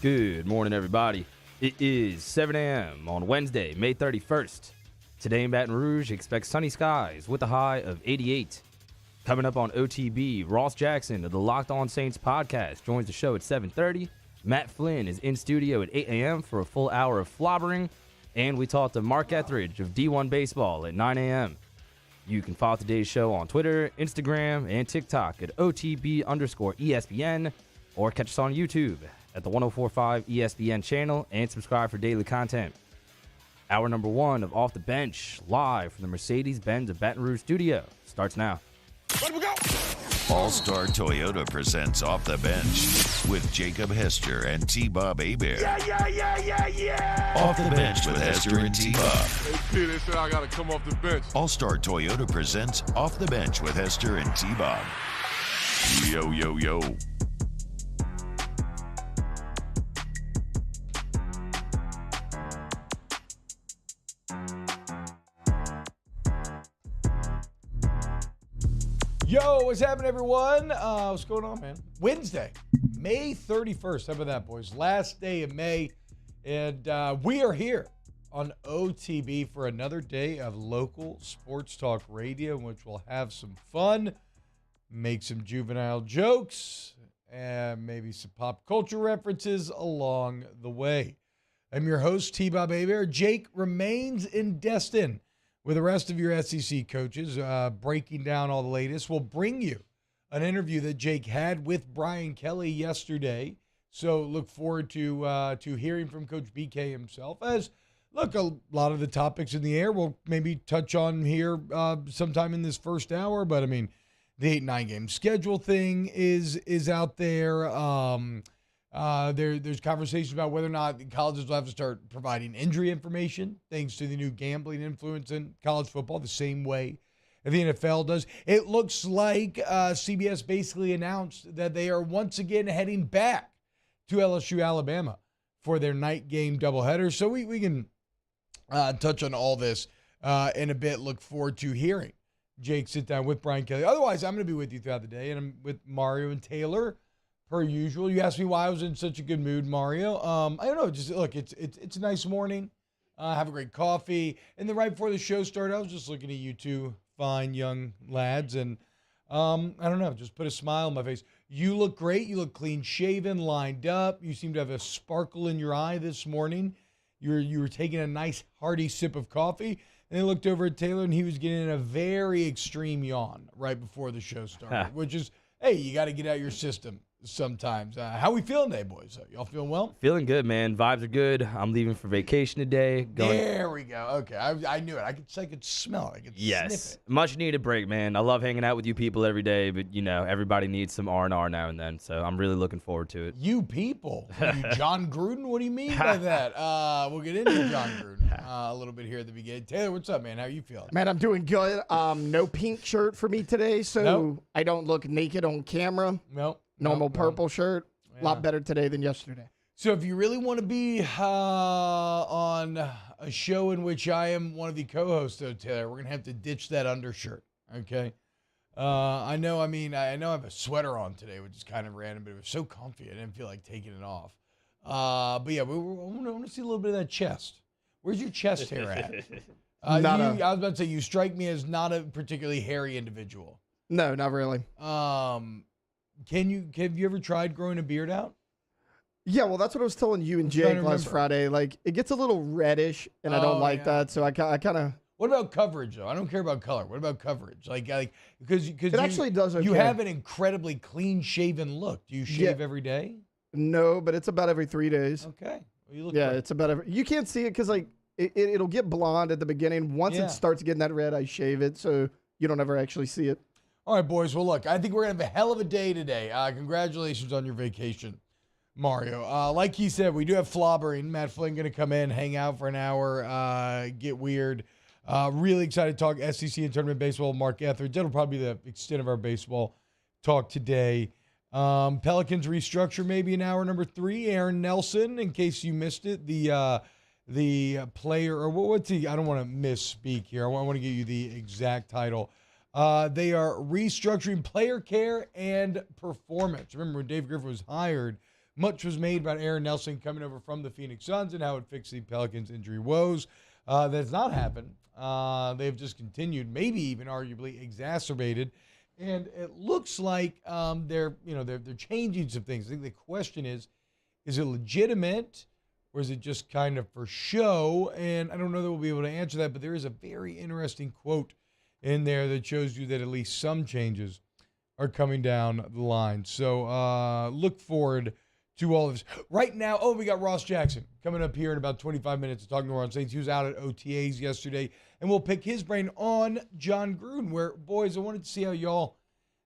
Good morning, everybody. It is 7 a.m. on Wednesday, May 31st. Today in Baton Rouge, expect sunny skies with a high of 88. Coming up on OTB, Ross Jackson of the Locked On Saints podcast joins the show at 7:30. Matt Flynn is in studio at 8 a.m. for a full hour of flobbering. And we talk to Mark Etheridge of D1 Baseball at 9 a.m. You can follow today's show on Twitter, Instagram, and TikTok at OTB_ESPN, or catch us on YouTube at the 104.5 ESPN channel and subscribe for daily content. Hour number one of Off the Bench, live from the Mercedes-Benz of Baton Rouge studio, starts now. Let we go. All-Star Toyota presents Off the Bench with Jacob Hester and T-Bob Hebert. Yeah. Off the Bench with Hester and T-Bob. They said I got to come off the bench. All-Star Toyota presents Off the Bench with Hester and T-Bob. Yo. Yo, what's happening, everyone? What's going on, man? Wednesday, May 31st. How about that, boys? Last day of May. And we are here on OTB for another day of local sports talk radio in which we'll have some fun, make some juvenile jokes, and maybe some pop culture references along the way. I'm your host, T-Bob Hebert. Jake remains in Destin with the rest of your SEC coaches, breaking down all the latest. We'll bring you an interview that Jake had with Brian Kelly yesterday. So look forward to hearing from Coach BK himself. As, look, a lot of the topics in the air we'll maybe touch on here sometime in this first hour. But, I mean, the 8-9 game schedule thing is out there. There's conversation about whether or not colleges will have to start providing injury information thanks to the new gambling influence in college football, the same way the NFL does. It looks like CBS basically announced that they are once again heading back to LSU, Alabama for their night game doubleheader. So we can touch on all this in a bit. Look forward to hearing Jake sit down with Brian Kelly. Otherwise, I'm going to be with you throughout the day, and I'm with Mario and Taylor. Per usual. You asked me why I was in such a good mood, Mario. I don't know. Just look, it's a nice morning. Have a great coffee. And then right before the show started, I was just looking at you two fine young lads, and I don't know, just put a smile on my face. You look great. You look clean shaven, lined up. You seem to have a sparkle in your eye this morning. You were taking a nice hearty sip of coffee, and I looked over at Taylor, and he was getting a very extreme yawn right before the show started, which is, hey, you got to get out your system sometimes. How we feeling today, boys? Y'all feeling well? Feeling good, man. Vibes are good. I'm leaving for vacation today. There we go. Okay, I knew it. I could smell it. I could sniff it. Much needed break, man. I love hanging out with you people every day, but you know everybody needs some R&R now and then. So I'm really looking forward to it. You people, you John Gruden? What do you mean by that? We'll get into John Gruden a little bit here at the beginning. Taylor, what's up, man? How you feeling? Man, I'm doing good. No pink shirt for me today, so I don't look naked on camera. Normal purple shirt. A lot better today than yesterday. So if you really want to be on a show in which I am one of the co-hosts, though, Taylor, we're going to have to ditch that undershirt, okay? I know I have a sweater on today, which is kind of random, but it was so comfy I didn't feel like taking it off. But yeah, I want to see a little bit of that chest. Where's your chest hair at? I was about to say, you strike me as not a particularly hairy individual. No, not really. Have you ever tried growing a beard out? Yeah, well, that's what I was telling you and Jake last Friday. Like, it gets a little reddish, and I don't like that, so I kind of... What about coverage, though? I don't care about color. What about coverage? Because it actually does okay. You have an incredibly clean-shaven look. Do you shave every day? No, but it's about every 3 days. Okay. Well, you look great. It's about you can't see it because, like, it'll get blonde at the beginning. Once it starts getting that red, I shave it, so you don't ever actually see it. All right, boys. Well, look, I think we're going to have a hell of a day today. Congratulations on your vacation, Mario. Like he said, we do have flobbering. Matt Flynn going to come in, hang out for an hour, get weird. Really excited to talk SEC and tournament baseball. Mark Etheridge. That'll probably be the extent of our baseball talk today. Pelicans restructure maybe in hour number 3. Aaron Nelson, in case you missed it, the player, or what's he? I don't want to misspeak here. I want to give you the exact title. They are restructuring player care and performance. Remember when Dave Griffin was hired, Much was made about Aaron Nelson coming over from the Phoenix Suns and how it fixed the Pelicans' injury woes. That's not happened. They've just continued, maybe even arguably exacerbated. And it looks like they're changing some things. I think the question is it legitimate or is it just kind of for show? And I don't know that we'll be able to answer that, but there is a very interesting quote in there that shows you that at least some changes are coming down the line. So look forward to all of this. Right now, we got Ross Jackson coming up here in about 25 minutes to talk New Orleans Saints. He was out at OTAs yesterday, and we'll pick his brain on John Gruden, where, boys, I wanted to see how y'all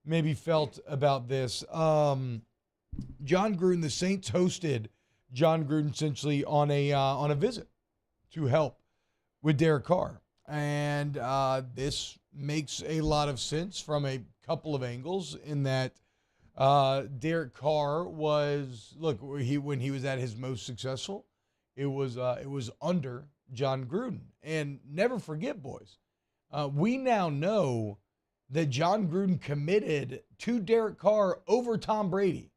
maybe felt about this. John Gruden, the Saints hosted John Gruden essentially on a visit to help with Derek Carr. And this makes a lot of sense from a couple of angles in that Derek Carr was, when he was at his most successful, it was under John Gruden. And never forget, boys, we now know that John Gruden committed to Derek Carr over Tom Brady.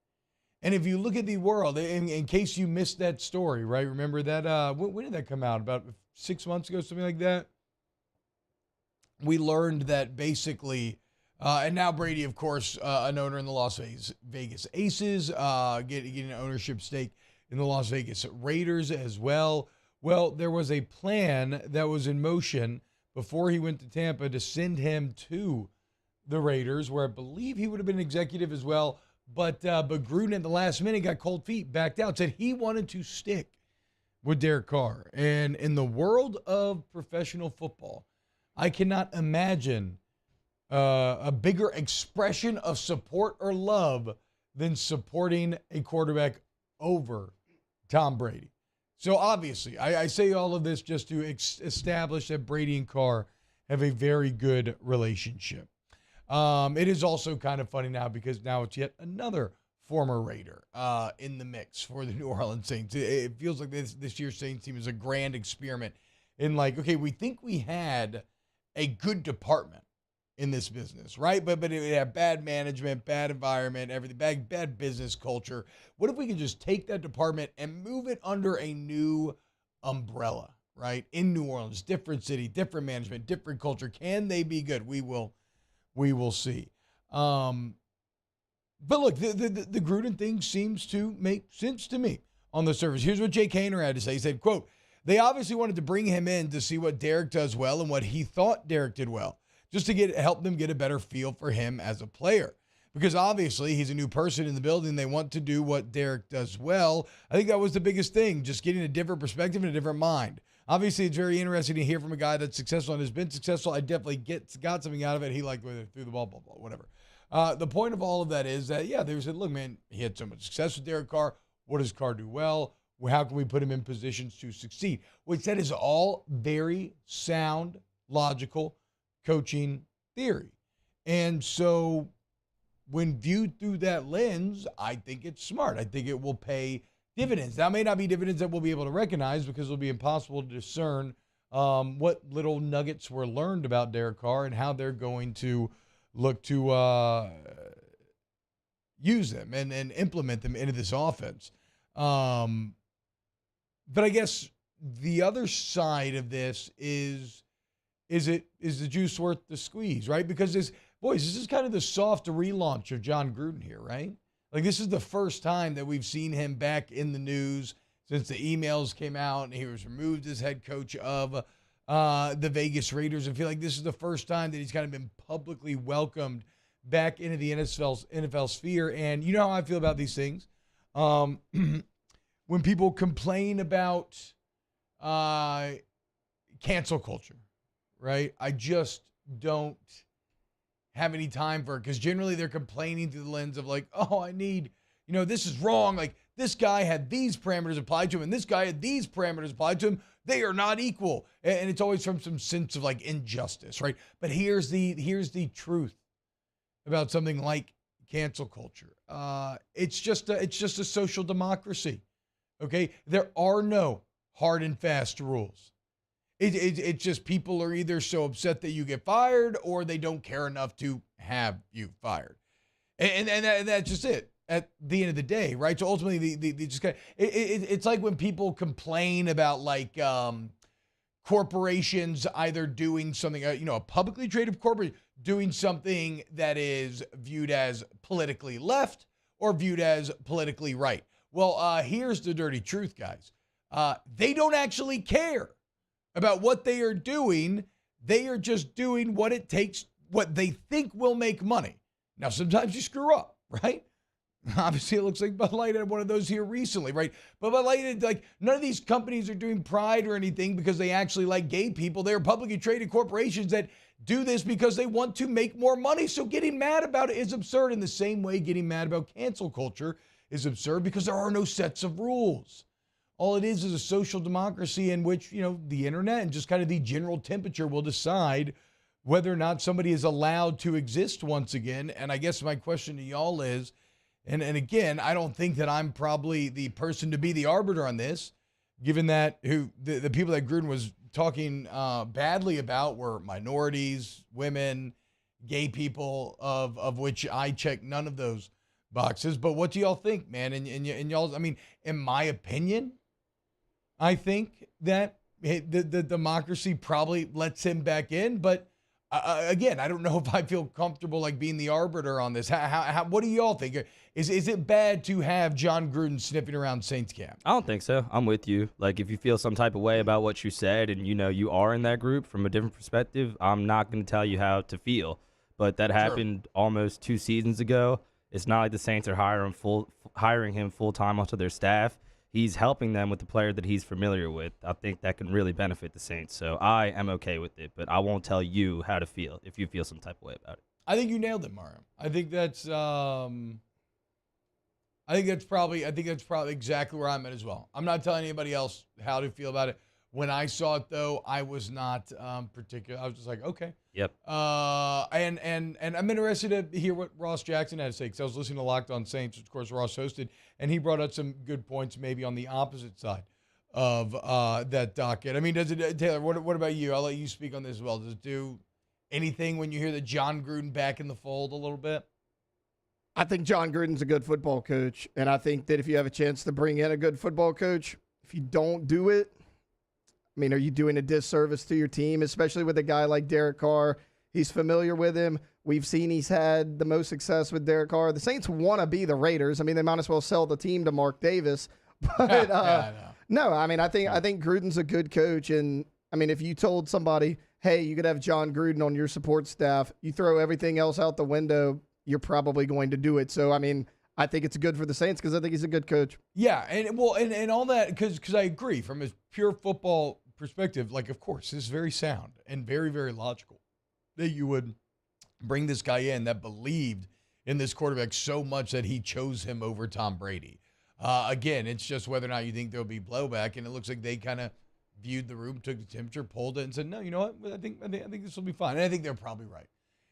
And if you look at the world, in case you missed that story, right? Remember that, when did that come out? About 6 months ago, something like that? We learned that basically, and now Brady, of course, an owner in the Las Vegas Aces, getting an ownership stake in the Las Vegas Raiders as well. Well, there was a plan that was in motion before he went to Tampa to send him to the Raiders, where I believe he would have been executive as well. But Gruden at the last minute got cold feet, backed out, said he wanted to stick with Derek Carr. And in the world of professional football, I cannot imagine a bigger expression of support or love than supporting a quarterback over Tom Brady. So obviously, I say all of this just to establish that Brady and Carr have a very good relationship. It is also kind of funny now because now it's yet another former Raider in the mix for the New Orleans Saints. It feels like this year's Saints team is a grand experiment in we think we had a good department in this business, right? But it had bad management, bad environment, everything, bad business culture. What if we could just take that department and move it under a new umbrella, right? In New Orleans, different city, different management, different culture. Can they be good? We will see. But look, the Gruden thing seems to make sense to me on the surface. Here's what Jay Kaner had to say. He said, quote, "They obviously wanted to bring him in to see what Derek does well and what he thought Derek did well, just to help them get a better feel for him as a player. Because obviously he's a new person in the building. They want to do what Derek does well. I think that was the biggest thing, just getting a different perspective and a different mind. Obviously, it's very interesting to hear from a guy that's successful and has been successful. I definitely got something out of it. He liked whether threw the ball, blah, blah, whatever. The point of all of that is that, they said, look, man, he had so much success with Derek Carr. What does Carr do well? How can we put him in positions to succeed? Which that is all very sound, logical coaching theory. And so when viewed through that lens, I think it's smart. I think it will pay dividends. That may not be dividends that we'll be able to recognize because it'll be impossible to discern what little nuggets were learned about Derek Carr and how they're going to look to use them and implement them into this offense. But I guess the other side of this is the juice worth the squeeze, right? Because this is kind of the soft relaunch of John Gruden here, right? Like, this is the first time that we've seen him back in the news since the emails came out and he was removed as head coach of the Vegas Raiders. I feel like this is the first time that he's kind of been publicly welcomed back into the NFL sphere. And you know how I feel about these things. When people complain about cancel culture, right? I just don't have any time for it because generally they're complaining through the lens of I need, this is wrong. Like, this guy had these parameters applied to him and this guy had these parameters applied to him. They are not equal. And it's always from some sense of injustice, right? But here's the truth about something like cancel culture. It's just a social democracy. Okay. There are no hard and fast rules. It's just people are either so upset that you get fired or they don't care enough to have you fired. And that's just it. at the end of the day, right? So ultimately, the just kind of, it's like when people complain about like corporations either doing something, a publicly traded corporate doing something that is viewed as politically left or viewed as politically right. Well, here's the dirty truth, guys. They don't actually care about what they are doing. They are just doing what it takes, what they think will make money. Now, sometimes you screw up, right? Obviously, it looks like Bud Light had one of those here recently, right? But Bud Light, like, none of these companies are doing Pride or anything because they actually like gay people. They are publicly traded corporations that do this because they want to make more money. So getting mad about it is absurd. In the same way, getting mad about cancel culture is absurd because there are no sets of rules. All it is a social democracy in which, the internet and just kind of the general temperature will decide whether or not somebody is allowed to exist once again. And I guess my question to y'all is, and again, I don't think that I'm probably the person to be the arbiter on this, given that the people that Gruden was talking badly about were minorities, women, gay people, of which I check none of those boxes. But what do y'all think, man? And y'all, I mean, in my opinion, I think that the democracy probably lets him back in. But again, I don't know if I feel comfortable like being the arbiter on this. What do y'all think? Is it bad to have John Gruden sniffing around Saints camp? I don't think so. I'm with you. Like, if you feel some type of way about what you said and you are in that group from a different perspective, I'm not going to tell you how to feel. But that happened almost 2 seasons ago. It's not like the Saints are hiring him full-time onto their staff. He's helping them with the player that he's familiar with. I think that can really benefit the Saints. So I am okay with it, but I won't tell you how to feel if you feel some type of way about it. I think you nailed it, Mario. I think that's probably exactly where I'm at as well. I'm not telling anybody else how to feel about it. When I saw it, though, I was not particular. I was just like, okay. Yep. And I'm interested to hear what Ross Jackson had to say, because I was listening to Locked On Saints, which, of course, Ross hosted, and he brought out some good points maybe on the opposite side of that docket. I mean, Taylor, what about you? I'll let you speak on this as well. Does it do anything when you hear that John Gruden back in the fold a little bit? I think John Gruden's a good football coach, and I think that if you have a chance to bring in a good football coach, if you don't do it, I mean, are you doing a disservice to your team, especially with a guy like Derek Carr? He's familiar with him. We've seen he's had the most success with Derek Carr. The Saints want to be the Raiders. I mean, they might as well sell the team to Mark Davis. But no, I mean, I think Gruden's a good coach. And, I mean, if you told somebody, hey, you could have John Gruden on your support staff, you throw everything else out the window, you're probably going to do it. So, I mean, I think it's good for the Saints because I think he's a good coach. Yeah, and all that, because I agree from a pure football perspective, like, of course, this is very sound and very, very logical that you would bring this guy in that believed in this quarterback so much that he chose him over Tom Brady. Again, it's just whether or not you think there'll be blowback, and it looks like they kind of viewed the room, took the temperature, pulled it, and said, no, you know what, I think this will be fine. And I think they're probably right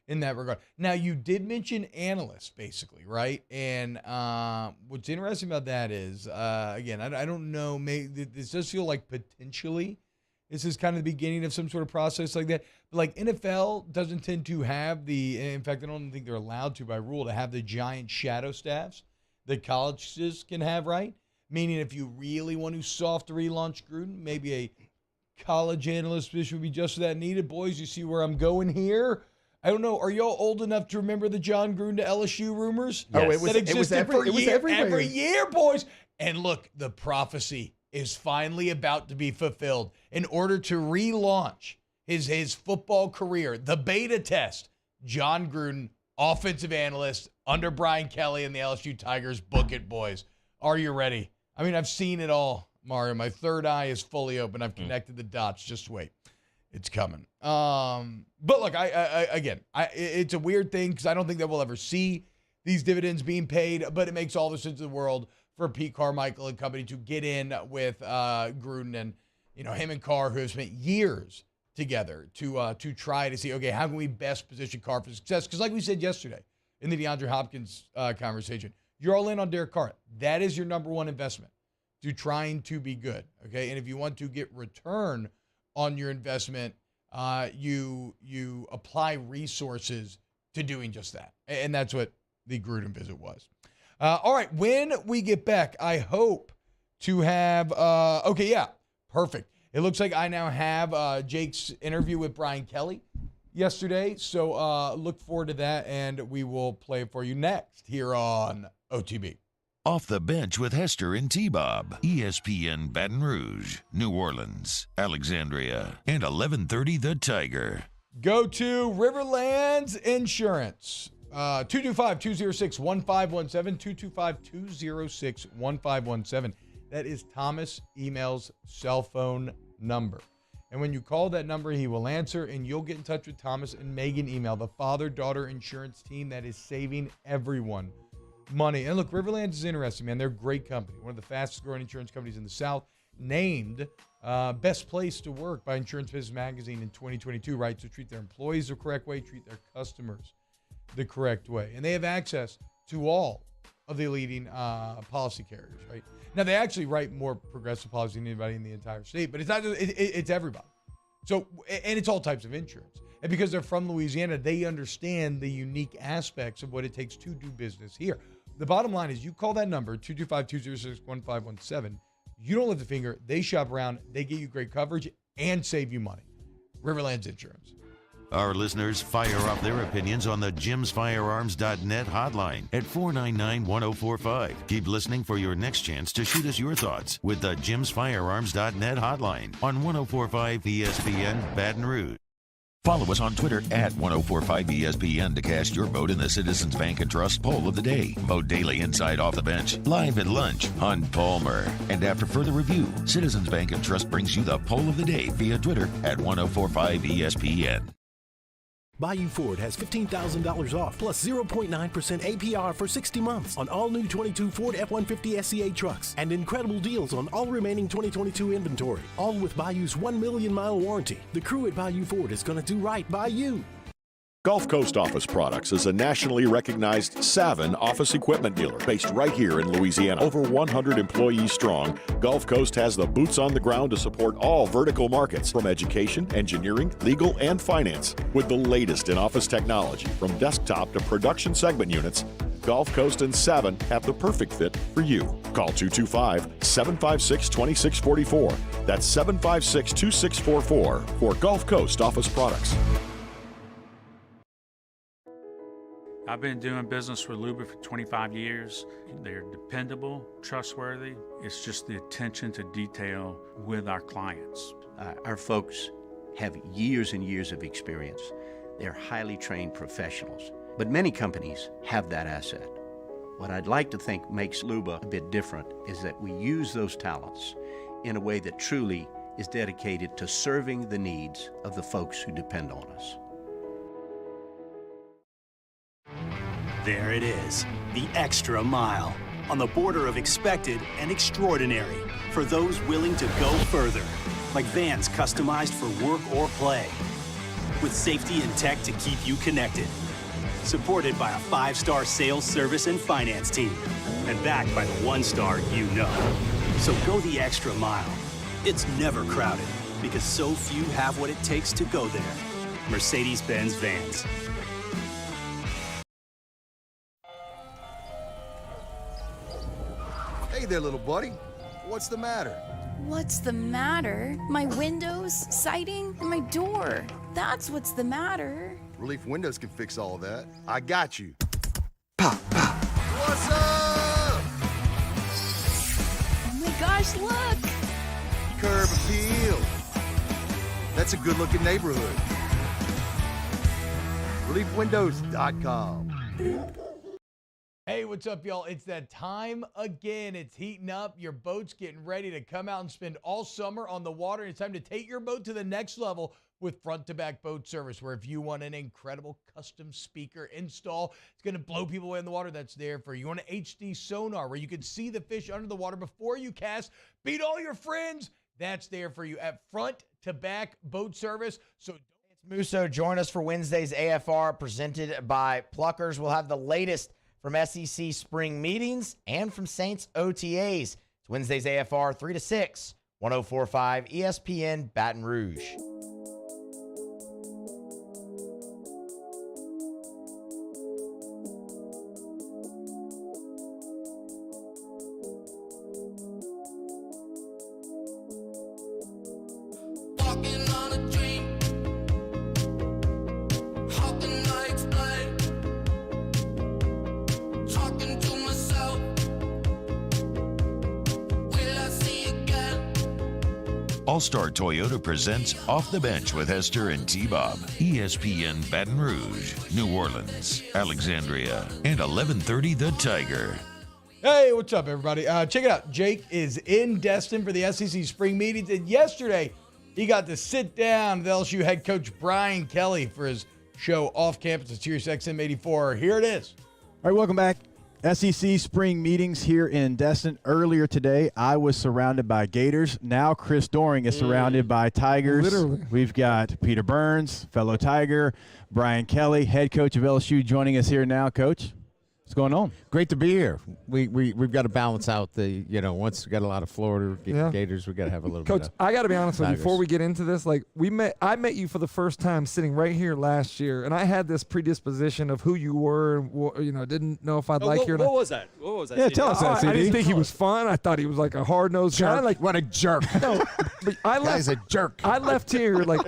in that regard. Now, you did mention analysts, basically, right? And what's interesting about that is, again, I don't know, maybe this does feel like potentially this is kind of the beginning of some sort of process like that. But like NFL doesn't tend to have in fact, I don't think they're allowed to by rule to have the giant shadow staffs that colleges can have, right? Meaning if you really want to soft relaunch Gruden, maybe a college analyst position would be just that needed. Boys, you see where I'm going here? I don't know. Are y'all old enough to remember the John Gruden to LSU rumors? Yes. Oh, it was every year, boys. And look, the prophecy is finally about to be fulfilled. In order to relaunch his football career, the beta test, John Gruden, offensive analyst under Brian Kelly and the LSU Tigers. Book it, boys. Are you ready? I mean, I've seen it all, Mario. My third eye is fully open. I've connected the dots. Just wait. It's coming. But look, it's a weird thing because I don't think that we'll ever see these dividends being paid, but it makes all the sense in the world for Pete Carmichael and company to get in with Gruden and, him and Carr, who have spent years together to try to see, okay, how can we best position Carr for success? Because like we said yesterday in the DeAndre Hopkins conversation, you're all in on Derek Carr. That is your number one investment to trying to be good, okay? And if you want to get return on your investment, you apply resources to doing just that. And that's what the Gruden visit was. All right, when we get back, I hope to have perfect. It looks like I now have Jake's interview with Brian Kelly yesterday, so look forward to that, and we will play it for you next here on OTB. Off the Bench with Hester and T-Bob. ESPN Baton Rouge, New Orleans, Alexandria, and 1130 The Tiger. Go to Riverlands Insurance. 225-206-1517, 225-206-1517. That is Thomas Email's cell phone number. And when you call that number, he will answer, and you'll get in touch with Thomas and Megan Email, the father-daughter insurance team that is saving everyone money. And look, Riverlands is interesting, man. They're a great company. One of the fastest growing insurance companies in the South. Named best place to work by Insurance Business Magazine in 2022, right? So treat their employees the correct way, treat their customers the correct way. And they have access to all of the leading policy carriers, right? Now, they actually write more progressive policy than anybody in the entire state, but it's not, it's everybody. So, and it's all types of insurance. And because they're from Louisiana, they understand the unique aspects of what it takes to do business here. The bottom line is you call that number, 225-206-1517. You don't lift a finger. They shop around. They get you great coverage and save you money. Riverlands Insurance. Our listeners fire off their opinions on the jimsfirearms.net hotline at 499-1045. Keep listening for your next chance to shoot us your thoughts with the jimsfirearms.net hotline on 1045 ESPN Baton Rouge. Follow us on Twitter at 1045ESPN to cast your vote in the Citizens Bank and Trust Poll of the Day. Vote daily inside Off the Bench, live at lunch on Palmer. And after further review, Citizens Bank and Trust brings you the Poll of the Day via Twitter at 1045ESPN. Bayou Ford has $15,000 off plus 0.9% APR for 60 months on all new 22 Ford F-150 SCA trucks and incredible deals on all remaining 2022 inventory, all with Bayou's 1 million mile warranty. The crew at Bayou Ford is going to do right by you. Gulf Coast Office Products is a nationally recognized Savin office equipment dealer based right here in Louisiana. Over 100 employees strong, Gulf Coast has the boots on the ground to support all vertical markets from education, engineering, legal, and finance. With the latest in office technology from desktop to production segment units, Gulf Coast and Savin have the perfect fit for you. Call 225-756-2644. That's 756-2644 for Gulf Coast Office Products. I've been doing business with Luba for 25 years. They're dependable, trustworthy. It's just the attention to detail with our clients. Our folks have years and years of experience. They're highly trained professionals, but many companies have that asset. What I'd like to think makes Luba a bit different is that we use those talents in a way that truly is dedicated to serving the needs of the folks who depend on us. There it is, the extra mile, on the border of expected and extraordinary for those willing to go further, like vans customized for work or play, with safety and tech to keep you connected, supported by a 5-star sales, service, and finance team, and backed by the 1-star you know. So go the extra mile. It's never crowded, because so few have what it takes to go there. Mercedes-Benz Vans. Hey there, little buddy. What's the matter? What's the matter? My windows, siding, and my door. That's what's the matter. Relief Windows can fix all of that. I got you. Pop, pop. What's up? Oh my gosh, look! Curb appeal. That's a good-looking neighborhood. ReliefWindows.com. Hey, what's up, y'all? It's that time again. It's heating up. Your boat's getting ready to come out and spend all summer on the water. It's time to take your boat to the next level with front-to-back boat service, where if you want an incredible custom speaker install, it's going to blow people away in the water, that's there for you. You want an HD sonar where you can see the fish under the water before you cast, beat all your friends, that's there for you at front-to-back boat service. So it's Musso. Join us for Wednesday's AFR presented by Pluckers. We'll have the latest from SEC spring meetings and from Saints OTAs. It's Wednesday's AFR 3 to 6, 104.5 ESPN Baton Rouge. All-Star Toyota presents Off the Bench with Hester and T-Bob. ESPN Baton Rouge, New Orleans, Alexandria, and 1130 The Tiger. Hey, what's up, everybody? Check it out. Jake is in Destin for the SEC spring meetings, and yesterday he got to sit down with LSU head coach Brian Kelly for his show off campus at Sirius XM 84. Here it is. All right, welcome back. SEC spring meetings here in Destin. Earlier today, I was surrounded by Gators. Now Chris Doring is surrounded by Tigers. Literally. We've got Peter Burns, fellow Tiger, Brian Kelly, head coach of LSU, joining us here now. Coach, what's going on? Great to be here. We've got to balance out the, once we got a lot of Florida Gators, we got to have a little Coach, bit of I got to be honest with you, Tigers. before we get into this, I met you for the first time sitting right here last year, and I had this predisposition of who you were, and didn't know if I'd like you or not. What was that? Yeah, CD? tell us that, I CD. didn't think he was fun. I thought he was like a hard-nosed guy. What a jerk. No, but I left. Guy's a jerk. I left here like,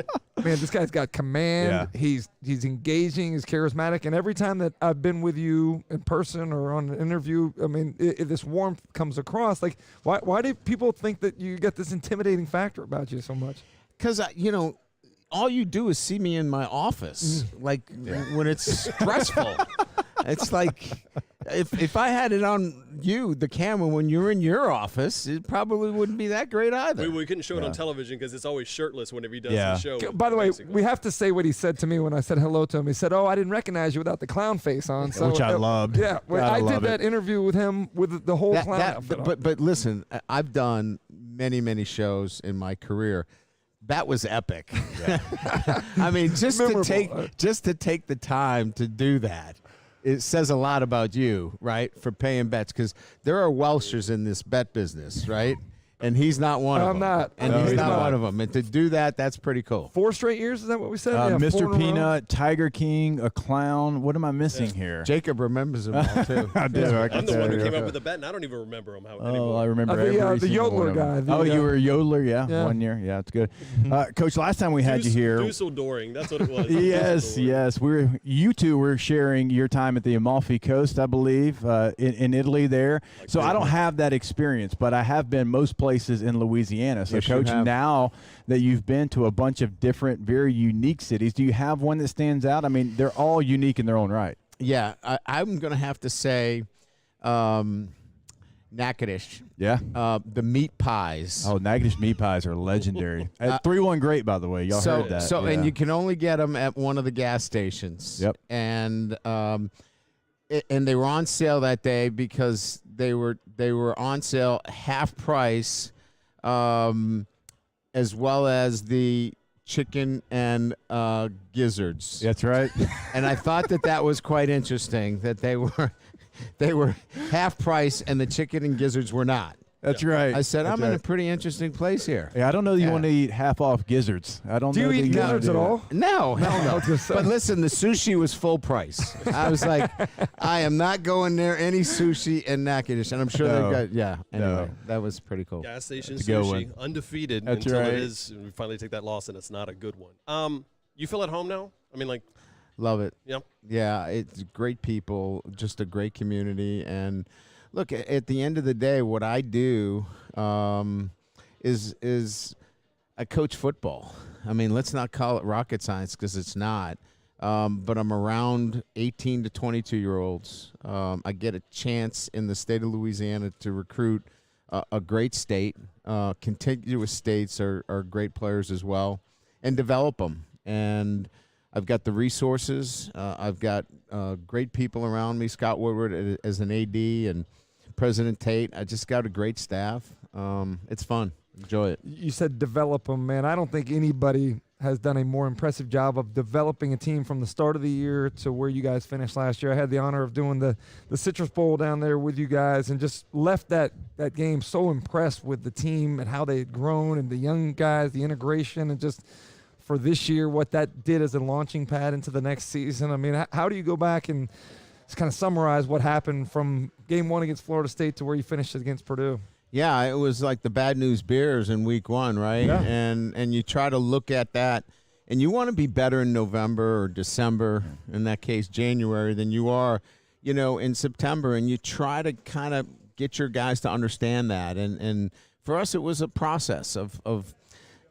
man, this guy's got command. Yeah. He's engaging. He's charismatic. And every time that I've been with you in person or on an interview, I mean, this warmth comes across. Like, why do people think that you get this intimidating factor about you so much? Because, all you do is see me in my office, when it's stressful. It's like if I had it on you, the camera, when you're in your office, it probably wouldn't be that great either. We couldn't show it on television because it's always shirtless whenever he does Yeah. the show. By the way, basically. we have to say what he said to me when I said hello to him. He said, "Oh, I didn't recognize you without the clown face on." So, Which I loved. Yeah, well, Gotta I love did that interview with him with the whole clown outfit on. But listen, I've done many shows in my career. That was epic. I mean, just to take the time to do that, it says a lot about you, right? For paying bets, because there are Welshers in this bet business, right? And he's not one of them. I'm not. And No, he's he's not not. one of them. And to do that, that's pretty cool. 4 straight years, is that what we said? Yeah, 4 in a Mr. row. Peanut, Tiger King, a clown. What am I missing here? Jacob remembers them all, too. I do. I'm the one who came up with the bet, and I don't even remember him. Oh, I remember the every single one yodeler of them. guy. You were a yodeler, Yeah. 1 year. Yeah, it's good. Coach, last time we had you here. Dusseldorf, that's what it was. Yes. You two were sharing your time at the Amalfi Coast, I believe, in Italy there. So I don't have that experience, but I have been most places in Louisiana. So, Yes, you Coach, have. now that you've been to a bunch of different, very unique cities, do you have one that stands out? I mean, they're all unique in their own right. Yeah, I'm going to have to say Natchitoches. Yeah. The meat pies. Oh, Natchitoches meat pies are legendary. 3-1 great, by the way. Y'all heard that. So, yeah. and you can only get them at one of the gas stations. Yep. And they were on sale that day because they were on sale half price, as well as the chicken and gizzards. That's right. And I thought that was quite interesting that they were half price and the chicken and gizzards were not. That's right. I said, That's I'm in a right. pretty interesting place here. Yeah, I don't know that you want to eat half off gizzards. I don't Do know you that eat wanna gizzards do at that. all? No, hell no. But listen, the sushi was full price. I was like, I am not going near any sushi in Natchitoches. And I'm sure No. they've got, anyway, No. that was pretty cool. Gas station That's a good sushi, one. undefeated That's until right. it is. We finally take that loss, and it's not a good one. You feel at home now? I mean, Love it. Yep. Yeah, it's great people, just a great community. And look, at the end of the day, what I do is I coach football. I mean, let's not call it rocket science because it's not. But I'm around 18 to 22-year-olds. I get a chance in the state of Louisiana to recruit a great state. Contiguous states are great players as well, and develop them. And I've got the resources. I've got great people around me. Scott Woodward as an AD and President Tate. I just got a great staff. It's fun. Enjoy it. You said develop them, man. I don't think anybody has done a more impressive job of developing a team from the start of the year to where you guys finished last year. I had the honor of doing the Citrus Bowl down there with you guys and just left that game so impressed with the team and how they had grown and the young guys, the integration, and just for this year, what that did as a launching pad into the next season. I mean, how do you go back and just kind of summarize what happened from game 1 against Florida State to where you finished against Purdue? Yeah, it was like the Bad News Bears in week 1, right? Yeah. And you try to look at that, and you want to be better in November or December, in that case January, than you are, in September. And you try to kind of get your guys to understand that. And for us, it was a process of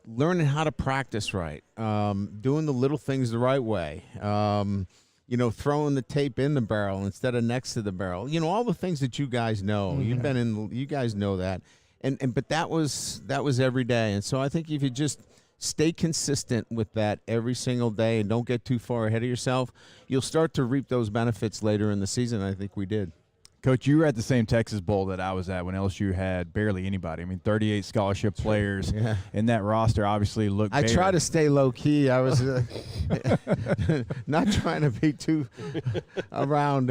learning how to practice right, doing the little things the right way, throwing the tape in the barrel instead of next to the barrel. All the things that you guys know. Mm-hmm. You guys know that. But that was every day. And so I think if you just stay consistent with that every single day and don't get too far ahead of yourself, you'll start to reap those benefits later in the season. I think we did. Coach, you were at the same Texas Bowl that I was at when LSU had barely anybody. I mean, 38 scholarship players in that roster obviously looked I bare. try to stay low-key. I was not trying to be too around.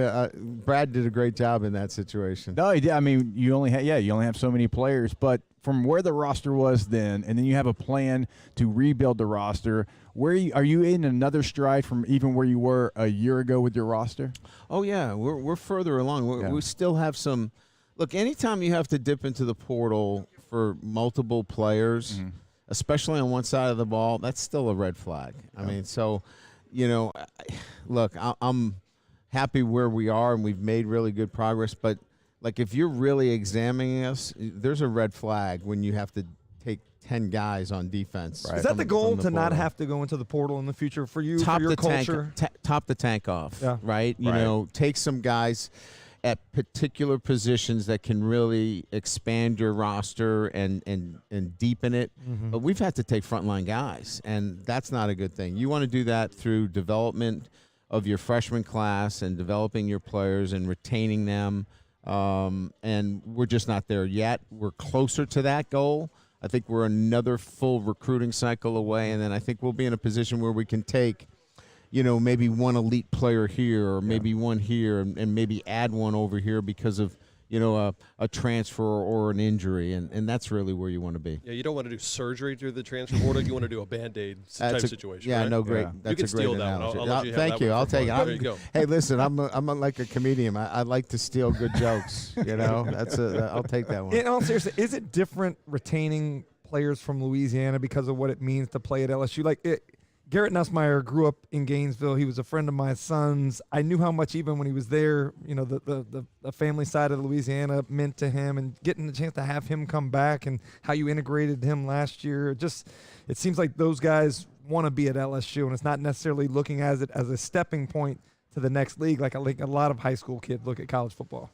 Brad did a great job in that situation. No, he did. I mean, you only have so many players, but from where the roster was then, and then you have a plan to rebuild the roster. Are you in another stride from even where you were a year ago with your roster? Oh yeah, we're further along. We still have some. Look, anytime you have to dip into the portal for multiple players, especially on one side of the ball, that's still a red flag. I mean, so look, I'm happy where we are, and we've made really good progress. But like, if you're really examining us, there's a red flag when you have to take 10 guys on defense. Right. Is that the goal, to not have to go into the portal in the future for you, for your culture? Top the tank off, Yeah. right? You know, take some guys at particular positions that can really expand your roster and deepen it. Mm-hmm. But we've had to take frontline guys, and that's not a good thing. You want to do that through development of your freshman class and developing your players and retaining them. And we're just not there yet. We're closer to that goal. I think we're another full recruiting cycle away, and then I think we'll be in a position where we can take, maybe one elite player here or maybe one here and maybe add one over here because of, a transfer or an injury, and that's really where you want to be. Yeah, you don't want to do surgery through the transfer portal. You want to do a Band-Aid type situation. Yeah, right? no, great. Yeah. That's you can a great steal analogy. that one. I'll let you have Thank that you. one I'll for take it. fun. There you go. Hey, listen, I'm like a comedian. I like to steal good jokes. I'll take that one. In all seriousness, is it different retaining players from Louisiana because of what it means to play at LSU? Garrett Nussmeier grew up in Gainesville. He was a friend of my son's. I knew how much, even when he was there, the family side of Louisiana meant to him, and getting the chance to have him come back and how you integrated him last year. It seems like those guys want to be at LSU, and it's not necessarily looking at it as a stepping point to the next league like a lot of high school kids look at college football.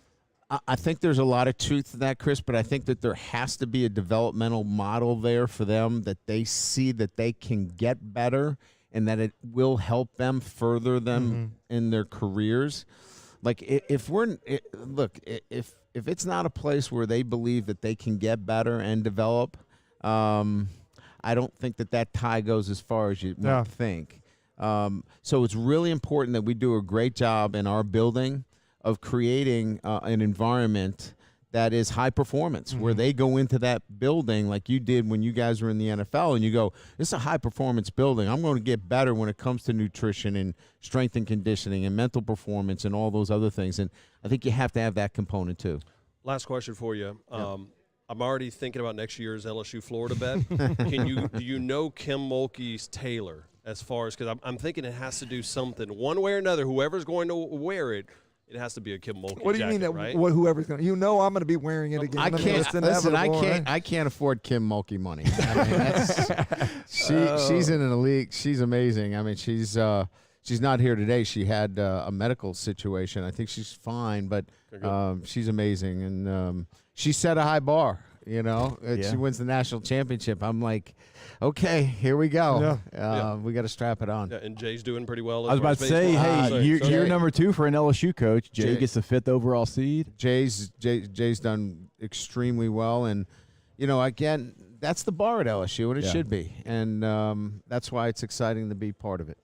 I think there's a lot of truth to that, Chris, but I think that there has to be a developmental model there for them that they see that they can get better and that it will help them further them in their careers. Like, if it's not a place where they believe that they can get better and develop, I don't think that tie goes as far as you might think. So it's really important that we do a great job in our building of creating an environment that is high performance, where they go into that building like you did when you guys were in the NFL, and you go, this is a high-performance building. I'm going to get better when it comes to nutrition and strength and conditioning and mental performance and all those other things. And I think you have to have that component too. Last question for you. I'm already thinking about next year's LSU-Florida bet. Do you know Kim Mulkey's tailor as far as – because I'm thinking it has to do something one way or another. Whoever's going to wear it, it has to be a Kim Mulkey. What do you mean that right? whoever's going to? I'm going to be wearing it again. I can't afford Kim Mulkey money. I mean, she's in an elite. She's amazing. I mean, she's not here today. She had a medical situation. I think she's fine, but she's amazing, and she set a high bar. She wins the national championship. I'm like, okay, here we go. We got to strap it on. Yeah, and Jay's doing pretty well. I was about to say, you're number 2 for an LSU coach. Jay gets the 5th overall seed. Jay's done extremely well, and again, that's the bar at LSU, and it should be, and that's why it's exciting to be part of it.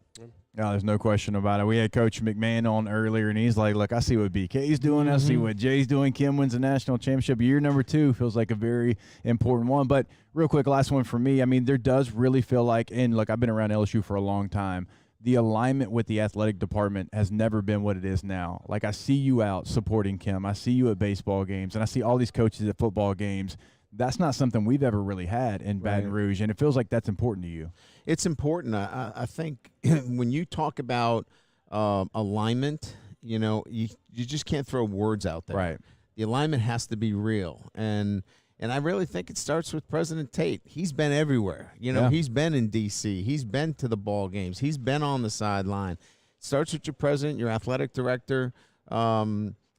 No, there's no question about it. We had Coach McMahon on earlier, and he's like, look, I see what BK's doing. I see what Jay's doing. Kim wins the national championship. Year number 2 feels like a very important one. But real quick, last one for me. I mean, there does really feel like, and look, I've been around LSU for a long time, the alignment with the athletic department has never been what it is now. Like, I see you out supporting Kim. I see you at baseball games, and I see all these coaches at football games. That's not something we've ever really had in Baton Rouge, and it feels like that's important to you. It's important. I think when you talk about alignment, you just can't throw words out there. Right. The alignment has to be real, and I really think it starts with President Tate. He's been everywhere. He's been in D.C. He's been to the ball games. He's been on the sideline. It starts with your president, your athletic director.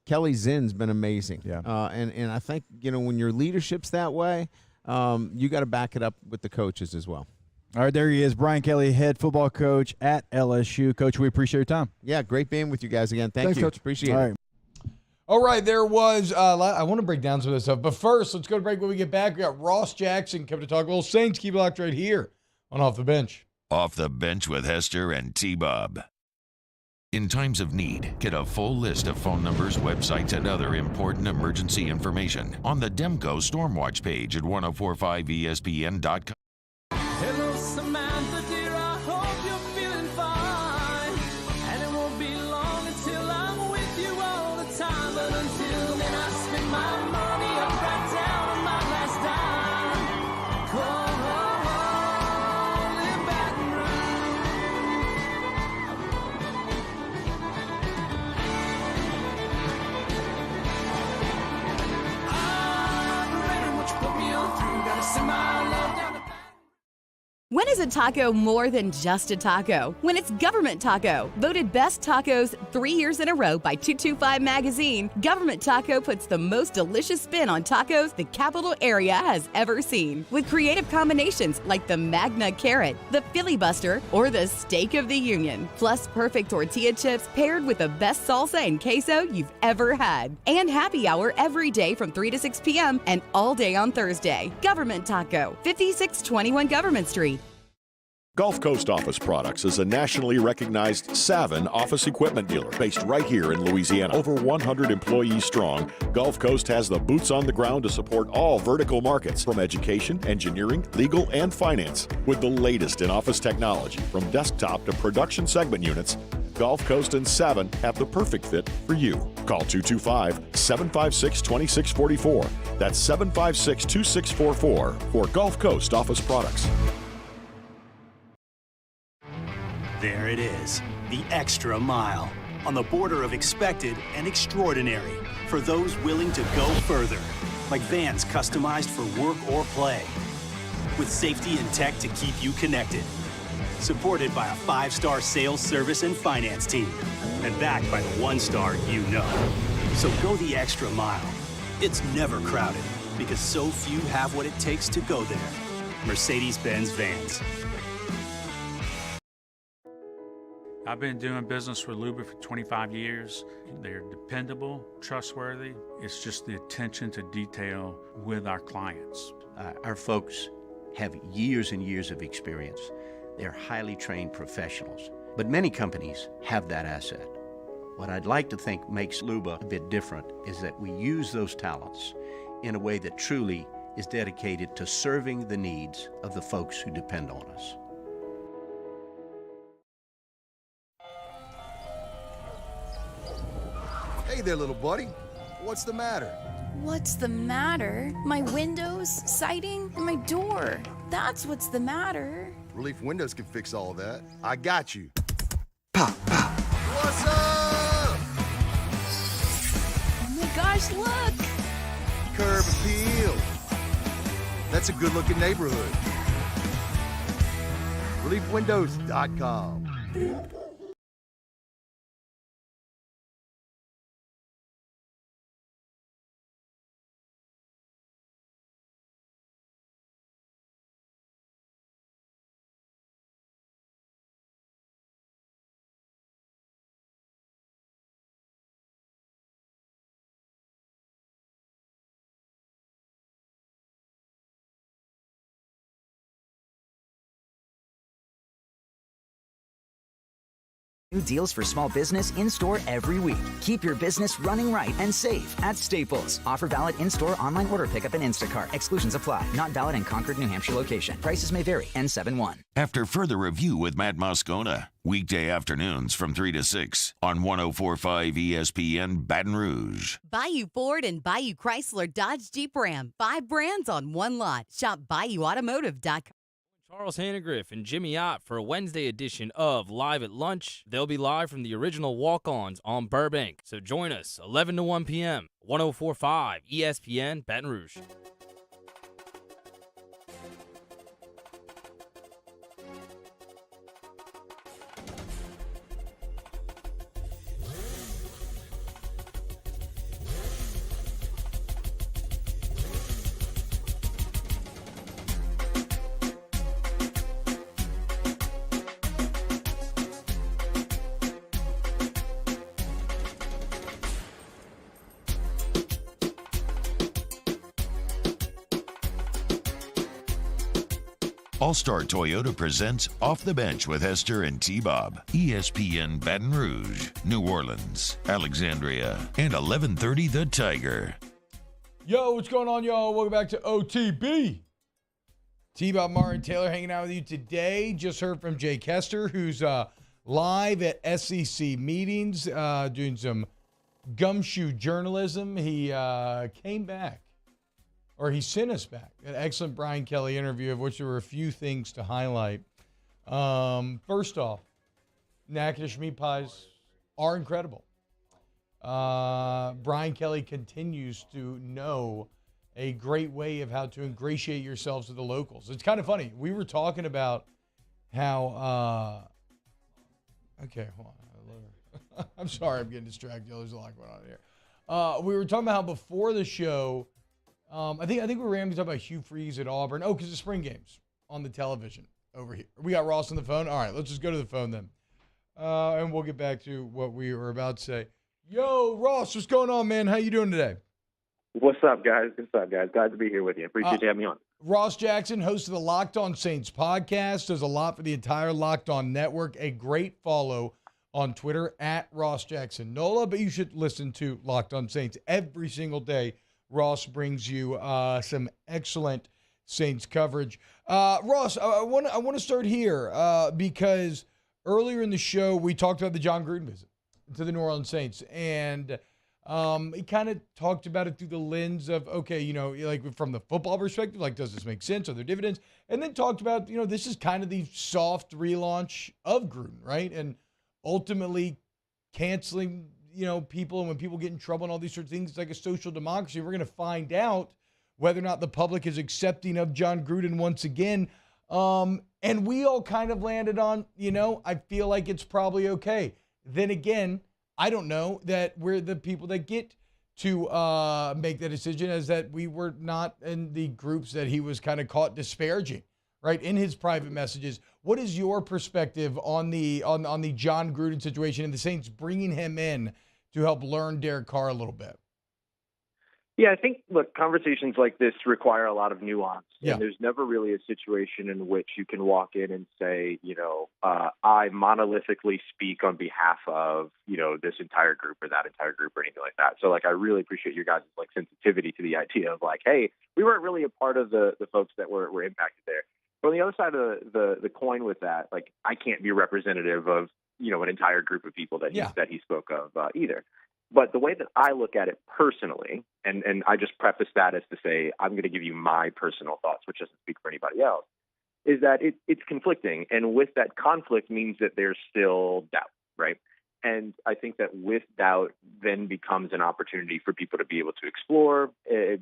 Kelly Zinn's been amazing. Yeah. And I think, when your leadership's that way, you got to back it up with the coaches as well. All right, there he is, Brian Kelly, head football coach at LSU. Coach, we appreciate your time. Yeah, great being with you guys again. Thanks, you. Coach. Appreciate All it. right. All right, there was I want to break down some of this stuff. But first, let's go to break. When we get back, we got Ross Jackson coming to talk a little Saints. Keep it locked right here on Off the Bench. Off the Bench with Hester and T-Bob. In times of need, get a full list of phone numbers, websites, and other important emergency information on the Demco Stormwatch page at 1045ESPN.com. Hello, Samantha, dear, I hope you're feeling fine. And it won't be long until I'm with you all the time. But until then, I spend my money up right down on my last dime. Come on, live Baton Rouge. I'm ready, what you put me on through. Gotta send my love down to When is a taco more than just a taco? When it's Government Taco. Voted best tacos 3 years in a row by 225 Magazine, Government Taco puts the most delicious spin on tacos the capital area has ever seen. With creative combinations like the Magna Carrot, the Filibuster, or the Steak of the Union. Plus perfect tortilla chips paired with the best salsa and queso you've ever had. And happy hour every day from 3 to 6 p.m. and all day on Thursday. Government Taco, 5621 Government Street. Gulf Coast Office Products is a nationally recognized Savin office equipment dealer based right here in Louisiana. Over 100 employees strong, Gulf Coast has the boots on the ground to support all vertical markets from education, engineering, legal, and finance. With the latest in office technology from desktop to production segment units, Gulf Coast and Savin have the perfect fit for you. Call 225-756-2644. That's 756-2644 for Gulf Coast Office Products. There it is, the extra mile, on the border of expected and extraordinary, for those willing to go further, like vans customized for work or play, with safety and tech to keep you connected, supported by a 5-star sales, service, and finance team, and backed by the 1-star you know. So go the extra mile. It's never crowded, because so few have what it takes to go there. Mercedes-Benz Vans. I've been doing business with Luba for 25 years. They're dependable, trustworthy. It's just the attention to detail with our clients. Our folks have years and years of experience. They're highly trained professionals. But many companies have that asset. What I'd like to think makes Luba a bit different is that we use those talents in a way that truly is dedicated to serving the needs of the folks who depend on us. Hey there, little buddy. What's the matter? What's the matter? My windows, siding, and my door. That's what's the matter. Relief Windows can fix all that. I got you. Pop, pop. What's up? Oh my gosh, look! Curb appeal. That's a good-looking neighborhood. ReliefWindows.com. New deals for small business in-store every week. Keep your business running right and safe at Staples. Offer valid in-store, online order pickup, and Instacart. Exclusions apply. Not valid in Concord, New Hampshire location. Prices may vary. N71. After further review with Matt Moscona, weekday afternoons from 3 to 6 on 104.5 ESPN Baton Rouge. Bayou Ford and Bayou Chrysler Dodge Jeep Ram. 5 brands on one lot. Shop BayouAutomotive.com. Charles Hannegriff and Jimmy Ott for a Wednesday edition of Live at Lunch. They'll be live from the original Walk-Ons on Burbank. So join us 11 to 1 p.m. 104.5 ESPN Baton Rouge. All-Star Toyota presents Off the Bench with Hester and T-Bob. ESPN Baton Rouge, New Orleans, Alexandria, and 1130 The Tiger. Yo, what's going on, y'all? Welcome back to OTB. T-Bob, Martin Taylor hanging out with you today. Just heard from Jake Hester, who's live at SEC meetings, doing some gumshoe journalism. He came back. Or he sent us back an excellent Brian Kelly interview, of which there were a few things to highlight. First off, Natchitoches meat pies are incredible. Brian Kelly continues to know a great way of how to ingratiate yourselves to the locals. It's kind of funny. We were talking about how okay, hold on. I'm sorry, I'm getting distracted. There's a lot going on here. We were talking about how before the show, I think we were randomly talking about Hugh Freeze at Auburn. Oh, because the spring games on the television over here. We got Ross on the phone. All right, let's just go to the phone then. And we'll get back to what we were about to say. Yo, Ross, what's going on, man? How you doing today? What's up, guys? Glad to be here with you. Appreciate you having me on. Ross Jackson, host of the Locked On Saints podcast, does a lot for the entire Locked On network. A great follow on Twitter at Ross Jackson Nola, but you should listen to Locked On Saints every single day. Ross brings you some excellent Saints coverage. Ross, I want to start here because earlier in the show we talked about the John Gruden visit to the New Orleans Saints, and he kind of talked about it through the lens of, okay, like from the football perspective, like, does this make sense? Are there dividends? And then talked about, this is kind of the soft relaunch of Gruden, right? And ultimately canceling people, and when people get in trouble and all these sorts of things, it's like a social democracy. We're going to find out whether or not the public is accepting of John Gruden once again. And we all kind of landed on, I feel like it's probably okay. Then again, I don't know that we're the people that get to make that decision, as that we were not in the groups that he was kind of caught disparaging, right, in his private messages. What is your perspective on the John Gruden situation and the Saints bringing him in to help learn Derek Carr a little bit? Yeah, I think, look, conversations like this require a lot of nuance. Yeah. And there's never really a situation in which you can walk in and say, I monolithically speak on behalf of, this entire group or that entire group or anything like that. So, I really appreciate your guys' sensitivity to the idea of hey, we weren't really a part of the folks that were impacted there. But on the other side of the coin with that, I can't be representative of, an entire group of people that he spoke of either. But the way that I look at it personally, and I just preface that as to say I'm going to give you my personal thoughts, which doesn't speak for anybody else, is that it's conflicting. And with that conflict means that there's still doubt, right? And I think that with doubt then becomes an opportunity for people to be able to explore,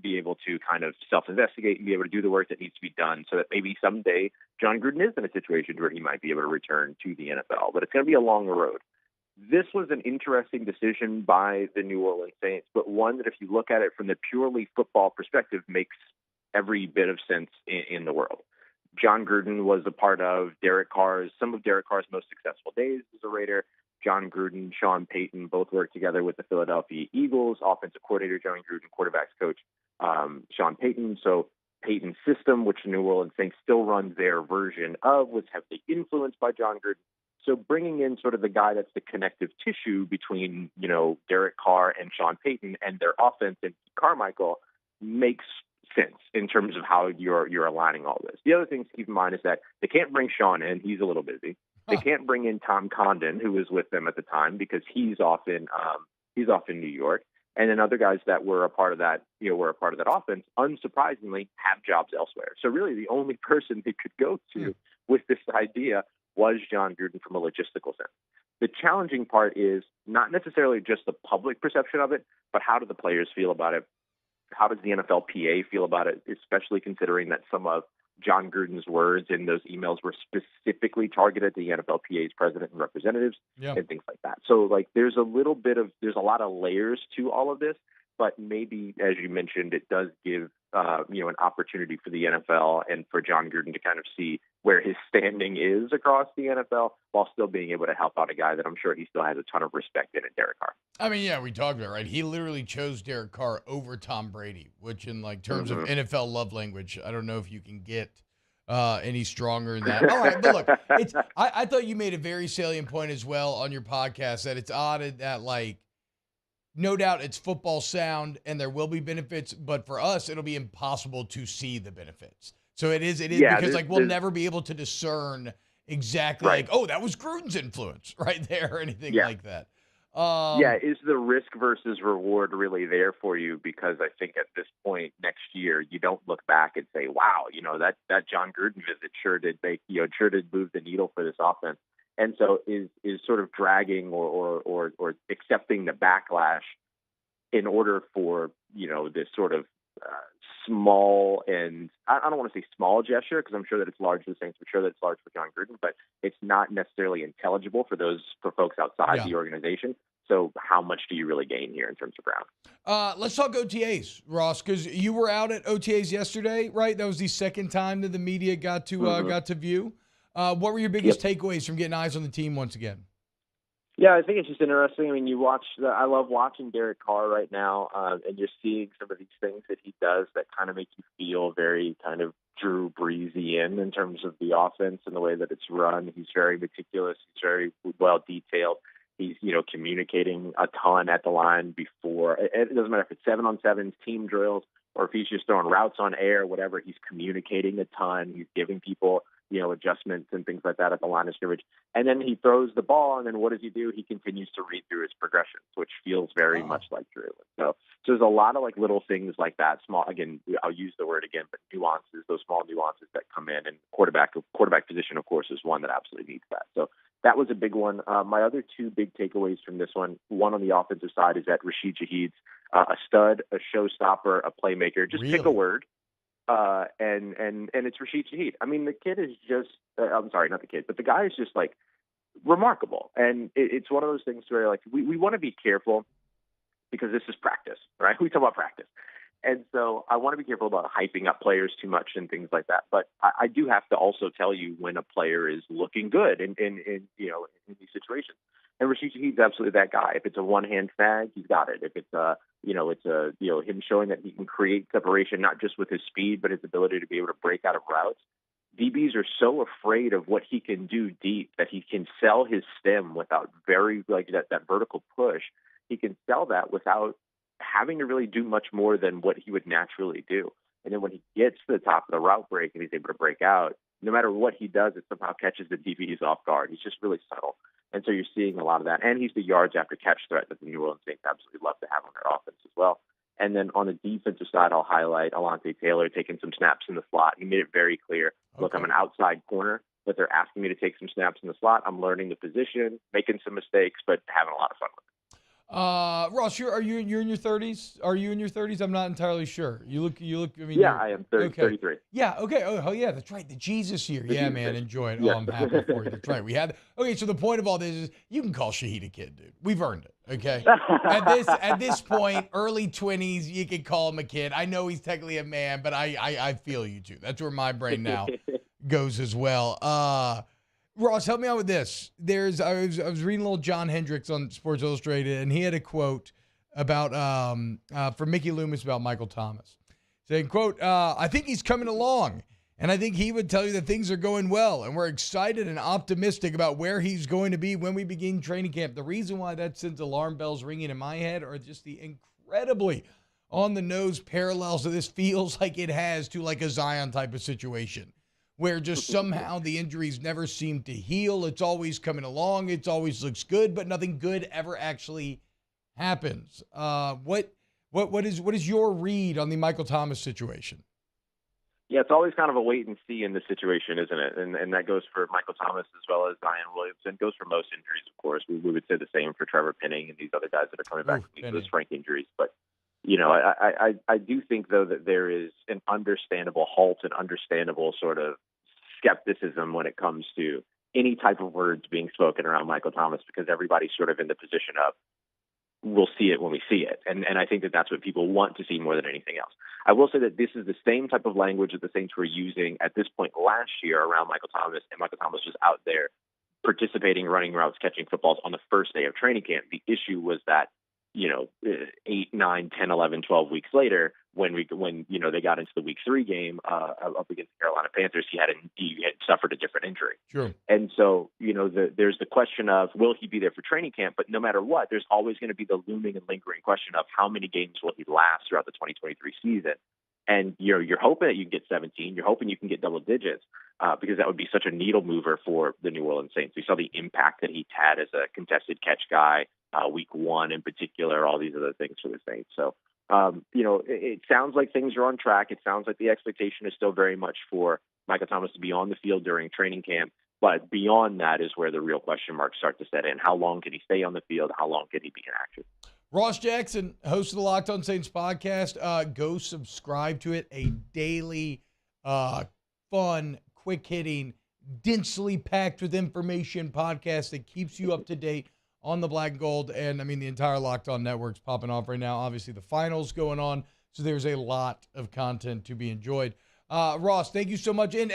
be able to kind of self-investigate and be able to do the work that needs to be done so that maybe someday John Gruden is in a situation where he might be able to return to the NFL. But it's going to be a long road. This was an interesting decision by the New Orleans Saints, but one that if you look at it from the purely football perspective makes every bit of sense in the world. John Gruden was a part of some of Derek Carr's most successful days as a Raider. John Gruden, Sean Payton both worked together with the Philadelphia Eagles, offensive coordinator John Gruden, quarterbacks coach Sean Payton. So Payton's system, which the New Orleans Saints still runs their version of, was heavily influenced by John Gruden. So bringing in sort of the guy that's the connective tissue between, Derek Carr and Sean Payton and their offense and Carmichael makes sense in terms of how you're aligning all this. The other thing to keep in mind is that they can't bring Sean in. He's a little busy. They can't bring in Tom Condon, who was with them at the time, because he's off in New York. And then other guys that were a part of that, offense, unsurprisingly, have jobs elsewhere. So really the only person they could go to with this idea was John Gruden from a logistical sense. The challenging part is not necessarily just the public perception of it, but how do the players feel about it? How does the NFLPA feel about it, especially considering that some of John Gruden's words in those emails were specifically targeted at the NFLPA's president and representatives and things like that. So there's a lot of layers to all of this, but maybe, as you mentioned, it does give, an opportunity for the NFL and for John Gruden to kind of see where his standing is across the NFL while still being able to help out a guy that I'm sure he still has a ton of respect in Derek Carr. I mean, yeah, we talked about it, right? He literally chose Derek Carr over Tom Brady, which in terms of NFL love language, I don't know if you can get any stronger than that. All right, but look, I thought you made a very salient point as well on your podcast that it's odd that no doubt it's football sound and there will be benefits, but for us, it'll be impossible to see the benefits. So it is because we'll never be able to discern exactly that was Gruden's influence right there or anything like that. Is the risk versus reward really there for you? Because I think at this point next year, you don't look back and say, wow, that John Gruden visit sure did move the needle for this offense. And so is sort of dragging or accepting the backlash in order for, this sort of small, and I don't want to say small gesture because I'm sure that it's large for the Saints. I'm sure that it's large for John Gruden, but it's not necessarily intelligible for folks outside the organization. So how much do you really gain here in terms of ground? Let's talk OTAs, Ross, because you were out at OTAs yesterday, right? That was the second time that the media got to view. What were your biggest takeaways from getting eyes on the team once again? Yeah, I think it's just interesting. I mean, I love watching Derek Carr right now, and you're seeing some of these things that he does that kind of make you feel very kind of Drew Breesy in terms of the offense and the way that it's run. He's very meticulous. He's very well detailed. He's, communicating a ton at the line before. It doesn't matter if it's 7-on-7s, team drills, or if he's just throwing routes on air, whatever. He's communicating a ton. He's giving people adjustments and things like that at the line of scrimmage. And then he throws the ball, and then what does he do? He continues to read through his progressions, which feels very much like Drew. So there's a lot of little things like that. Small, again, I'll use the word again, but nuances, those small nuances that come in. And quarterback position, of course, is one that absolutely needs that. So that was a big one. My other two big takeaways from this one on the offensive side is that Rashid Shaheed's a stud, a showstopper, a playmaker. Just pick a word. And it's Rashid Shaheed. I mean, the kid is just, I'm sorry, not the kid, but the guy is just remarkable. And it's one of those things where we want to be careful because this is practice, right? We talk about practice. And so I want to be careful about hyping up players too much and things like that. But I do have to also tell you when a player is looking good in these situations. And Rashid Shaheed's absolutely that guy. If it's a one-hand snag, he's got it. If it's him showing that he can create separation, not just with his speed, but his ability to be able to break out of routes. DBs are so afraid of what he can do deep that he can sell his stem without that vertical push. He can sell that without having to really do much more than what he would naturally do. And then when he gets to the top of the route break and he's able to break out, no matter what he does, it somehow catches the DBs off guard. He's just really subtle. And so you're seeing a lot of that. And he's the yards after catch threat that the New Orleans Saints absolutely love to have on their offense as well. And then on the defensive side, I'll highlight Alontae Taylor taking some snaps in the slot. He made it very clear, look, I'm an outside corner, but they're asking me to take some snaps in the slot. I'm learning the position, making some mistakes, but having a lot of fun with it. Ross, you're in your 30s? Are you in your 30s? I'm not entirely sure. You look. I mean, yeah, I am 33. Yeah. Okay. Oh, yeah. That's right. The Jesus year. Yeah, man. Enjoy it. Yeah. Oh, I'm happy for you. That's right. We had. Okay. So the point of all this is you can call Shaheed a kid, dude. We've earned it. Okay. At this point, early 20s, you can call him a kid. I know he's technically a man, but I feel you too. That's where my brain now goes as well. Ross, help me out with this. I was reading a little John Hendricks on Sports Illustrated, and he had a quote about from Mickey Loomis about Michael Thomas, saying, "quote I think he's coming along. And I think he would tell you that things are going well, and we're excited and optimistic about where he's going to be when we begin training camp. The reason why that sends alarm bells ringing in my head are just the incredibly on-the-nose parallels that this feels like it has to like a Zion type of situation, where just somehow the injuries never seem to heal. It's always coming along. It always looks good, but nothing good ever actually happens. What is your read on the Michael Thomas situation? Yeah, it's always kind of a wait and see in this situation, isn't it? And that goes for Michael Thomas as well as Zion Williamson. It goes for most injuries, of course. We would say the same for Trevor Penning and these other guys that are coming back from those frank injuries. But, I do think, though, that there is an understandable halt and understandable sort of skepticism when it comes to any type of words being spoken around Michael Thomas, because everybody's sort of in the position of, we'll see it when we see it. And I think that that's what people want to see more than anything else. I will say that this is the same type of language that the Saints were using at this point last year around Michael Thomas, and Michael Thomas was out there participating, running routes, catching footballs on the first day of training camp. The issue was that, 8, 9, 10, 11, 12 weeks later, when they got into the week 3 game up against the Carolina Panthers, he had suffered a different injury. Sure. And so, there's the question of, will he be there for training camp? But no matter what, there's always going to be the looming and lingering question of how many games will he last throughout the 2023 season. And you're hoping that you can get 17. You're hoping you can get double digits because that would be such a needle mover for the New Orleans Saints. We saw the impact that he had as a contested catch guy week 1 in particular, all these other things for the Saints. So, it sounds like things are on track. It sounds like the expectation is still very much for Michael Thomas to be on the field during training camp. But beyond that is where the real question marks start to set in. How long can he stay on the field? How long can he be in action? Ross Jackson, host of the Locked On Saints podcast. Go subscribe to it. A daily, fun, quick-hitting, densely packed with information podcast that keeps you up to date on the black and gold. And, the entire Locked On network's popping off right now. Obviously, the finals going on, so there's a lot of content to be enjoyed. Ross, thank you so much. And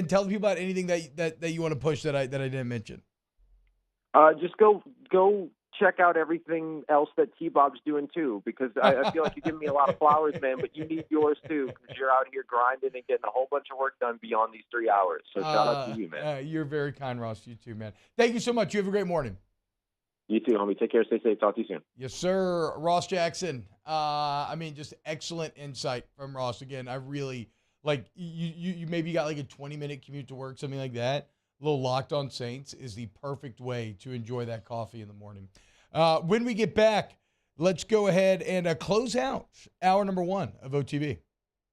tell the people about anything that you want to push that I didn't mention. Just go check out everything else that T-Bob's doing too, because I feel like you're giving me a lot of flowers, man, but you need yours too, because you're out here grinding and getting a whole bunch of work done beyond these 3 hours. So shout out to you, man. You're very kind, Ross. You too, man. Thank you so much. You have a great morning. You too, homie. Take care. Stay safe. Talk to you soon. Yes, sir. Ross Jackson. Just excellent insight from Ross. Again, I really you maybe got like a 20-minute commute to work, something like that. A little Locked On Saints is the perfect way to enjoy that coffee in the morning. When we get back, let's go ahead and close out hour number 1 of OTB.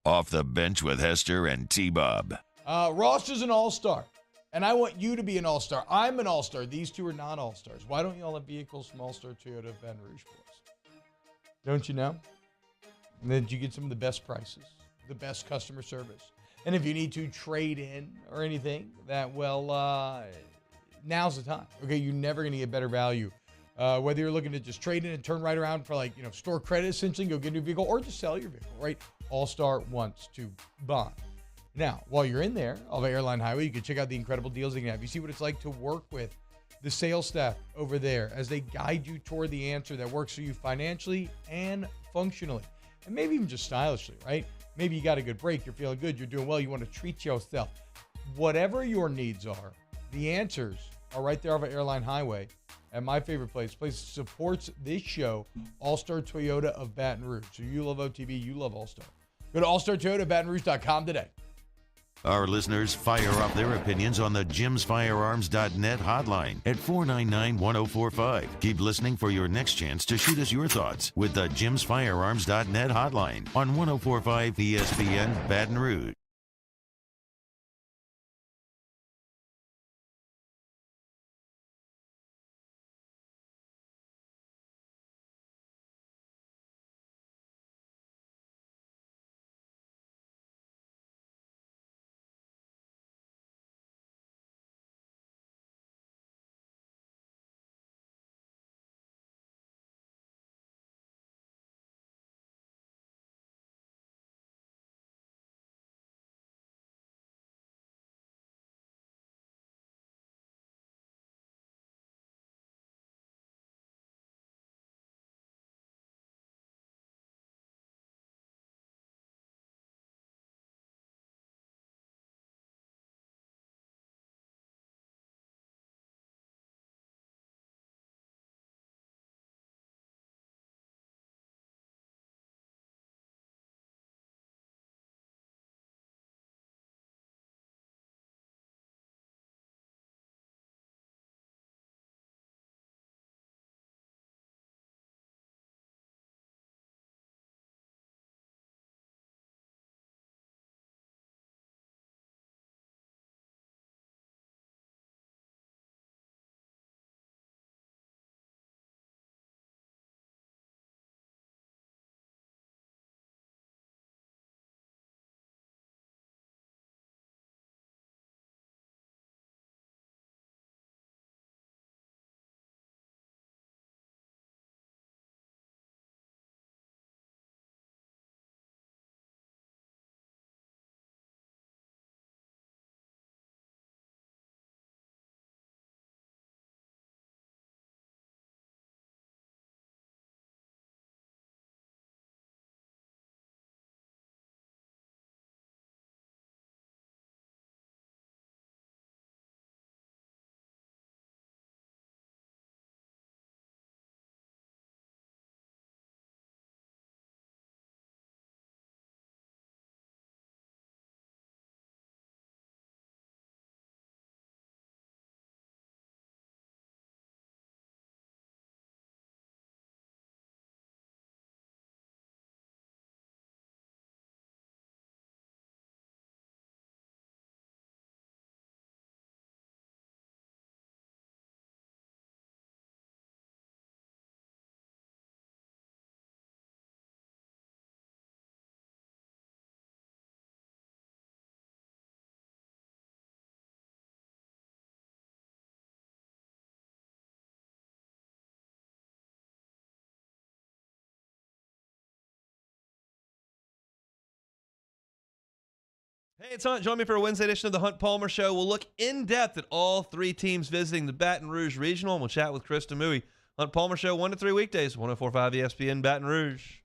Off the bench with Hester and T-Bob. Ross is an all-star, and I want you to be an all-star. I'm an all-star. These two are not all-stars. Why don't you all have vehicles from All-Star Toyota of Baton Rouge for us? Don't you know? And then you get some of the best prices, the best customer service. And if you need to trade in or anything, now's the time. Okay, you're never going to get better value. Whether you're looking to just trade in and turn right around for store credit, essentially, go get a new vehicle, or just sell your vehicle, right? All-Star wants to buy. Now, while you're in there, off of Airline Highway, you can check out the incredible deals they can have. You see what it's like to work with the sales staff over there as they guide you toward the answer that works for you financially and functionally, and maybe even just stylishly, right? Maybe you got a good break, you're feeling good, you're doing well, you want to treat yourself. Whatever your needs are, the answers are right there off of Airline Highway at my favorite place that supports this show, All-Star Toyota of Baton Rouge. So you love OTB, you love All-Star. Go to allstartoyotabatonrouge.com today. Our listeners fire off their opinions on the jimsfirearms.net hotline at 499-1045. Keep listening for your next chance to shoot us your thoughts with the jimsfirearms.net hotline on 1045 ESPN Baton Rouge. Hey, it's Hunt. Join me for a Wednesday edition of the Hunt Palmer Show. We'll look in depth at all three teams visiting the Baton Rouge Regional, and we'll chat with Chris Demouy. Hunt Palmer Show, 1 to 3 weekdays, 104.5 ESPN Baton Rouge.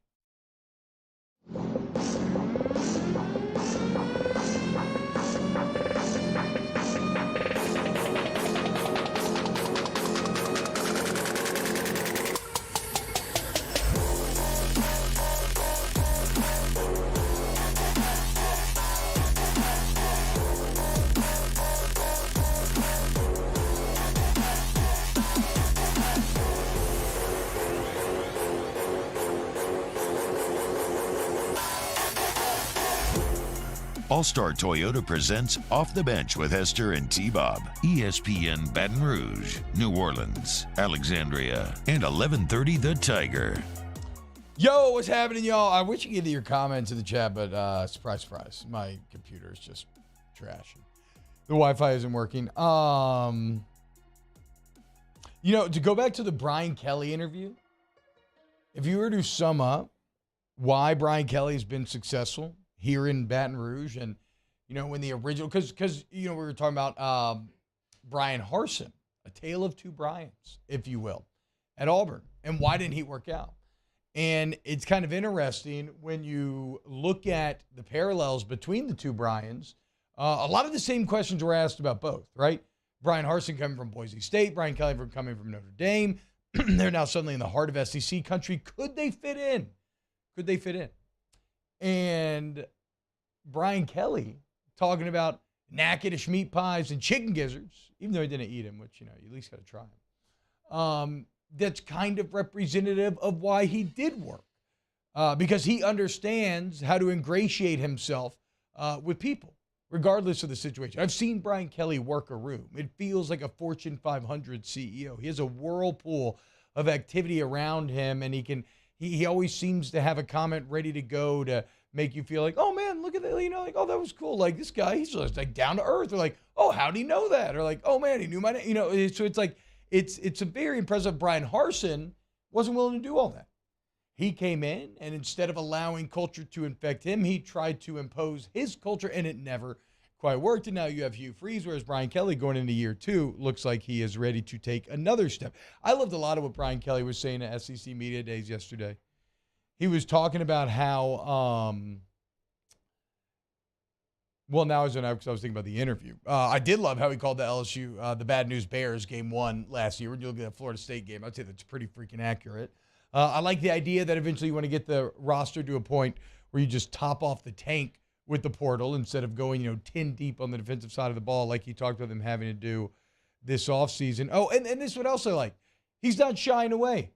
All-Star Toyota presents Off the Bench with Hester and T-Bob. ESPN Baton Rouge, New Orleans, Alexandria, and 1130 The Tiger. Yo, what's happening, y'all? I wish you could get your comments in the chat, but surprise, surprise. My computer is just trashing. The Wi-Fi isn't working. To go back to the Brian Kelly interview, if you were to sum up why Brian Kelly has been successful here in Baton Rouge, and when the original, because we were talking about Brian Harsin, a tale of two Bryans, if you will, at Auburn, and why didn't he work out? And it's kind of interesting when you look at the parallels between the two Bryans. A lot of the same questions were asked about both, right? Brian Harsin coming from Boise State, Brian Kelly coming from Notre Dame. They're now suddenly in the heart of SEC country. Could they fit in? And Brian Kelly talking about Natchitoches meat pies and chicken gizzards, even though he didn't eat them, which, you at least got to try them. That's kind of representative of why he did work, because he understands how to ingratiate himself with people, regardless of the situation. I've seen Brian Kelly work a room. It feels like a Fortune 500 CEO. He has a whirlpool of activity around him, and he always seems to have a comment ready to go to make you feel like, oh man, look at that, oh, that was cool. Like, this guy, he's just like down to earth. Or like, oh, how'd he know that? Or like, oh man, he knew my name. So it's like, it's a very impressive. Brian Harsin wasn't willing to do all that. He came in, and instead of allowing culture to infect him, he tried to impose his culture, and it never quite worked. And now you have Hugh Freeze, whereas Brian Kelly going into year 2 looks like he is ready to take another step. I loved a lot of what Brian Kelly was saying at SEC Media Days yesterday. He was talking about how, now I was because I was thinking about the interview. I did love how he called the LSU, the Bad News Bears game 1 last year. When you look at that Florida State game, I'd say that's pretty freaking accurate. I like the idea that eventually you want to get the roster to a point where you just top off the tank with the portal instead of going, 10 deep on the defensive side of the ball like he talked about them having to do this offseason. Oh, and this is what else I like. He's not shying away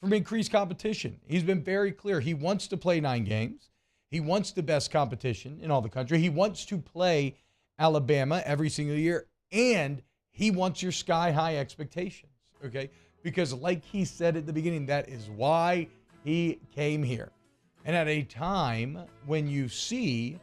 from increased competition. He's been very clear. He wants to play 9 games. He wants the best competition in all the country. He wants to play Alabama every single year, and he wants your sky-high expectations, okay? Because like he said at the beginning, that is why he came here. And at a time when you see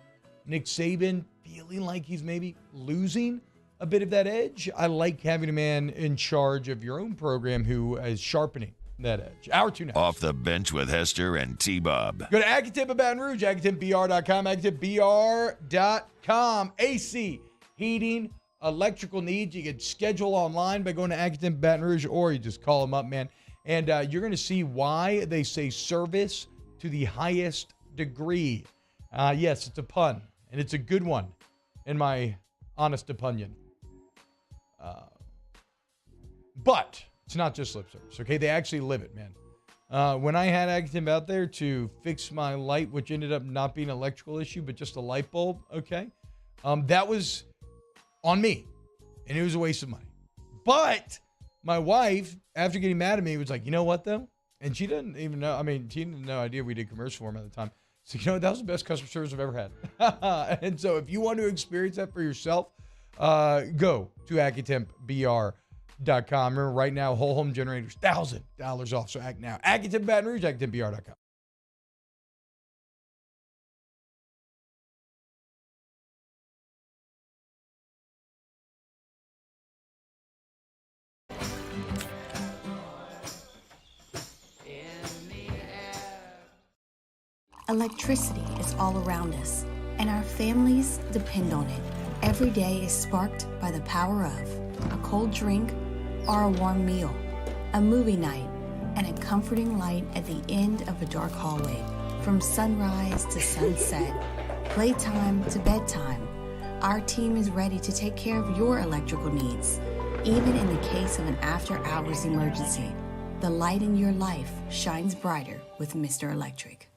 Nick Saban feeling like he's maybe losing a bit of that edge, I like having a man in charge of your own program who is sharpening that edge. Hour 2 next. Off the Bench with Hester and T-Bob. Go to Accutemp in Baton Rouge, AccuTempBR.com, AccuTempBR.com. AC, heating, electrical needs. You can schedule online by going to Accutemp Baton Rouge, or you just call them up, man. And you're going to see why they say service to the highest degree. Yes, it's a pun, and it's a good one, in my honest opinion. But it's not just lip service, okay? They actually live it, man. When I had Accutemp out there to fix my light, which ended up not being an electrical issue, but just a light bulb, okay? That was on me, and it was a waste of money. But my wife, after getting mad at me, was like, you know what, though? And she didn't even know. I mean, she didn't know idea we did commercial for him at the time. So, that was the best customer service I've ever had. And so if you want to experience that for yourself, go to AccuTempBR.com. Remember, right now, whole home generators, $1,000 off. So act now. Accutemp Baton Rouge, AccuTempBR.com. Electricity is all around us. and our families depend on it. Every day is sparked by the power of a cold drink or a warm meal, a movie night, and a comforting light at the end of a dark hallway. From sunrise to sunset, playtime to bedtime, our team is ready to take care of your electrical needs. Even in the case of an after-hours emergency, the light in your life shines brighter with Mr. Electric.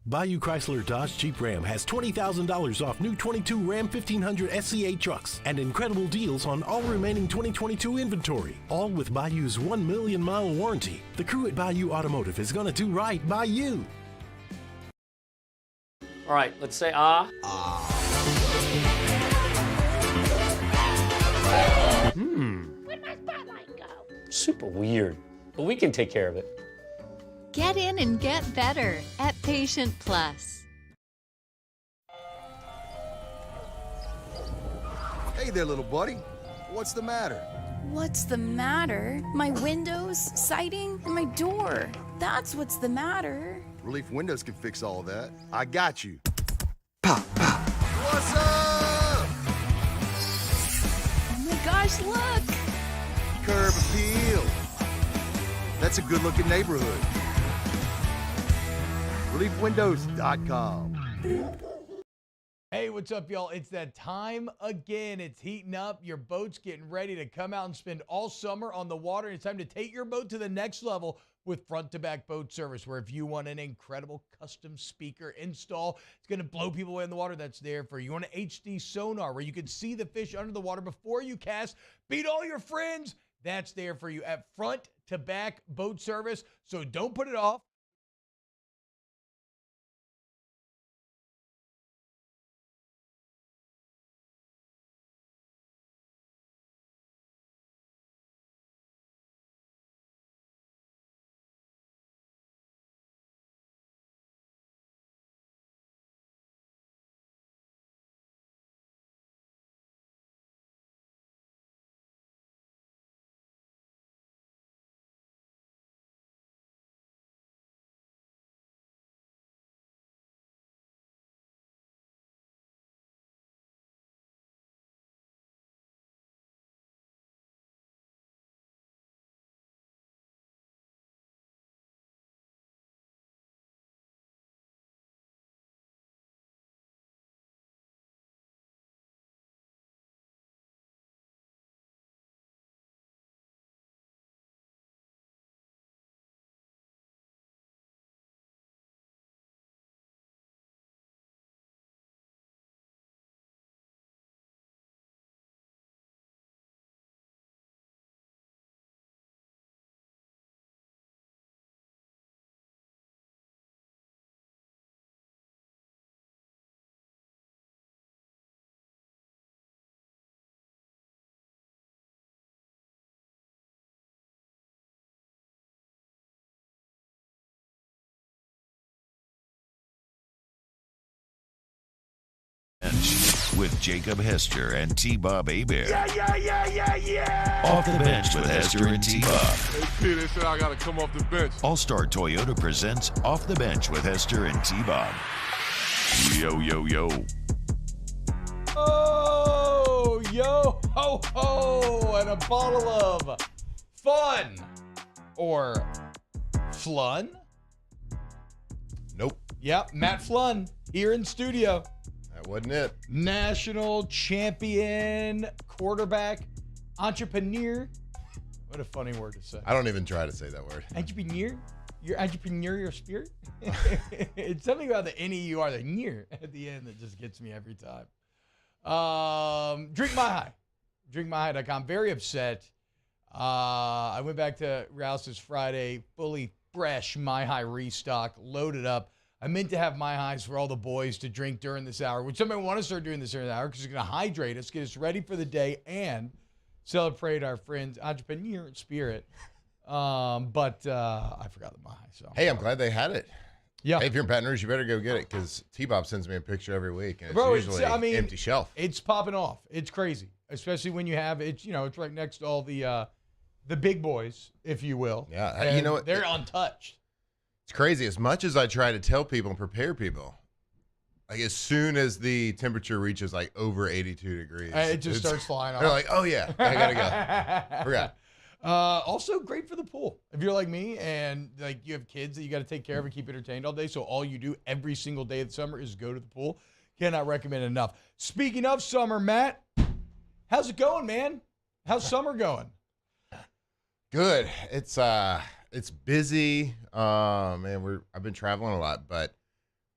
Bayou Chrysler Dodge Jeep Ram has $20,000 off new 22 Ram 1500 SCA trucks and incredible deals on all remaining 2022 inventory, all with Bayou's 1 million mile warranty. The crew at Bayou Automotive is going to do right by you. All right, let's say ah. Where'd my spotlight go? Super weird, but we can take care of it. Get in and get better at Patient Plus. Hey there, little buddy. What's the matter? What's the matter? My windows, siding, and my door. That's what's the matter. Relief Windows can fix all of that. I got you. Pop, pop. What's up? Oh my gosh, look! Curb appeal. That's a good-looking neighborhood. ReliefWindows.com. Hey, what's up, y'all? It's that time again. It's heating up. Your boat's getting ready to come out and spend all summer on the water. It's time to take your boat to the next level with front-to-back boat service, where if you want an incredible custom speaker install, it's going to blow people away in the water, that's there for you. You want an HD sonar where you can see the fish under the water before you cast, beat all your friends, that's there for you at front-to-back boat service. So don't put it off. With Jacob Hester and T-Bob Hebert. Yeah. Off the bench with Hester and T-Bob. Hey, P, they said I got to come off the bench. All-Star Toyota presents Off the Bench with Hester and T-Bob. Yo, yo, yo. Oh, yo, ho, ho, and a bottle of fun or flun? Nope. Yep, Matt Flynn here in studio. That wasn't it. National champion quarterback, entrepreneur. What a funny word to say. I don't even try to say that word. Entrepreneur? Your entrepreneurial spirit? It's something about the N-E-U-R, the near at the end that just gets me every time. Drink My High. DrinkMyHigh.com. Very upset. I went back to Rouse's Friday, fully fresh My High restock, loaded up. I meant to have My Highs for all the boys to drink during this hour, which somebody want to start doing this during the hour because it's going to hydrate us, get us ready for the day, and celebrate our friends' entrepreneur spirit. But I forgot the My High. So hey, I'm glad they had it. Yeah. Hey, if you're in Baton Rouge, you better go get it because T-Bob sends me a picture every week, and it's Bro, usually empty shelf. It's popping off. It's crazy, especially when you have it's it's right next to all the big boys, if you will. Yeah, And you know what? They're untouched. It's crazy. As much as I try to tell people and prepare people, like as soon as the temperature reaches like over 82 degrees, It just starts flying off. They're like, oh yeah, I gotta go. Forgot. Also great for the pool. If you're like me and like you have kids that you got to take care of and keep entertained all day, so all you do every single day of the summer is go to the pool. Cannot recommend enough. Speaking of summer, Matt, how's it going, man? How's summer going? Good. It's busy. Man, I've been traveling a lot, but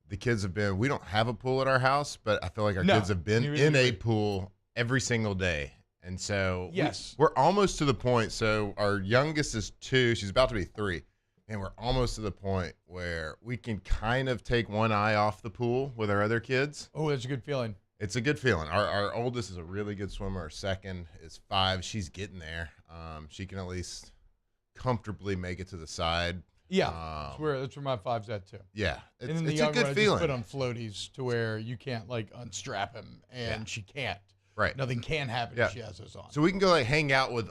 the kids have been. We don't have a pool at our house, but I feel like our kids have been in a pool every single day. And so yes, we're almost to the point. So our youngest is 2. She's about to be 3. And we're almost to the point where we can kind of take one eye off the pool with our other kids. Oh, that's a good feeling. It's a good feeling. Our oldest is a really good swimmer. Our second is 5. She's getting there. She can at least comfortably make it to the side. Yeah, that's where my 5's at too. Yeah, and then the it's young a good one feeling. I just put on floaties to where you can't like unstrap him, and she can't. Right. Nothing can happen if she has those on. So we can go like hang out with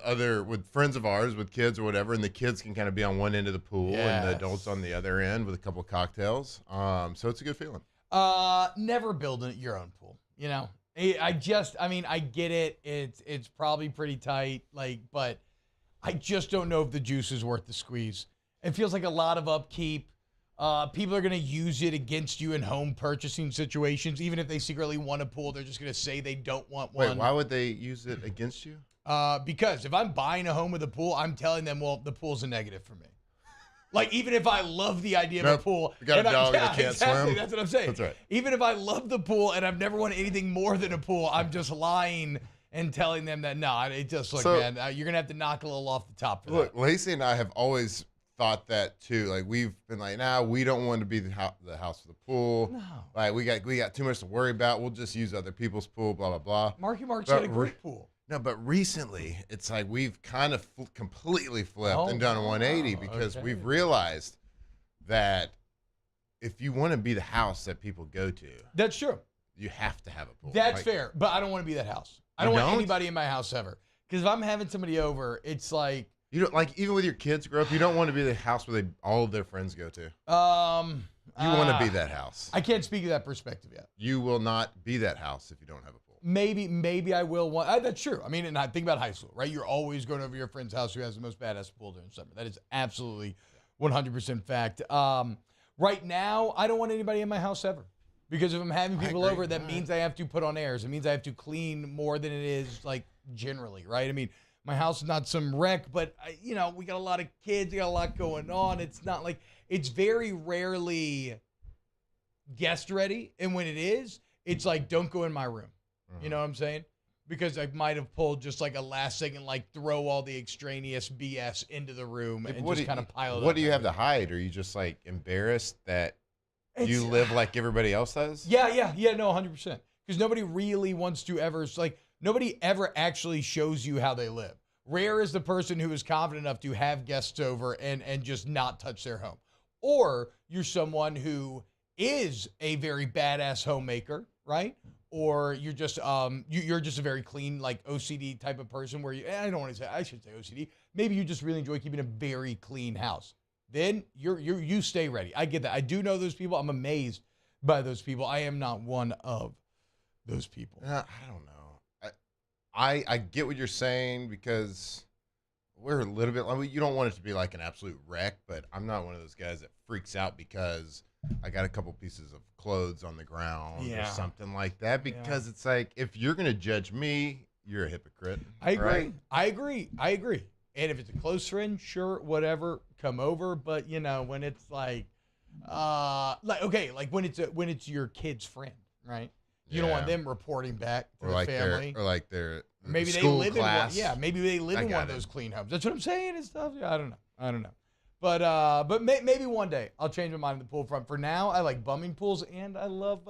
friends of ours, with kids or whatever, and the kids can kind of be on one end of the pool and the adults on the other end with a couple of cocktails. So it's a good feeling. Never build your own pool. I get it. It's probably pretty tight, but I just don't know if the juice is worth the squeeze. It feels like a lot of upkeep. People are going to use it against you in home purchasing situations. Even if they secretly want a pool, they're just going to say they don't want one. Wait, why would they use it against you? Because if I'm buying a home with a pool, I'm telling them, well, the pool's a negative for me. Like, even if I love the idea of a pool. You got a dog that can't swim. That's what I'm saying. That's right. Even if I love the pool and I've never wanted anything more than a pool, I'm just lying and telling them that, no, it just, man, you're going to have to knock a little off the top for that. Look, Lacey and I have always thought that too. Like we've been like, we don't want to be the house with the pool. No. Like we got too much to worry about. We'll just use other people's pool. Blah blah blah. Marky Mark's got a great pool. No, but recently it's like we've kind of completely flipped and done 180 because we've realized that if you want to be the house that people go to, that's true. You have to have a pool. That's fair, but I don't want to be that house. I don't want anybody in my house ever. Because if I'm having somebody over, it's like. You don't even with your kids grow up, you don't want to be the house where all of their friends go to. You want to be that house. I can't speak to that perspective yet. You will not be that house if you don't have a pool. Maybe I will want. That's true. I mean, and I think about high school, right? You're always going over your friend's house who has the most badass pool during summer. That is absolutely 100% fact. Right now, I don't want anybody in my house ever. Because if I'm having people over, that means I have to put on airs. It means I have to clean more than it is like generally, right? I mean, my house is not some wreck, but we got a lot of kids, we got a lot going on. It's not like it's very rarely guest ready, and when it is, it's like don't go in my room. You know what I'm saying? Because I might have pulled just like a last second, like throw all the extraneous BS into the room and just kind of pile it up. What do you have to hide? Are you just like embarrassed that you live like everybody else does? Yeah, no, 100%. Because nobody really wants to ever, nobody ever actually shows you how they live. Rare is the person who is confident enough to have guests over and just not touch their home. Or you're someone who is a very badass homemaker, right? Or you're just you're just a very clean, like OCD type of person where I should say OCD. Maybe you just really enjoy keeping a very clean house. Then you stay ready. I get that. I do know those people. I'm amazed by those people. I am not one of those people. I don't know. I get what you're saying because we're a little bit. You don't want it to be like an absolute wreck, but I'm not one of those guys that freaks out because I got a couple pieces of clothes on the ground or Yeah. something like that, because it's like, if you're going to judge me, you're a hypocrite. I agree. right? I agree. And if it's a close friend, sure, whatever, come over. But when it's like when it's your kid's friend, right? You don't want them reporting back to the family, maybe they school live class. in one. Yeah, maybe they live in one of those clean homes. That's what I'm saying and stuff. Yeah, I don't know. But maybe one day I'll change my mind on the pool front. For now, I like bumming pools, and I love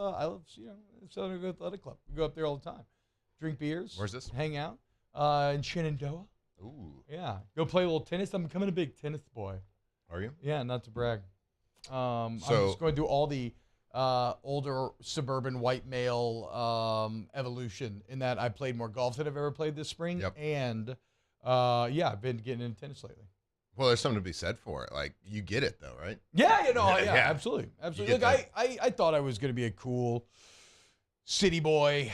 Southern Athletic Club. We go up there all the time, drink beers. Where's this? Hang out in Shenandoah. Ooh. Yeah, go play a little tennis. I'm becoming a big tennis boy. Are you? Yeah, not to brag. I'm just going to do all the older suburban white male evolution, in that I played more golf than I've ever played this spring. Yep. And I've been getting into tennis lately. Well, there's something to be said for it. Like, you get it, though, right? Yeah, Yeah. absolutely. Look, I thought I was going to be a cool city boy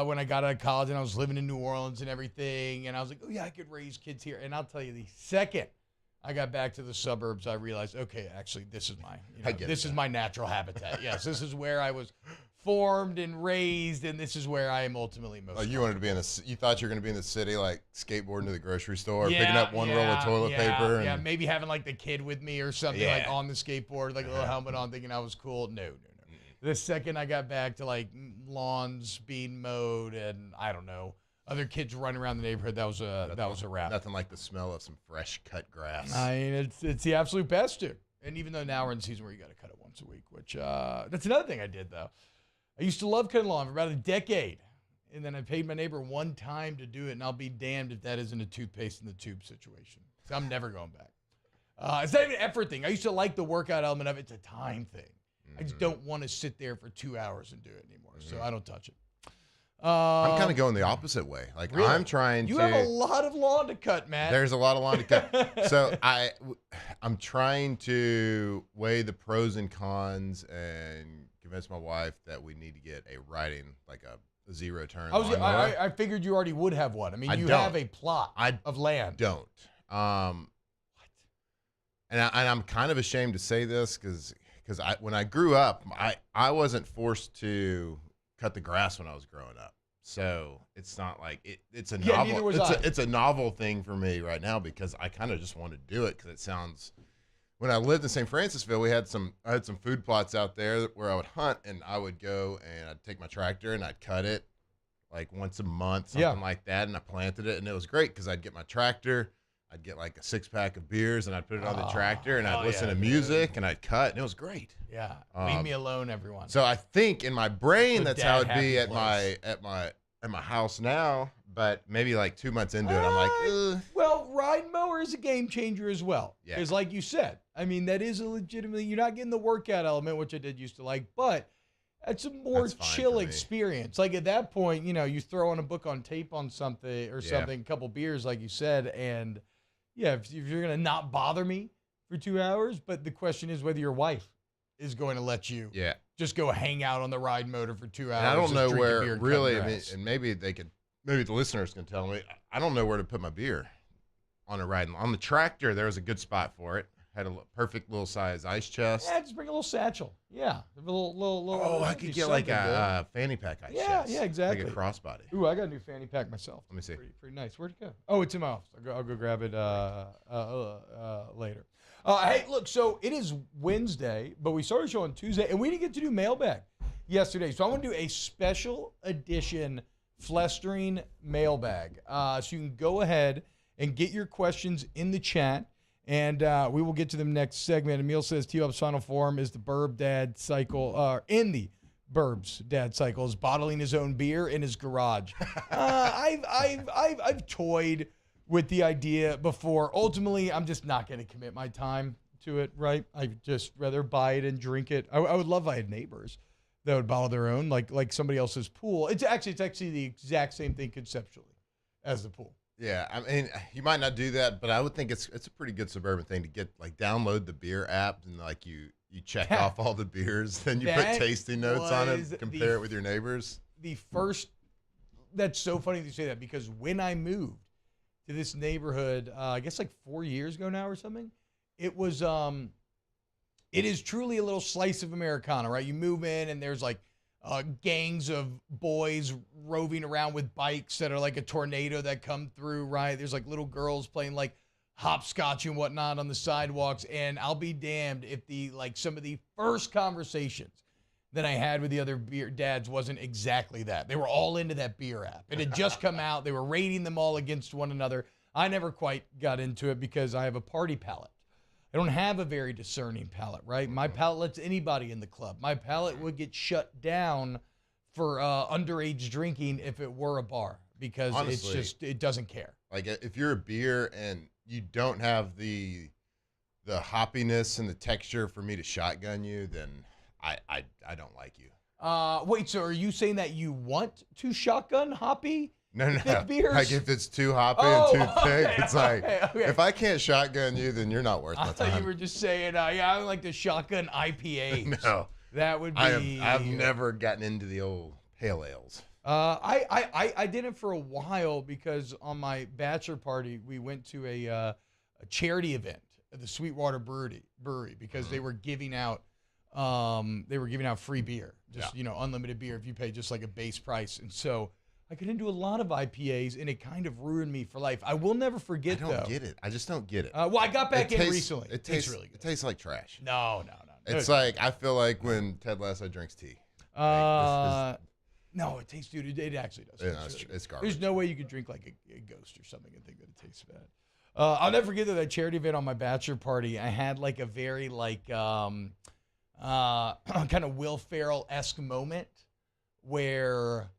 when I got out of college, and I was living in New Orleans and everything. And I was like, oh, yeah, I could raise kids here. And I'll tell you, the second I got back to the suburbs, I realized, okay, actually, this is my natural habitat. Yes, this is where I was formed and raised, and this is where I am ultimately most. Oh, you wanted to be you thought you were going to be in the city, like skateboarding to the grocery store, picking up one roll of toilet paper. Yeah, maybe having like the kid with me or something, like on the skateboard, like a little helmet on, thinking I was cool. No. The second I got back to like lawns being mowed and I don't know, other kids running around the neighborhood, that was a wrap. Nothing like the smell of some fresh cut grass. I mean, it's the absolute best, dude. And even though now we're in the season where you got to cut it once a week, which that's another thing I did though. I used to love cutting lawn for about a decade, and then I paid my neighbor one time to do it, and I'll be damned if that isn't a toothpaste in the tube situation. So I'm never going back. It's not even an effort thing. I used to like the workout element of it. It's a time thing. I just don't want to sit there for 2 hours and do it anymore, so I don't touch it. I'm kind of going the opposite way. Like, really? I'm trying to. You have a lot of lawn to cut, Matt. There's a lot of lawn to cut. So I'm trying to weigh the pros and cons and convince my wife that we need to get a riding, like a zero turn. I figured you already would have one. I mean, you have a plot of land. Don't. What? And I'm kind of ashamed to say this because when I grew up, I wasn't forced to cut the grass when I was growing up. So it's not like it's a novel. Neither was I. It's a novel thing for me right now because I kind of just want to do it because it sounds. When I lived in St. Francisville, I had some food plots out there where I would hunt, and I would go and I'd take my tractor and I'd cut it like once a month, something like that, and I planted it, and it was great because I'd get my tractor, I'd get like a 6-pack of beers, and I'd put it on the tractor, and I'd listen to music, and I'd cut, and it was great. Yeah, leave me alone, everyone. So I think in my brain that's how it'd be at my house now, but maybe like 2 months into it, I'm like, ugh. Well, ride mower is a game changer as well. Yeah. Because like you said, I mean, that is a legitimately, you're not getting the workout element, which I did used to like, but it's a more chill experience. Like at that point, you throw on a book on tape on something or something, a couple beers, like you said, and if you're going to not bother me for 2 hours, but the question is whether your wife is going to let you just go hang out on the ride motor for 2 hours. And I don't know where really, and maybe the listeners can tell me. I don't know where to put my beer on a ride. On the tractor, there was a good spot for it. Had a perfect little size ice chest. Yeah, just bring a little satchel. Yeah, a little. Oh, I could get like a fanny pack ice chest. Yeah, exactly. Like a crossbody. Ooh, I got a new fanny pack myself. Let me see. Pretty nice. Where'd it go? Oh, it's in my office. I'll go grab it later. Hey, look. So it is Wednesday, but we started the show on Tuesday, and we didn't get to do mailbag yesterday. So I want to do a special edition Flestering mailbag. So you can go ahead and get your questions in the chat, and we will get to them next segment. Emil says T-Hub's final form is the Burb Dad cycle, in the Burb's Dad cycle is bottling his own beer in his garage. I've toyed with the idea before. Ultimately, I'm just not going to commit my time to it, right? I'd just rather buy it and drink it. I would love if I had neighbors that would bottle their own, like somebody else's pool. It's actually the exact same thing conceptually as the pool. Yeah, I mean, you might not do that, but I would think it's a pretty good suburban thing to get, like, download the beer app and like you check off all the beers, then you put tasting notes on it, compare it with your neighbors. That's so funny that you say that because when I moved to this neighborhood, I guess like 4 years ago now or something, it was It is truly a little slice of Americana, right? You move in and there's like gangs of boys roving around with bikes that are like a tornado that come through, right? There's like little girls playing like hopscotch and whatnot on the sidewalks. And I'll be damned if some of the first conversations that I had with the other beer dads wasn't exactly that. They were all into that beer app. It had just come out. They were rating them all against one another. I never quite got into it because I have a party palate. I don't have a very discerning palate, right? My palate lets anybody in the club. My palate would get shut down for underage drinking if it were a bar because Honestly, it doesn't care. Like if you're a beer and you don't have the hoppiness and the texture for me to shotgun you, then I don't like you. Wait, so are you saying that you want to shotgun hoppy? No. Thick beers? Like if it's too hoppy and too thick, okay, it's like, okay. if I can't shotgun you, then you're not worth my I thought time. you were just saying, I would like the shotgun IPAs. No. That would be... I've never gotten into the old pale ales. I did it for a while because on my bachelor party, we went to a charity event at the Sweetwater Brewery because they were giving out free beer, just, unlimited beer if you pay just like a base price. And so I got into a lot of IPAs, and it kind of ruined me for life. I will never forget, I don't get it. I just don't get it. Well, I got back in recently. It tastes really good. It tastes like trash. No. It's like, I feel like when Ted Lasso drinks tea. No, it tastes, dude. It actually does. Yeah, it's garbage. There's no way you could drink like a Ghost or something and think that it tastes bad. I'll never forget that charity event on my bachelor party. I had like a very kind of Will Ferrell-esque moment where,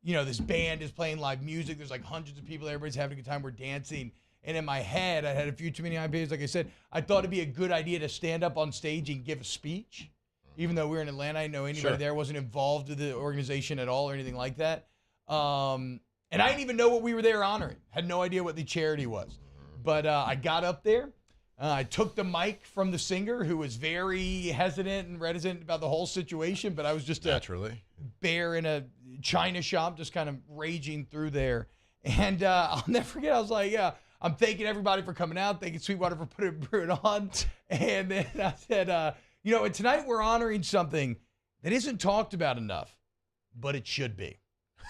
this band is playing live music. There's like hundreds of people. Everybody's having a good time. We're dancing. And in my head, I had a few too many IPAs. Like I said, I thought it'd be a good idea to stand up on stage and give a speech. Even though we were in Atlanta, I didn't know anybody there, wasn't involved with the organization at all or anything like that. And I didn't even know what we were there honoring. Had no idea what the charity was. But I got up there. I took the mic from the singer, who was very hesitant and reticent about the whole situation, but I was just naturally a bear in a china shop, just kind of raging through there. And I'll never forget, I was like, I'm thanking everybody for coming out, thanking Sweetwater for putting it on. And then I said, and tonight we're honoring something that isn't talked about enough, but it should be.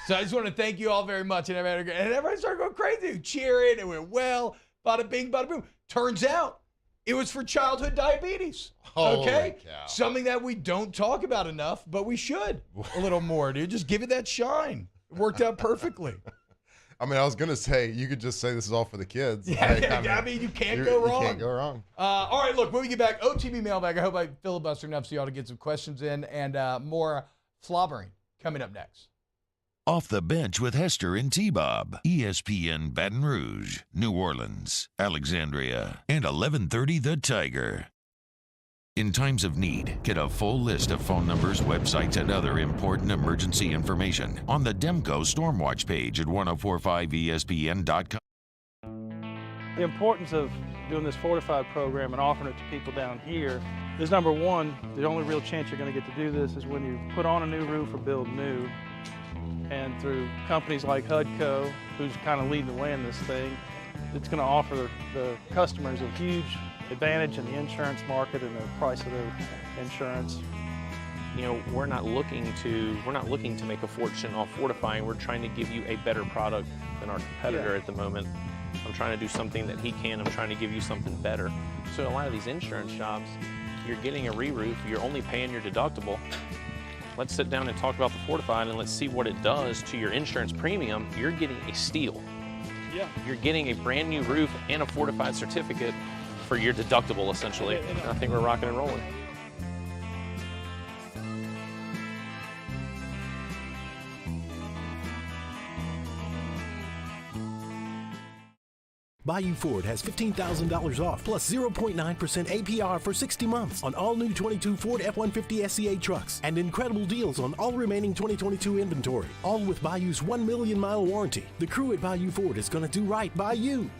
So I just want to thank you all very much. And everybody started going crazy, cheering. It went well. Bada bing, bada boom. Turns out it was for childhood diabetes. Okay? Cow. Something that we don't talk about enough, but we should a little more, dude. Just give it that shine. It worked out perfectly. I mean, I was going to say, you could just say this is all for the kids. Yeah, I mean, you can't go wrong. You can't go wrong. All right, look, when we get back, OTB mailbag. I hope I filibustered enough so y'all to get some questions in, and more flobbering coming up next. Off the Bench with Hester and T-Bob. ESPN Baton Rouge, New Orleans, Alexandria, and 1130 The Tiger. In times of need, get a full list of phone numbers, websites, and other important emergency information on the Demco Stormwatch page at 1045ESPN.com. The importance of doing this fortified program and offering it to people down here is, number one, the only real chance you're going to get to do this is when you put on a new roof or build new. And through companies like HUDCO, who's kind of leading the way in this thing, it's going to offer the customers a huge advantage in the insurance market and the price of their insurance. We're not looking to make a fortune off fortifying. We're trying to give you a better product than our competitor at the moment. I'm trying to do something that he can. I'm trying to give you something better. So a lot of these insurance shops, you're getting a re-roof, you're only paying your deductible. Let's sit down and talk about the fortified and let's see what it does to your insurance premium. You're getting a steal. Yeah. You're getting a brand new roof and a fortified certificate for your deductible, essentially. And I think we're rocking and rolling. Bayou Ford has $15,000 off plus 0.9% APR for 60 months on all new 22 Ford F-150 SCA trucks and incredible deals on all remaining 2022 inventory, all with Bayou's 1 million mile warranty. The crew at Bayou Ford is going to do right by you.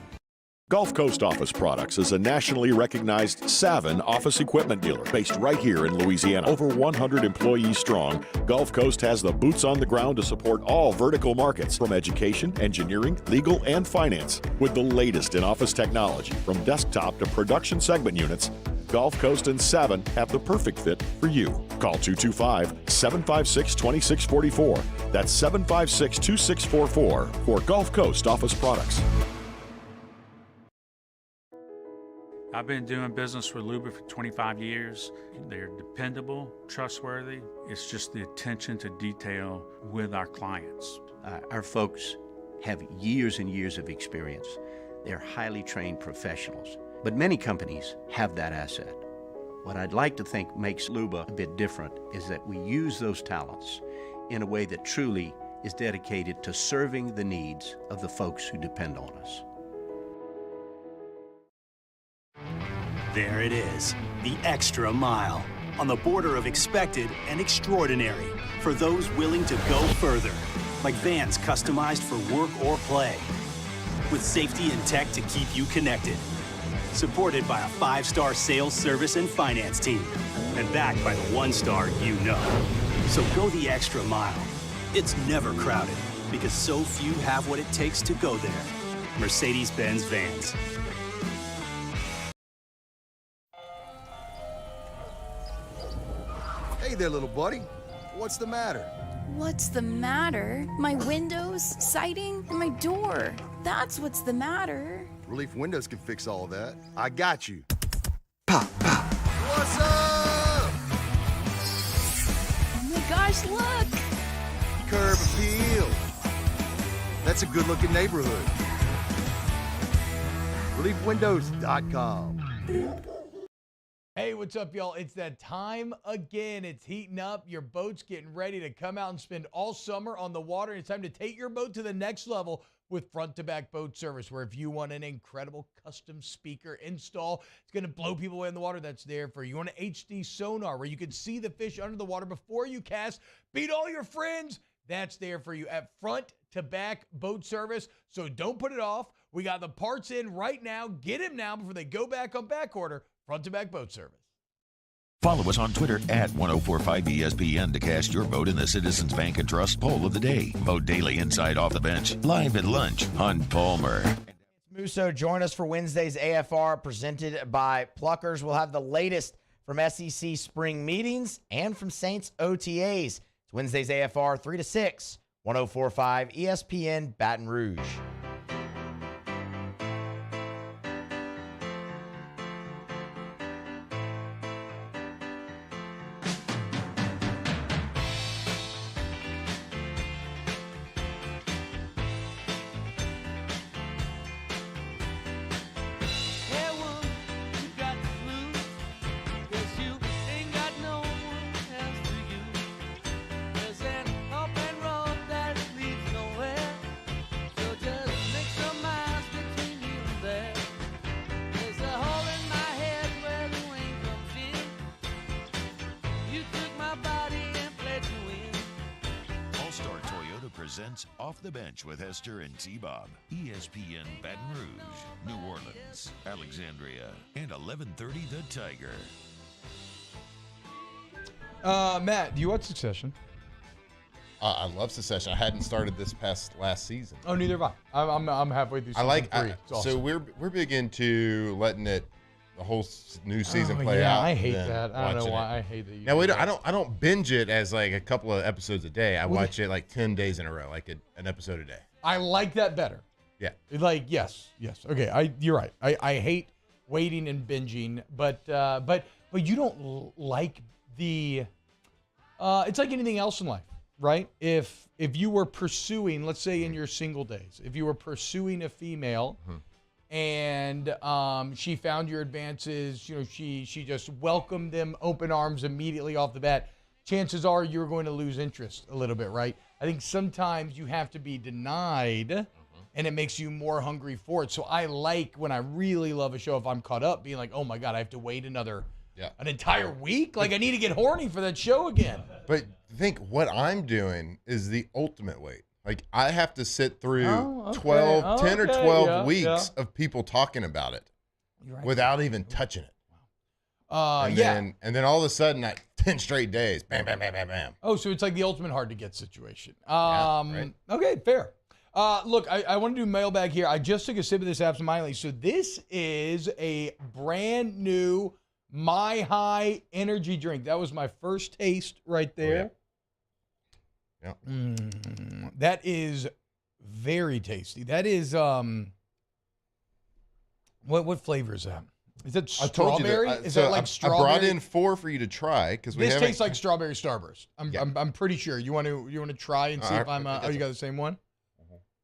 Gulf Coast Office Products is a nationally recognized Savin office equipment dealer based right here in Louisiana. Over 100 employees strong, Gulf Coast has the boots on the ground to support all vertical markets, from education, engineering, legal, and finance. With the latest in office technology, from desktop to production segment units, Gulf Coast and Savin have the perfect fit for you. Call 225-756-2644. That's 756-2644 for Gulf Coast Office Products. I've been doing business with Luba for 25 years. They're dependable, trustworthy. It's just the attention to detail with our clients. Our folks have years and years of experience. They're highly trained professionals. But many companies have that asset. What I'd like to think makes Luba a bit different is that we use those talents in a way that truly is dedicated to serving the needs of the folks who depend on us. There it is, the extra mile, on the border of expected and extraordinary for those willing to go further, like vans customized for work or play, with safety and tech to keep you connected, supported by a 5-star sales, service, and finance team, and backed by the 1-star you know. So go the extra mile. It's never crowded, because so few have what it takes to go there. Mercedes-Benz Vans. Hey there, little buddy. What's the matter? What's the matter? My windows, siding, and my door. That's what's the matter. Relief Windows can fix all of that. I got you. Pop, pop. What's up? Oh my gosh, look! Curb appeal. That's a good-looking neighborhood. ReliefWindows.com. Hey, what's up, y'all? It's that time again. It's heating up. Your boat's getting ready to come out and spend all summer on the water. It's time to take your boat to the next level with front-to-back boat service, where if you want an incredible custom speaker install, it's going to blow people away in the water, that's there for you. You want an HD sonar where you can see the fish under the water before you cast, beat all your friends, that's there for you at front-to-back boat service. So don't put it off. We got the parts in right now. Get them now before they go back on back order. Front-to-back boat service. Follow us on Twitter at 1045ESPN to cast your vote in the Citizens Bank and Trust Poll of the Day. Vote daily inside Off the Bench, live at lunch on Palmer. Musso, join us for Wednesday's AFR presented by Pluckers. We'll have the latest from SEC spring meetings and from Saints OTAs. It's Wednesday's AFR 3 to 6, 1045 ESPN Baton Rouge. Presents Off the Bench with Hester and T-Bob. ESPN Baton Rouge, New Orleans, Alexandria, and 1130 The Tiger. Matt, do you watch Succession? I love Succession. I hadn't started this past last season. Oh, neither have I. I'm halfway through season 3. It's awesome. So we're big into letting the whole new season play yeah, out. I hate that. I don't know why I hate that. Now wait, I don't binge it as like a couple of episodes a day. I watch it like 10 days in a row, like an episode a day. I like that better. Yeah. Like yes. Okay, you're right. I hate waiting and binging, but you don't like the. It's like anything else in life, right? If you were pursuing, let's say in your single days, if you were pursuing a female. Mm-hmm. And she found your advances, she just welcomed them open arms immediately off the bat. Chances are you're going to lose interest a little bit, right? I think sometimes you have to be denied, and it makes you more hungry for it. So I like when I really love a show, if I'm caught up, being like, oh my God, I have to wait an entire week? Like I need to get horny for that show again. But think what I'm doing is the ultimate wait. Like, I have to sit through 10 or 12 weeks of people talking about it without even touching it. And then all of a sudden, 10 straight days, bam, bam, bam, bam, bam. Oh, so it's like the ultimate hard to get situation. Right. Okay, fair. Look, I want to do mailbag here. I just took a sip of this absentmindedly. So this is a brand new My High energy drink. That was my first taste right there. Oh, yeah. That is very tasty. That is what flavor is that? Is it strawberry? Is that like strawberry? I brought in 4 for you to try because this tastes like strawberry Starburst. I'm pretty sure. You want to try and see if I'm? Oh, you got the same one.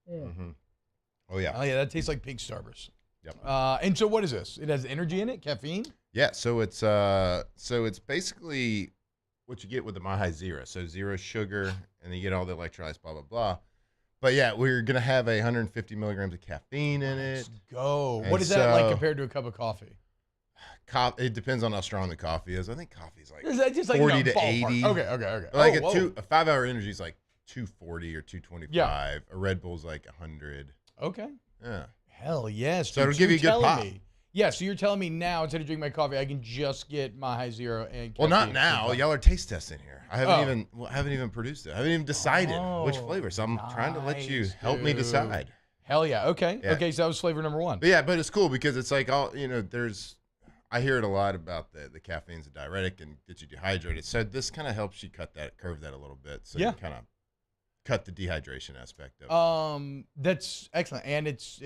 Mm-hmm. Oh yeah. Oh yeah, that tastes like pink Starburst. Yep. And so what is this? It has energy in it, caffeine. Yeah. So it's basically what you get with the My High Zero. So 0 sugar, and then you get all the electrolytes, blah blah blah. But yeah, we're gonna have 150 milligrams of caffeine in it. Let's go. And what is that like compared to a cup of coffee? It depends on how strong the coffee is. I think coffee is like Is that just like 40 no, to ballpark? 80. Okay. Like a 5-hour energy is like 240 or 225. Yeah. A Red Bull's like 100. Okay. Yeah. Hell yes. So it'll give you a good pop. Yeah, so you're telling me now instead of drinking my coffee, I can just get My High Zero and Well, not now. Y'all are taste testing here. I haven't even produced it. I haven't even decided which flavor. So I'm trying to let you help me decide. Hell yeah. Okay. Yeah. Okay, so that was flavor number 1. But it's cool because it's like I hear it a lot about the caffeine's a diuretic and gets you dehydrated. So this kind of helps you curve that a little bit. So you kind of cut the dehydration aspect of it. That's excellent. And it's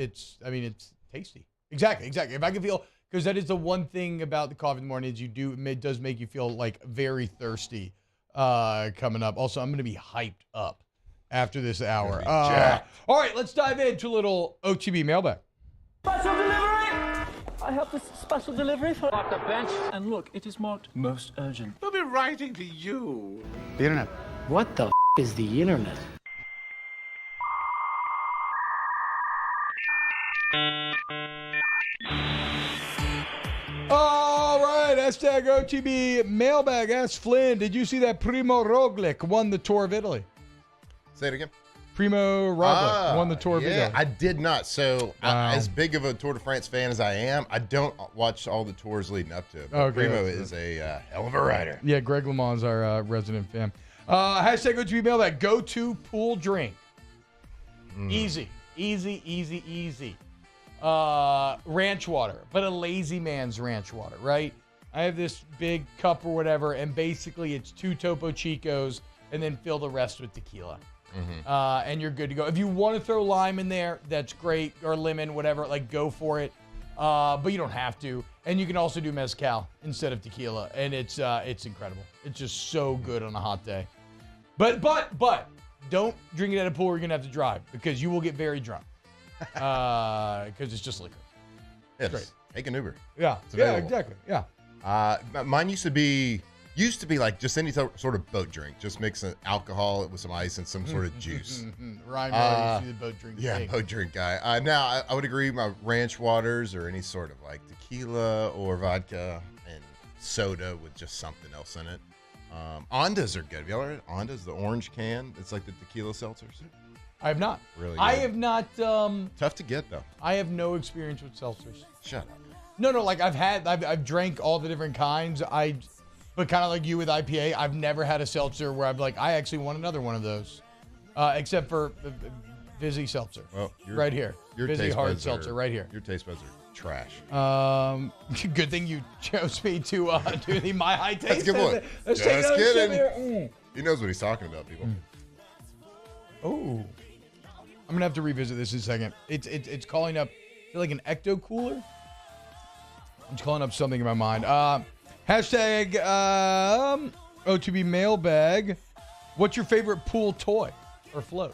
tasty. Exactly. If I can feel, because that is the one thing about the coffee in the morning is it does make you feel like very thirsty coming up. Also, I'm going to be hyped up after this hour. All right, let's dive into a little OTB mailbag. Special delivery! I have this special delivery for off the bench. And look, it is marked most urgent. They'll be writing to you. The internet. What the is the internet? All right, hashtag OTB mailbag. Ask Flynn, did you see that Primo Roglic won the Tour of Italy? Say it again. Primo Roglic won the Tour of Italy. I did not. So, as big of a Tour de France fan as I am, I don't watch all the tours leading up to it. But Primo is a hell of a rider. Yeah, Greg LeMond's our resident fan. Hashtag OTB mailbag. Go-to pool drink. Easy. Ranch water, but a lazy man's ranch water, right? I have this big cup or whatever, and basically it's 2 Topo Chicos, and then fill the rest with tequila. And you're good to go. If you want to throw lime in there, that's great, or lemon, whatever, like go for it. But you don't have to. And you can also do mezcal instead of tequila, and it's incredible. It's just so good on a hot day. But don't drink it at a pool where you're gonna have to drive, because you will get very drunk. Because it's just liquor. Yes. Great. Take an Uber. Yeah. Yeah, exactly. Yeah. Mine used to be like just any sort of boat drink. Just mix an alcohol with some ice and some sort of juice. Ryan, the boat drink. Yeah, boat drink guy. Now I would agree my ranch waters or any sort of like tequila or vodka and soda with just something else in it. Ondas are good. Have y'all heard Ondas? The orange can. It's like the tequila seltzers. I have not. Really good. I have not. Tough to get though. I have no experience with seltzers. Shut up. No. Like I've drank all the different kinds. But kind of like you with IPA, I've never had a seltzer where I'm like, I actually want another one of those, except for Vizzy seltzer. Well, right here. Your Vizzy taste hard buds seltzer right here. Your taste buds are trash. Good thing you chose me to do the My High taste. That's a good one. Let's take Just another sip kidding. here. He knows what he's talking about, people. Oh, I'm gonna have to revisit this in a second. It's calling up, I feel like an ecto cooler. It's calling up something in my mind. Hashtag OTB mailbag. What's your favorite pool toy or float?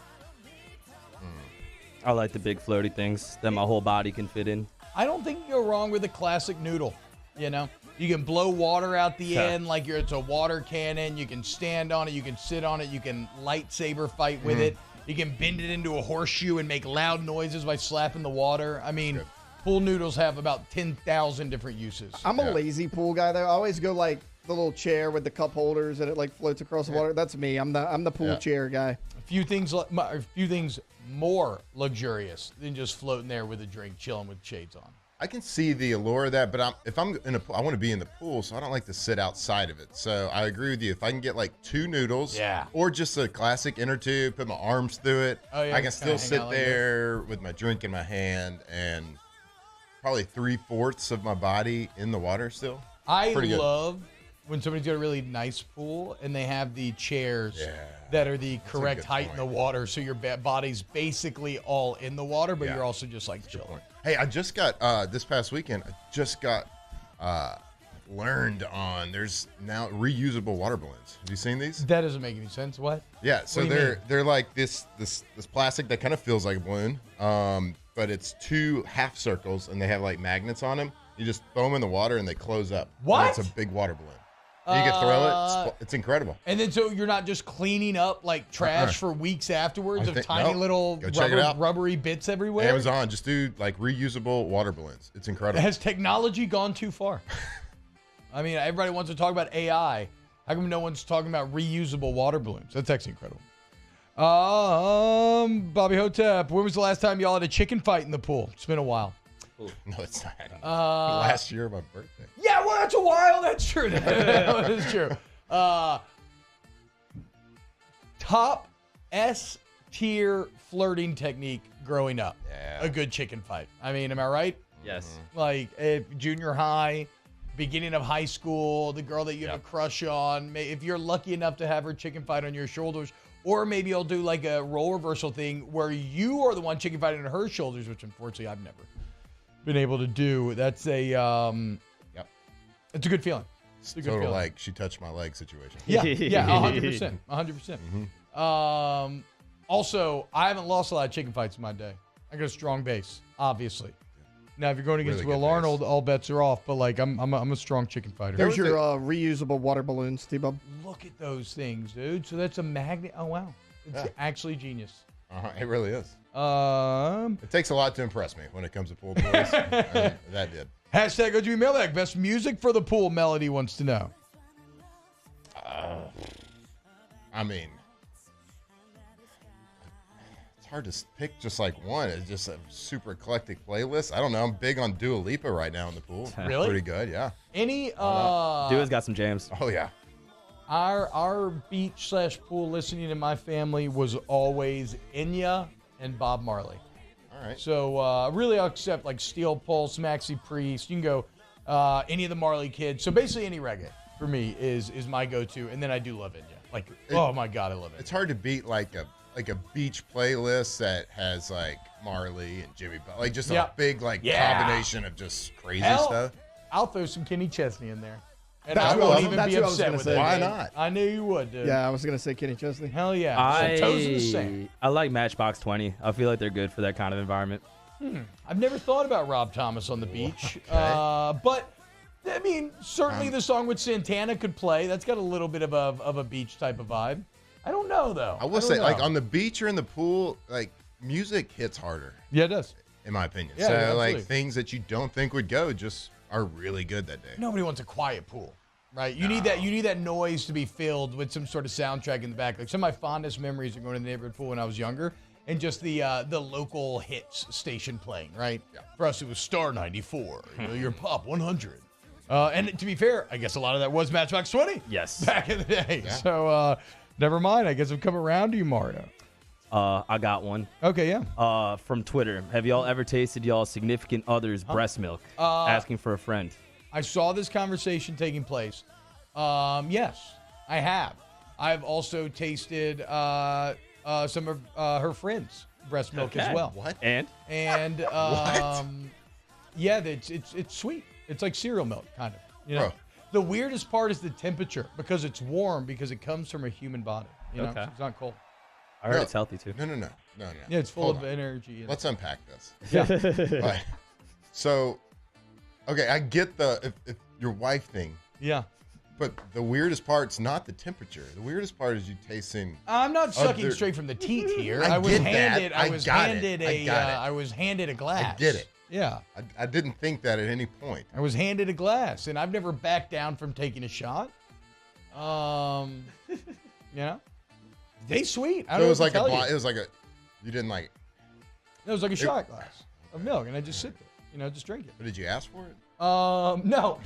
I like the big floaty things that my whole body can fit in. I don't think you go wrong with a classic noodle. You know, you can blow water out the end like it's a water cannon. You can stand on it. You can sit on it. You can lightsaber fight with it. You can bend it into a horseshoe and make loud noises by slapping the water. I mean, pool noodles have about 10,000 different uses. I'm a lazy pool guy, though. I always go like the little chair with the cup holders and it like floats across the water. That's me. I'm the pool chair guy. A few things more luxurious than just floating there with a drink, chilling with shades on. I can see the allure of that, but if I'm in a pool, I want to be in the pool, so I don't like to sit outside of it. So I agree with you. If I can get like 2 noodles, or just a classic inner tube, put my arms through it, I can still sit there with my drink in my hand and probably 3/4 of my body in the water still. I Pretty good. love when somebody's got a really nice pool and they have the chairs that are the correct height in the water, so your body's basically all in the water, but you're also just like chilling. Hey, I just got this past weekend. I just got learned on. There's now reusable water balloons. Have you seen these? That doesn't make any sense. What? Yeah. So they're like this plastic that kind of feels like a balloon, but it's 2 half circles and they have like magnets on them. You just throw them in the water and they close up. What? And it's a big water balloon. You can throw it. It's incredible. And then so you're not just cleaning up like trash for weeks afterwards of tiny little Go check it out. rubbery bits everywhere? Amazon, just do like reusable water balloons. It's incredible. Has technology gone too far? I mean, everybody wants to talk about AI. How come no one's talking about reusable water balloons? That's actually incredible. Bobby Hotep, when was the last time y'all had a chicken fight in the pool? It's been a while. No, it's not. Last year, my birthday. Yeah, well, that's a while. That's true. That is true. Top S tier flirting technique growing up. Yeah. A good chicken fight. I mean, am I right? Yes. Like junior high, beginning of high school, the girl that you have a crush on. If you're lucky enough to have her chicken fight on your shoulders, or maybe you'll do like a role reversal thing where you are the one chicken fighting on her shoulders, which unfortunately I've never been able to do. That's a it's a good feeling. It's a good feeling. Like she touched my leg situation. Yeah, 100%. 100%. Also, I haven't lost a lot of chicken fights in my day. I got a strong base, obviously. Now, if you're going against Really Will Arnold, all bets are off. But like, I'm a strong chicken fighter. There's your reusable water balloons, T-Bob. Look at those things, dude. So that's a magnet. Oh wow, it's actually genius. It really is. It takes a lot to impress me when it comes to pool toys. That did. Hashtag OG Mailbag. Best music for the pool. Melody wants to know. I mean, it's hard to pick just like one. It's just a super eclectic playlist. I don't know. I'm big on Dua Lipa right now in the pool. Really? Pretty good, yeah. Any Dua's got some jams. Oh yeah. Our beach/pool listening in my family was always Enya and Bob Marley. All right. So really, I'll accept like Steel Pulse, Maxi Priest. You can go any of the Marley kids. So basically, any reggae for me is my go-to. And then I do love Enya. Like, oh my God, I love it. It's hard to beat like a beach playlist that has like Marley and Jimmy, like just a big combination of just crazy stuff. I'll throw some Kenny Chesney in there. And That's I what won't I- even that's be what I was upset gonna with say. it. Why dude. not? I knew you would, dude. Yeah, I was going to say Kenny Chesney. Hell yeah. So toes are the same. I like Matchbox 20. I feel like they're good for that kind of environment. I've never thought about Rob Thomas on the beach. But, I mean, certainly the song with Santana could play. That's got a little bit of a beach type of vibe. I don't know, though. I will say, like on the beach or in the pool, like music hits harder. Yeah, it does. In my opinion. Yeah, so absolutely. like things that you don't think would go just are really good that day. Nobody wants a quiet pool, right? You need that noise to be filled with some sort of soundtrack in the back. Like some of my fondest memories are going to the neighborhood pool when I was younger, and just the local hits station playing, right? Yeah. For us, it was Star 94, your Pop 100. And to be fair, I guess a lot of that was Matchbox 20. Yes. Back in the day. Yeah. So never mind. I guess I've come around to you, Mario. I got one. Okay, yeah. From Twitter. Have y'all ever tasted y'all's significant other's breast milk? Asking for a friend. I saw this conversation taking place. Yes, I have. I've also tasted some of her friends' breast milk as well. What? And yeah, it's sweet. It's like cereal milk, kind of. You know, the weirdest part is the temperature because it's warm because it comes from a human body. You know, Okay. so it's not cold. I heard it's healthy too. No. Yeah, it's full Hold of on. energy. Let's unpack this. Yeah. Right. So, okay, I get the if your wife thing. Yeah. But the weirdest part's not the temperature. The weirdest part is you tasting. I'm not sucking other- straight from the teat here. I was get handed. that. I I was got it. handed I a. got it. I was handed a glass. I get it. Yeah. I didn't think that at any point. I was handed a glass, and I've never backed down from taking a shot. You know, they sweet. I So don't it was know like what to tell a. you. It was like a. You didn't like. It was like a shot glass of milk, and I just sip it. You know, just drink it. But did you ask for it? No,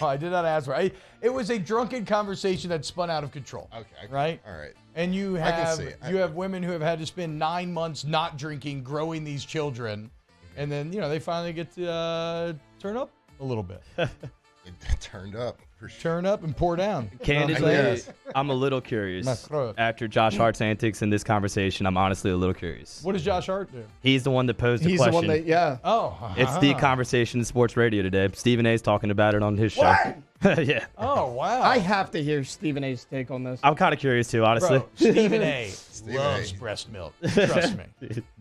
I did not ask for it. It was a drunken conversation that spun out of control. Okay. Right? All right. And you I can have see it. you have women who have had to spend 9 months not drinking, growing these children, and then they finally get to turn up a little bit. It turned up. For sure. Turn up and pour down. Candidly, I'm a little curious. After Josh Hart's antics in this conversation, I'm honestly a little curious. What does Josh Hart do? He's the one that posed the He's question. the one that, yeah. Oh. It's the conversation in sports radio today. Stephen A's talking about it on his show. Yeah. Oh, wow. I have to hear Stephen A's take on this. I'm kind of curious too, honestly. Bro, Stephen A. loves breast milk. Trust me.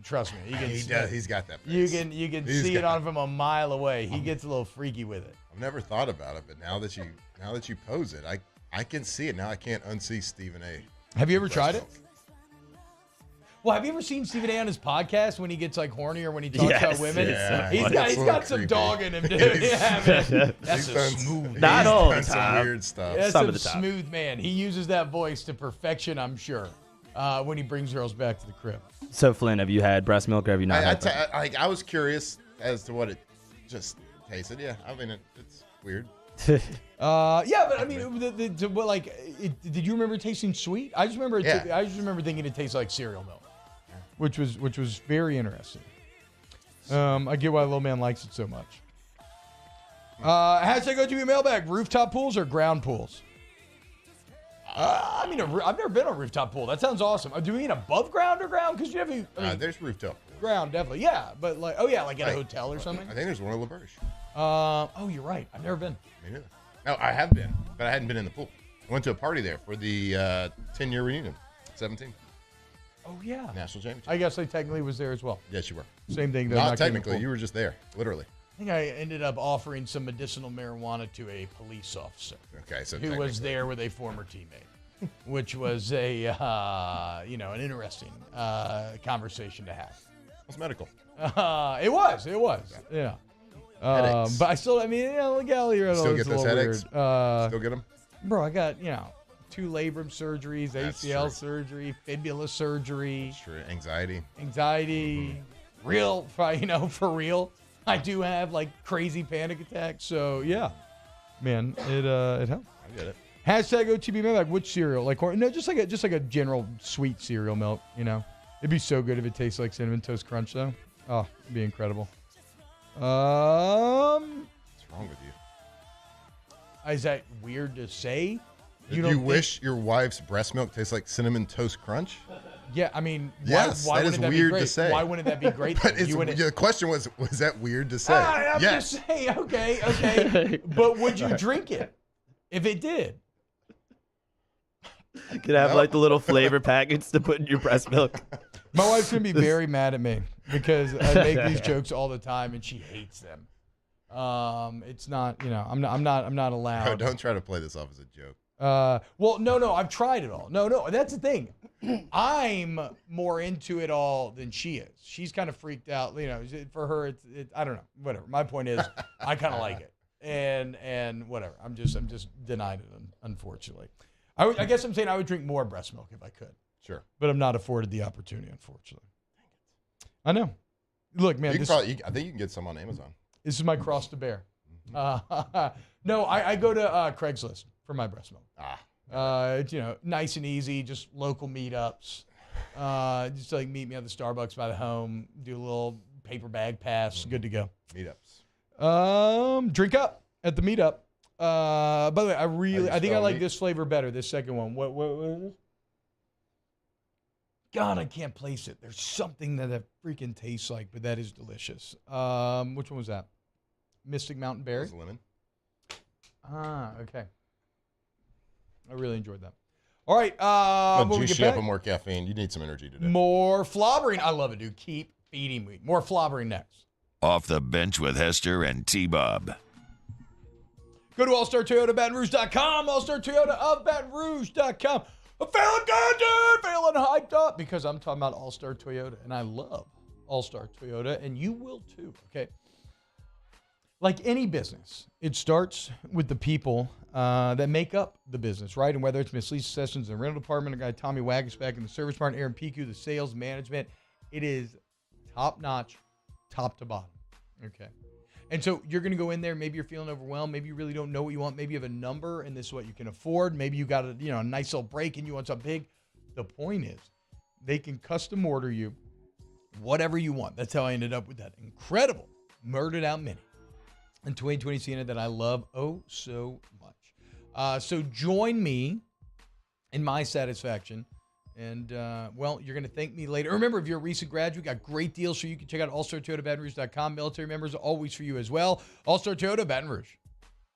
Trust me. You can He does. He's got that. You face. can He's see it got on from a mile away. He gets a little freaky with it. I've never thought about it, but now that you pose it, I can see it now. I can't unsee Stephen A. Have you ever tried it? Well, have you ever seen Stephen A on his podcast when he gets like horny or when he talks about women? Yeah, he's got some dog in him, dude. Yeah, man. That's a smooth. Not all the Some time. weird stuff. That's Some a of the time. smooth man. He uses that voice to perfection, I'm sure, when he brings girls back to the crib. So, Flynn, have you had breast milk or have you not had that? I was curious as to what it just tasted. Yeah, I mean it's weird. Yeah, but I mean, did you remember tasting sweet? I just remember. I just remember thinking it tastes like cereal milk, which was very interesting. I get why little man likes it so much. Hashtag OTB mailbag: rooftop pools or ground pools? I mean, I've never been on a rooftop pool. That sounds awesome. Do you mean above ground or ground? Because you have there's rooftop pools. Ground, definitely. Yeah, but like at a hotel or something. I think there's one at LaBerge. Oh, you're right. I've never been. Me neither. No, I have been, but I hadn't been in the pool. I went to a party there for the 10-year reunion, 17. Oh, yeah. National championship. I guess I technically was there as well. Yes, you were. Same thing. Though, Not not getting technically. the pool. You were just there, literally. I think I ended up offering some medicinal marijuana to a police officer. Okay, so who was there with a former teammate, which was a an interesting conversation to have. It's medical. It was. Yeah. But I still, legality. Still get those headaches? Weird. Still get them? Bro, I got, 2 labrum surgeries, ACL surgery, fibula surgery. True. Anxiety. Real, for real. I do have like crazy panic attacks. So yeah, man, it helps. I get it. Hashtag OTB mailbag. Which cereal? Just like a general sweet cereal milk. It'd be so good if it tastes like Cinnamon Toast Crunch though. Oh, it'd be incredible. What's wrong with you? Is that weird to say? You wish your wife's breast milk tastes like Cinnamon Toast Crunch? Yeah, I mean, yes, why that is wouldn't weird be great? to say. Why wouldn't that be great? But the question was that weird to say? I'm yes. just saying, okay. But would you drink it if it did? Could have like the little flavor packets to put in your breast milk. My wife's gonna be very mad at me because I make these jokes all the time and she hates them. It's not, I'm not allowed. No, don't try to play this off as a joke. Well, no, I've tried it all. No, that's the thing. I'm more into it all than she is. She's kind of freaked out. For her, it's I don't know, whatever. My point is, I kind of like it, and whatever. I'm just denied it, unfortunately. I guess I'm saying I would drink more breast milk if I could. Sure. But I'm not afforded the opportunity, unfortunately. I know. Look, man. I think you can get some on Amazon. This is my cross to bear. No, I go to Craigslist for my breast milk. It's, nice and easy, just local meetups. Just like meet me at the Starbucks by the home, do a little paper bag pass, good to go. Meetups. Drink up at the meetup. By the way, I think I like meat? this flavor better, this second one. What is this? God, I can't place it. There's something that freaking tastes like, but that is delicious. Which one was that? Mystic Mountain Berry? It was lemon. Okay. I really enjoyed that. All right. When we juice get you up back, with more caffeine. You need some energy today. more flobbering. I love it, dude. Keep feeding me. More flobbering next. Off the bench with Hester and T-Bob. Go to allstartoyotabatonrouge.com, allstartoyotaofbatonrouge.com. I'm feeling good, dude. Feeling hyped up because I'm talking about All-Star Toyota, and I love All-Star Toyota, and you will too, okay? Like any business, it starts with the people that make up the business, right? And whether it's Miss Lisa Sessions in the rental department, a guy Tommy Wagisback in the service department, Aaron Piku, the sales management, it is top-notch, top to bottom, okay? And so you're going to go in there. Maybe you're feeling overwhelmed. Maybe you really don't know what you want. Maybe you have a number and this is what you can afford. Maybe you got a nice little break and you want something big. The point is they can custom order you whatever you want. That's how I ended up with that incredible Murdered Out Mini. in 2020 CNN that I love so much. So join me in my satisfaction. And, well, you're going to thank me later. Remember, if you're a recent graduate, got great deals for you. You can check out allstartoyotabatonrouge.com. Military members, always for you as well. All-Star Toyota Baton Rouge.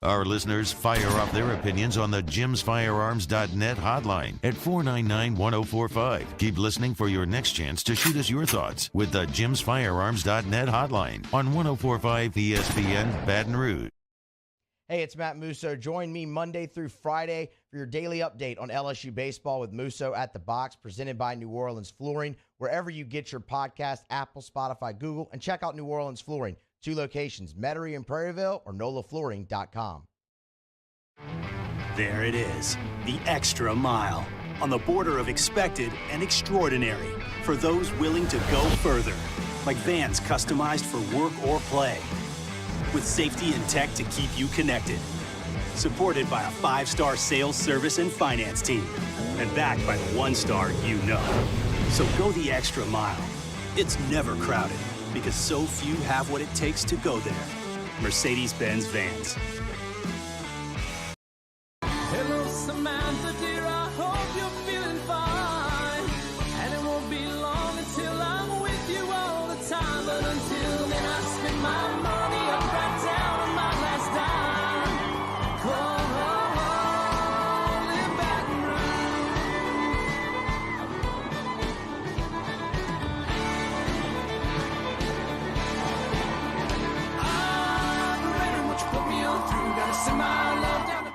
Our listeners fire off their opinions on the jimsfirearms.net hotline at 499-1045. Keep listening for your next chance to shoot us your thoughts with the jimsfirearms.net hotline on 1045 ESPN Baton Rouge. Hey, it's Matt Musso. Join me Monday through Friday for your daily update on LSU baseball with Musso at the Box, presented by New Orleans Flooring. Wherever you get your podcast, Apple, Spotify, Google, and check out New Orleans Flooring. 2 locations, Metairie and Prairieville, or NOLAFlooring.com. There it is, the extra mile, on the border of expected and extraordinary, for those willing to go further, like vans customized for work or play, with safety and tech to keep you connected, supported by a 5-star sales, service, and finance team, and backed by the 1-star you know. So go the extra mile. It's never crowded, because so few have what it takes to go there. Mercedes-Benz Vans. Hello, Samantha, dear, I hope you're feeling fine. And it won't be long until I'm with you all the time. But until then, I spend my money up right down on my last dime. Come on, live Baton Rouge. I'm ready, what you put me on through. Gotta send my love down the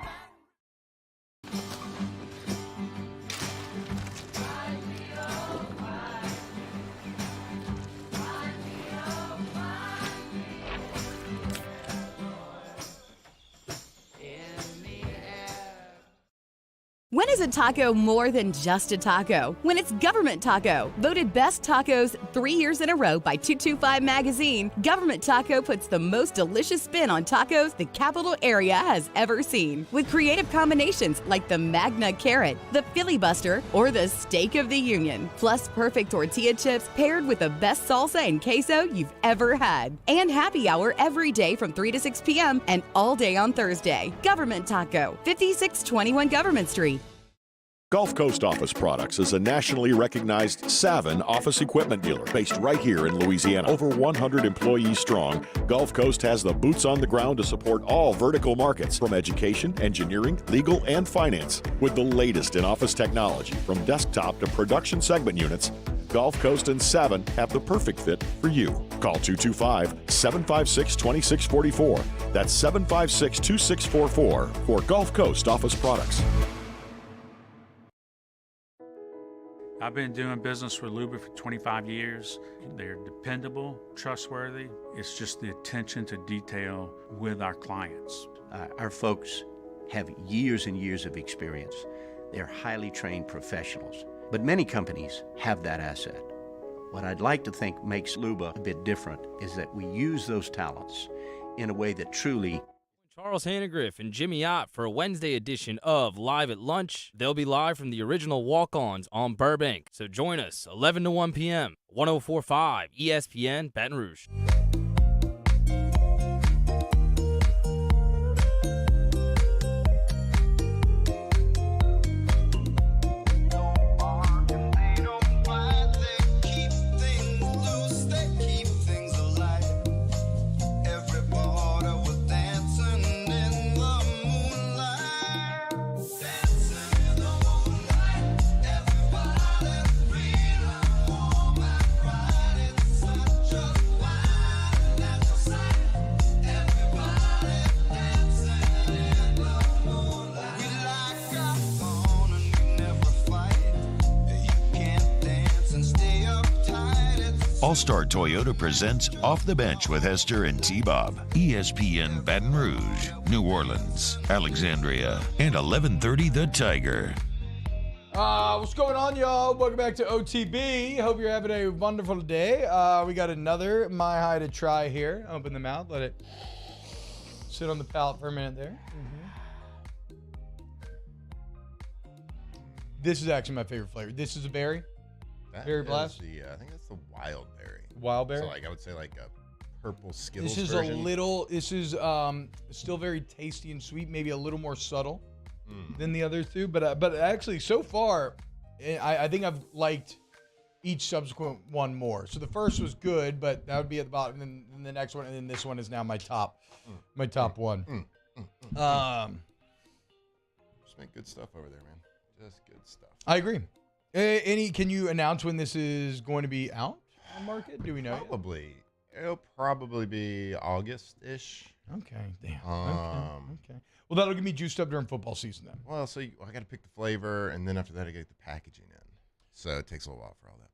When is a taco more than just a taco? When it's Government Taco. Voted best tacos 3 years in a row by 225 Magazine, Government Taco puts the most delicious spin on tacos the capital area has ever seen. With creative combinations like the Magna Carrot, the Filibuster, or the Steak of the Union. Plus perfect tortilla chips paired with the best salsa and queso you've ever had. And happy hour every day from 3 to 6 p.m. and all day on Thursday. Government Taco, 5621 Government Street. Gulf Coast Office Products is a nationally recognized Savin office equipment dealer based right here in Louisiana. Over 100 employees strong, Gulf Coast has the boots on the ground to support all vertical markets, from education, engineering, legal, and finance. With the latest in office technology, from desktop to production segment units, Gulf Coast and Savin have the perfect fit for you. Call 225-756-2644. That's 756-2644 for Gulf Coast Office Products. I've been doing business with Luba for 25 years. They're dependable, trustworthy. It's just the attention to detail with our clients. Our folks have years and years of experience. They're highly trained professionals, but many companies have that asset. What I'd like to think makes Luba a bit different is that we use those talents in a way that truly Charles Hannegriff and Jimmy Ott for a Wednesday edition of Live at Lunch. They'll be live from the original Walk-Ons on Burbank. So join us 11 to 1 p.m. 1045 ESPN Baton Rouge. All-Star Toyota presents Off the Bench with Hester and T-Bob. ESPN Baton Rouge, New Orleans, Alexandria, and 1130 The Tiger. What's going on, y'all? Welcome back to OTB. Hope you're having a wonderful day. We got another My High to try here. Open the mouth. Let it sit on the palate for a minute there. This is actually my favorite flavor. This is a berry. That Berry is blast. I think that's the wild berry. Wild berry? So like I would say like a purple Skittles This is version. This is still very tasty and sweet, maybe a little more subtle than the other two. But actually, so far, I think I've liked each subsequent one more. So the first was good, but that would be at the bottom. And then the next one, and then this one is now my top one. Just make good stuff over there, man. Just good stuff. I agree. Can you announce when this is going to be out on market? Do we know? Probably. It'll probably be August-ish. Okay. Damn. Okay. Well, that'll get me juiced up during football season then. Well, so I got to pick the flavor, and then after that, I get the packaging in. So it takes a little while for all that.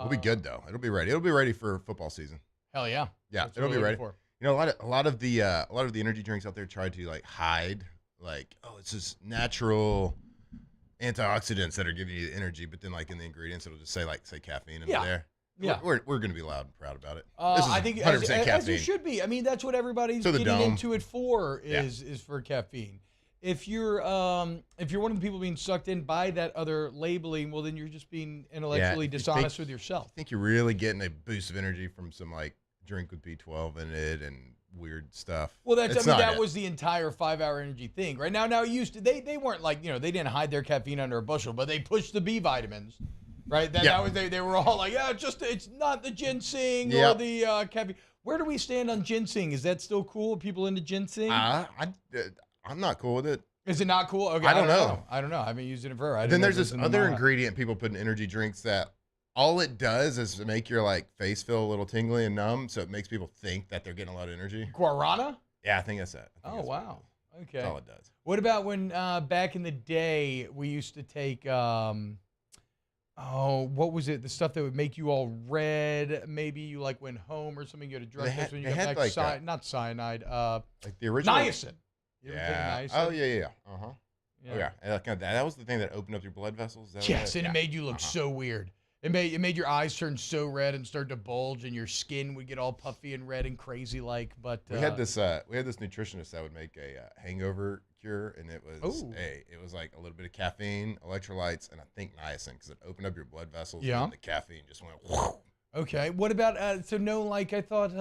It'll be good though. It'll be ready. It'll be ready for football season. Hell yeah. Yeah, That's it'll what be we're ready. looking for. You know, a lot of the energy drinks out there try to like hide, like, oh, it's just natural antioxidants that are giving you the energy, but then like in the ingredients, it'll just say caffeine in there. Yeah. We're going to be loud and proud about it. I think 100% caffeine. as it should be. I mean, that's what everybody's To the getting dome. into it for is for caffeine. If you're one of the people being sucked in by that other labeling, well, then you're just being intellectually dishonest with yourself. I think you're really getting a boost of energy from some like drink with B12 in it and weird stuff. Well, that was the entire 5-hour energy thing, right? Now it used to they weren't like, they didn't hide their caffeine under a bushel, but they pushed the B vitamins, right? That was they were all like, yeah, it's not the ginseng or the caffeine. Where do we stand on ginseng? Is that still cool? People into ginseng? I'm not cool with it. Is it not cool? Okay, I don't know. I don't know. I haven't used it in forever. Then there's this other ingredient people put in energy drinks that all it does is to make your like face feel a little tingly and numb, so it makes people think that they're getting a lot of energy. Guarana? Yeah, I think that's it. Oh, wow. Okay. That's all it does. What about when back in the day we used to take what was it? The stuff that would make you all red. Maybe you like went home or something. You had a drug test when you got back. Like not cyanide. Like the original niacin. You ever take niacin? Oh yeah. Uh-huh. Yeah. Oh, yeah. That was the thing that opened up your blood vessels. Yes, and it made you look so weird. It made your eyes turn so red and start to bulge, and your skin would get all puffy and red and crazy like. But we had this nutritionist that would make a hangover cure, and it was like a little bit of caffeine, electrolytes, and I think niacin because it opened up your blood vessels. Yeah. And the caffeine just went. Whoosh. Okay. What about I thought.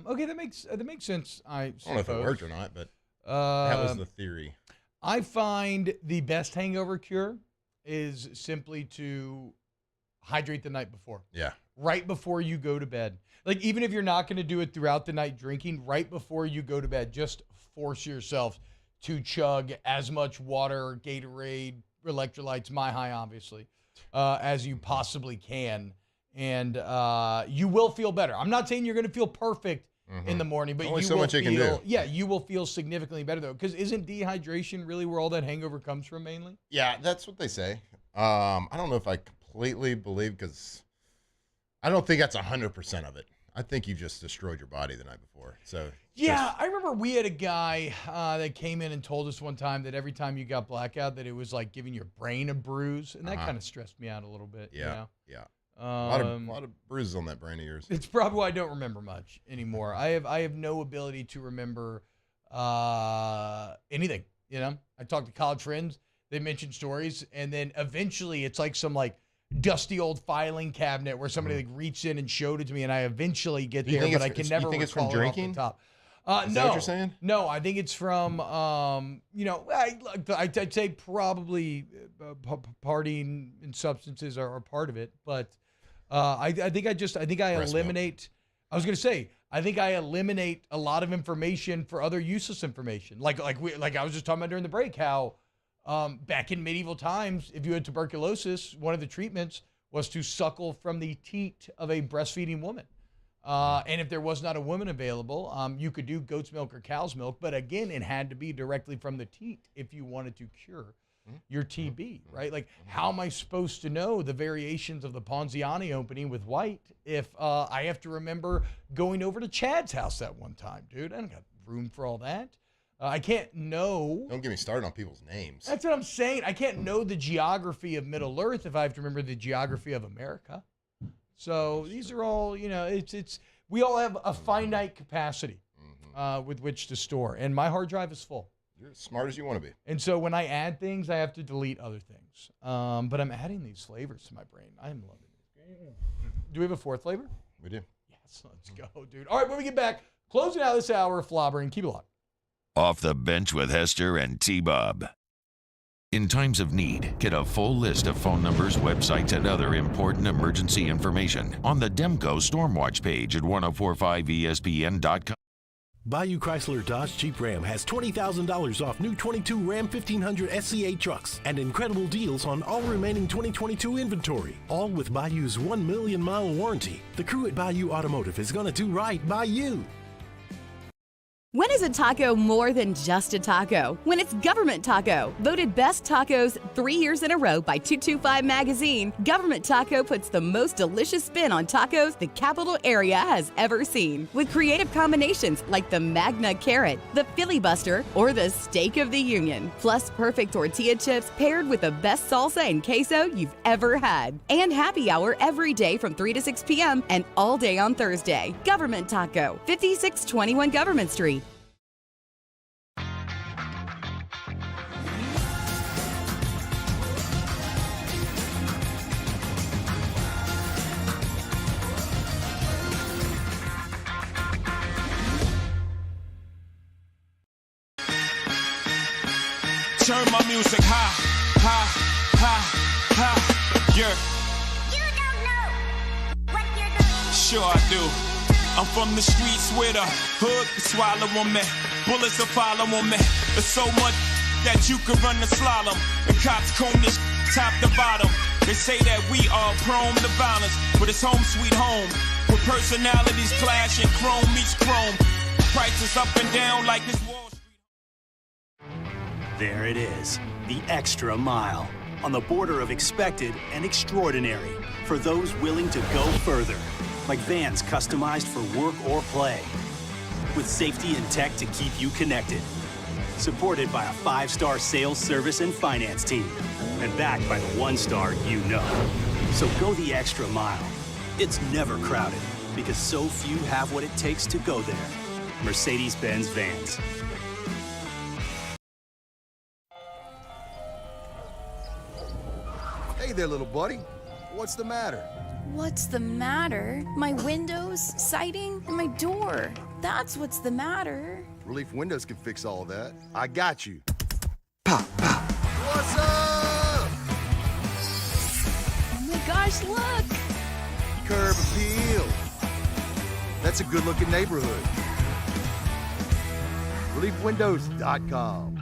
Okay, that makes sense. I don't know if it worked or not, but that was the theory. I find the best hangover cure is simply to hydrate the night before. Yeah. Right before you go to bed. Like, even if you're not going to do it throughout the night drinking, right before you go to bed, just force yourself to chug as much water, Gatorade, electrolytes, My High, obviously, as you possibly can. And you will feel better. I'm not saying you're going to feel perfect in the morning, but only you so will much you can do. Yeah, you will feel significantly better, though. Because isn't dehydration really where all that hangover comes from, mainly? Yeah, that's what they say. I don't know if I completely believe, because I don't think that's 100% of it. I think you just destroyed your body the night before. So yeah, I remember we had a guy that came in and told us one time that every time you got blackout, that it was like giving your brain a bruise, and that kind of stressed me out a little bit. Yeah, you know? yeah. A lot of bruises on that brain of yours. It's probably why I don't remember much anymore. I have no ability to remember anything. You know, I talk to college friends. They mention stories, and then eventually it's like some like dusty old filing cabinet where somebody like reached in and showed it to me, and I eventually get there, but I can never recall it's from it drinking? off the top. Is No, that what you're saying? No, I think it's from I'd say probably partying and substances are part of it, but I think I eliminate. I was gonna say, I think I eliminate a lot of information for other useless information. Like I was just talking about during the break, how back in medieval times, if you had tuberculosis, one of the treatments was to suckle from the teat of a breastfeeding woman. And if there was not a woman available, you could do goat's milk or cow's milk, but again, it had to be directly from the teat if you wanted to cure your TB, right? Like, how am I supposed to know the variations of the Ponziani opening with white if I have to remember going over to Chad's house that one time, dude? I don't got room for all that. I can't know. Don't get me started on people's names. That's what I'm saying. I can't know the geography of Middle Earth if I have to remember the geography of America. So these are all, it's we all have a finite capacity with which to store, and my hard drive is full. You're as smart as you want to be. And so when I add things, I have to delete other things. But I'm adding these flavors to my brain. I'm loving it. Do we have a fourth flavor? We do. Yes. Yes, let's go, dude. All right, when we get back, closing out this hour of Flobbering. Keep it locked. Off the Bench with Hester and T-Bob. In times of need, get a full list of phone numbers, websites, and other important emergency information on the Demco Stormwatch page at 1045ESPN.com. Bayou Chrysler Dodge Jeep Ram has $20,000 off new 22 Ram 1500 SCA trucks and incredible deals on all remaining 2022 inventory, all with Bayou's 1 million mile warranty. The crew at Bayou Automotive is going to do right by you. When is a taco more than just a taco? When it's Government Taco. Voted best tacos 3 years in a row by 225 Magazine, Government Taco puts the most delicious spin on tacos the capital area has ever seen. With creative combinations like the Magna Carrot, the Filibuster, or the Steak of the Union. Plus perfect tortilla chips paired with the best salsa and queso you've ever had. And happy hour every day from 3 to 6 p.m. and all day on Thursday. Government Taco, 5621 Government Street. Turn my music high, high, high, high, yeah. You don't know what you're doing. Sure I do. I'm from the streets where the hood can swallow on me. Bullets will follow on me. There's so much that you can run the slalom. The cops comb this top to bottom. They say that we are prone to violence, but it's home sweet home. With personalities clashing, chrome meets chrome. Prices up and down like this Wall Street. There it is, the extra mile, on the border of expected and extraordinary for those willing to go further, like vans customized for work or play, with safety and tech to keep you connected, supported by a 5-star sales, service, and finance team, and backed by the 1-star you know. So go the extra mile. It's never crowded, because so few have what it takes to go there. Mercedes-Benz Vans. Hey there, little buddy. What's the matter? What's the matter? My windows, siding, and my door. That's what's the matter. Relief Windows can fix all that. I got you. Pop, pop. What's up? Oh my gosh, look! Curb appeal. That's a good-looking neighborhood. ReliefWindows.com.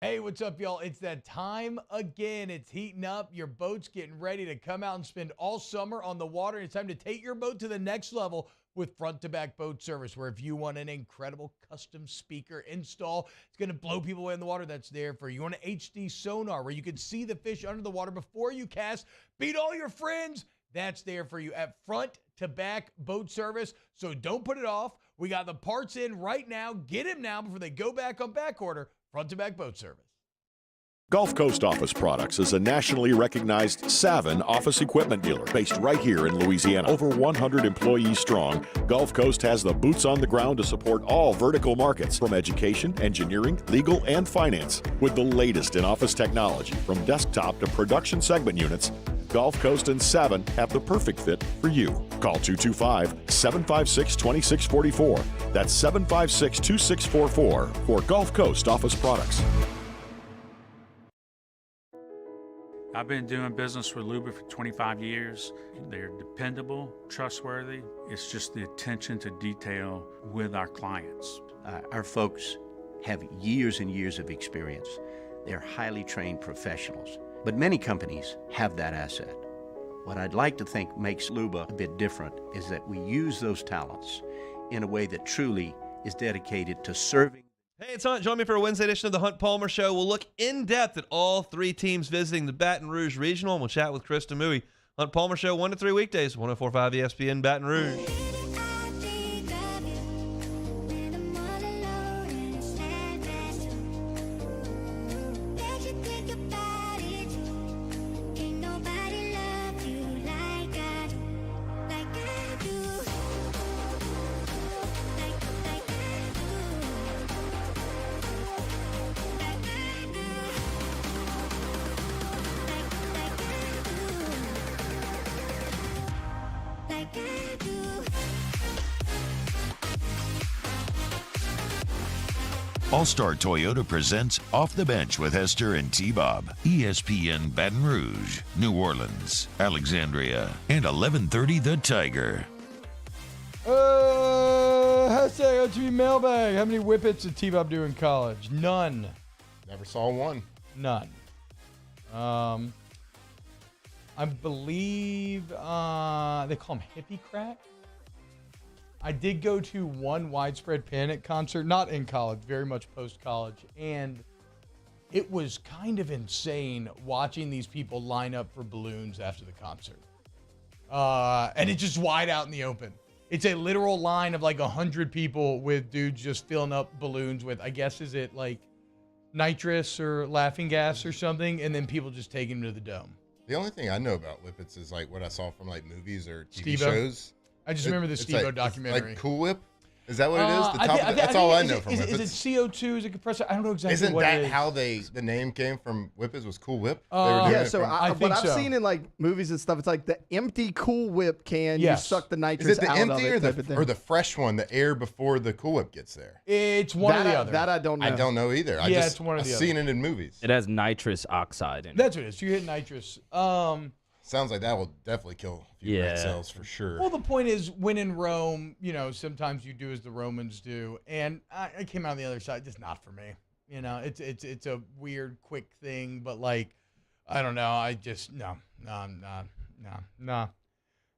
Hey, what's up, y'all? It's that time again. It's heating up. Your boat's getting ready to come out and spend all summer on the water. It's time to take your boat to the next level with front-to-back boat service, where if you want an incredible custom speaker install, it's going to blow people away in the water, that's there for you. You want an HD sonar where you can see the fish under the water before you cast, beat all your friends, that's there for you at front-to-back boat service. So don't put it off. We got the parts in right now. Get them now before they go back on back order. Front-to-back boat service. Gulf Coast Office Products is a nationally recognized Savin office equipment dealer based right here in Louisiana. Over 100 employees strong, Gulf Coast has the boots on the ground to support all vertical markets, from education, engineering, legal, and finance. With the latest in office technology, from desktop to production segment units, Gulf Coast and Savin have the perfect fit for you. Call 225-756-2644. That's 756-2644 for Gulf Coast Office Products. I've been doing business with Luba for 25 years. They're dependable, trustworthy. It's just the attention to detail with our clients. Our folks have years and years of experience. They're highly trained professionals. But many companies have that asset. What I'd like to think makes Luba a bit different is that we use those talents in a way that truly is dedicated to serving. Hey, it's Hunt. Join me for a Wednesday edition of the Hunt Palmer Show. We'll look in depth at all three teams visiting the Baton Rouge Regional, and we'll chat with Chris Demouy. Hunt Palmer Show, 1 to 3 weekdays, 104.5 ESPN Baton Rouge. Like I do. All-Star Toyota presents Off the Bench with Hester and T-Bob. ESPN Baton Rouge, New Orleans, Alexandria, and 1130 The Tiger. Hashtag OTB mailbag. How many whippets did T-Bob do in college? None. Never saw one. None. I believe they call them hippie crack. I did go to one Widespread Panic concert, not in college, very much post-college, and it was kind of insane watching these people line up for balloons after the concert. And it's just wide out in the open. It's a literal line of like 100 people with dudes just filling up balloons with, I guess, is it like nitrous or laughing gas or something, and then people just taking them to the dome. The only thing I know about whippets is like what I saw from like movies or TV Steve-O. shows. I just remember the Steve-O like, documentary. Like Cool Whip? Is that what it is? That's all I know from whippets. Is it CO2? Is it compressor? I don't know exactly Isn't what that it is. how the name came from whippets was Cool Whip? Yeah, so I what think I've seen in like movies and stuff, it's like the empty Cool Whip can. Yes. You suck the Is nitrous it the out empty of it. or the fresh one, the air before the Cool Whip gets there? It's one or the other. That I don't know. I don't know either. Yeah, it's one or the I've other. seen it in movies. It has nitrous oxide in it. That's what it is. You hit nitrous. Sounds like that will definitely kill a few brain cells for sure. Well, the point is, when in Rome, you know, sometimes you do as the Romans do, and I came out on the other side. Just not for me. You know, it's a weird, quick thing, but like, I don't know. I just no,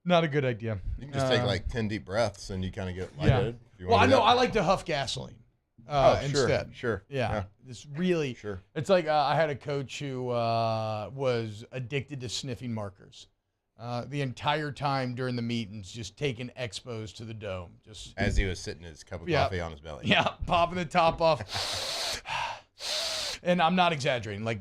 not a good idea. You can just take like 10 deep breaths and you kind of get Yeah. lightheaded. if you Well, wanna I do know that. I like to huff gasoline instead. Sure. Yeah. It's really. Sure. It's like I had a coach who was addicted to sniffing markers. The entire time during the meetings, just taking expos to the dome. Just As he was sitting his cup of coffee on his belly. Yeah, popping the top off. And I'm not exaggerating, like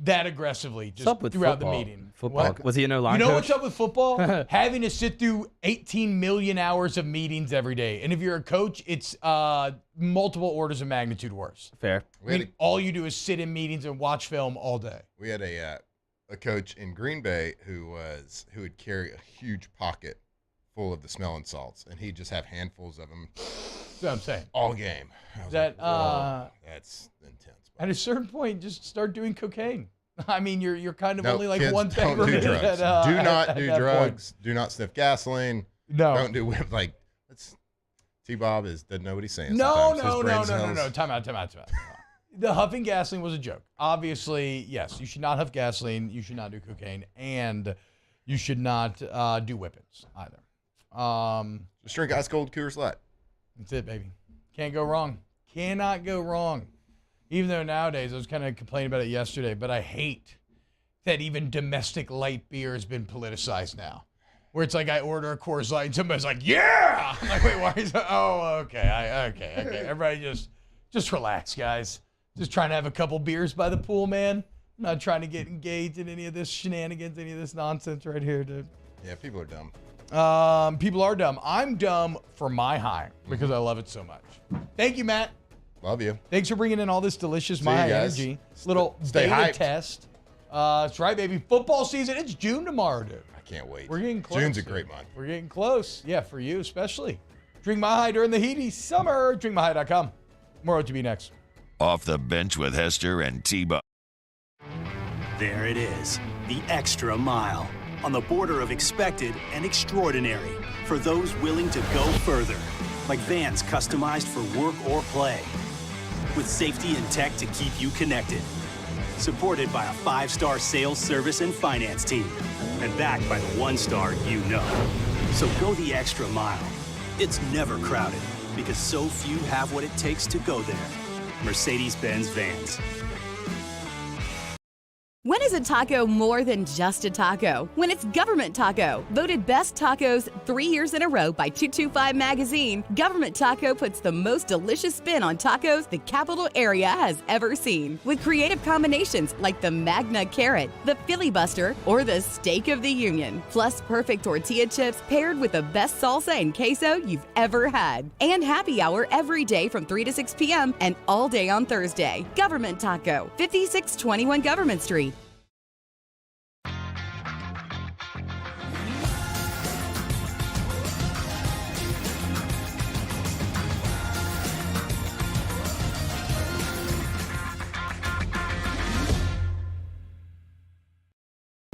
that aggressively, just What's up with throughout football? the meeting. Football. What? Was he a no-line You know coach? what's up with football? Having to sit through 18 million hours of meetings every day. And if you're a coach, it's multiple orders of magnitude worse. Fair. I mean, all you do is sit in meetings and watch film all day. We had a coach in Green Bay who would carry a huge pocket full of the smelling salts, and he'd just have handfuls of them. That's what I'm saying. All game. I was That like, whoa, that's intense. At a certain point, just start doing cocaine. I mean, you're kind of No, only like kids, one thing don't do removed drugs. at, Do not at do that drugs. Do not sniff gasoline. No. Don't do whip. Like, T-Bob doesn't know what he's saying. No. sometimes. His brain cells- Time out. The huffing gasoline was a joke. Obviously, yes, you should not huff gasoline. You should not do cocaine, and you should not do whippets either. Just drink ice cold Coors Light. That's it, baby. Can't go wrong. Cannot go wrong. Even though nowadays, I was kind of complaining about it yesterday, but I hate that even domestic light beer has been politicized now. Where it's like I order a Coors Light and somebody's like, yeah! I'm like, wait, why is that? Oh, okay. Okay. Everybody just relax, guys. Just trying to have a couple beers by the pool, man. I'm not trying to get engaged in any of this shenanigans, any of this nonsense right here, dude. Yeah, people are dumb. People are dumb. I'm dumb for my high because I love it so much. Thank you, Matt. Love you. Thanks for bringing in all this delicious See My you High guys. energy. Little Stay beta hyped. test. That's right, baby. Football season. It's June tomorrow, dude. I can't wait. We're getting close. June's a dude. great month. We're getting close. Yeah, for you especially. Drink My High during the heaty summer. DrinkMyHigh.com. More OTB next. Off the Bench with Hester and T-Bob. There it is, the extra mile, on the border of expected and extraordinary, for those willing to go further, like vans customized for work or play, with safety and tech to keep you connected, supported by a 5-star sales, service, and finance team, and backed by the 1-star you know. So go the extra mile. It's never crowded, because so few have what it takes to go there. Mercedes-Benz Vans. When is a taco more than just a taco? When it's Government Taco. Voted best tacos 3 years in a row by 225 Magazine, Government Taco puts the most delicious spin on tacos the capital area has ever seen. With creative combinations like the Magna Carrot, the Filibuster, or the Steak of the Union. Plus perfect tortilla chips paired with the best salsa and queso you've ever had. And happy hour every day from 3 to 6 p.m. and all day on Thursday. Government Taco, 5621 Government Street.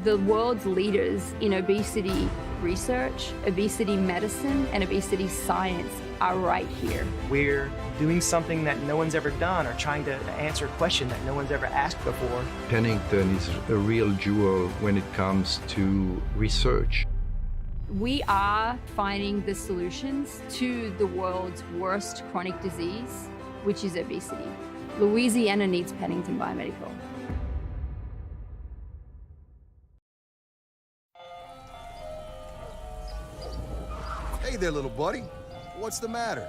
The world's leaders in obesity research, obesity medicine, and obesity science are right here. We're doing something that no one's ever done or trying to answer a question that no one's ever asked before. Pennington is a real jewel when it comes to research. We are finding the solutions to the world's worst chronic disease, which is obesity. Louisiana needs Pennington Biomedical. Hey there, little buddy. What's the matter?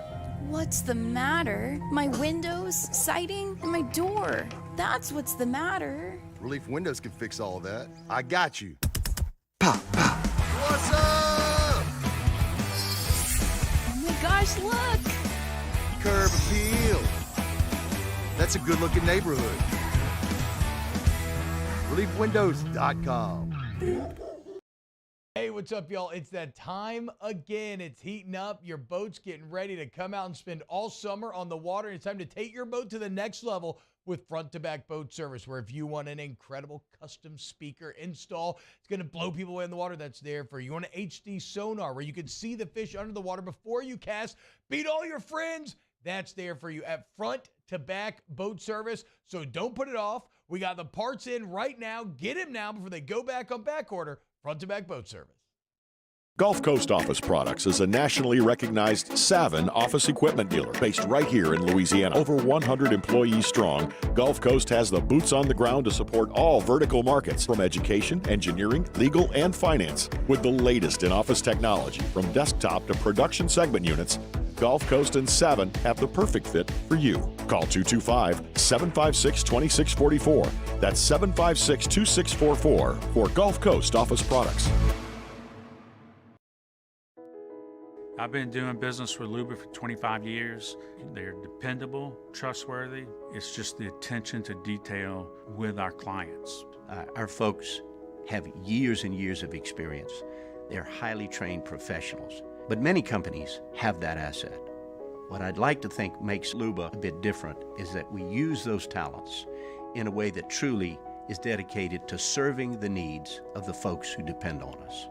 What's the matter? My windows, siding, and my door. That's what's the matter. Relief Windows can fix all that. I got you. Pop, pop. What's up? Oh my gosh, look! Curb appeal. That's a good-looking neighborhood. ReliefWindows.com. Hey, what's up, y'all? It's that time again. It's heating up. Your boat's getting ready to come out and spend all summer on the water. It's time to take your boat to the next level with front-to-back boat service, where if you want an incredible custom speaker install, it's going to blow people away in the water, that's there for you. You want an HD sonar where you can see the fish under the water before you cast, beat all your friends, that's there for you at front-to-back boat service. So don't put it off. We got the parts in right now. Get them now before they go back on back order. Front-to-back boat service. Gulf Coast Office Products is a nationally recognized Savin office equipment dealer based right here in Louisiana. Over 100 employees strong, Gulf Coast has the boots on the ground to support all vertical markets, from education, engineering, legal, and finance. With the latest in office technology, from desktop to production segment units, Gulf Coast and Savin have the perfect fit for you. Call 225-756-2644. That's 756-2644 for Gulf Coast Office Products. I've been doing business with Luba for 25 years. They're dependable, trustworthy. It's just the attention to detail with our clients. Our folks have years and years of experience. They're highly trained professionals. But many companies have that asset. What I'd like to think makes Luba a bit different is that we use those talents in a way that truly is dedicated to serving the needs of the folks who depend on us.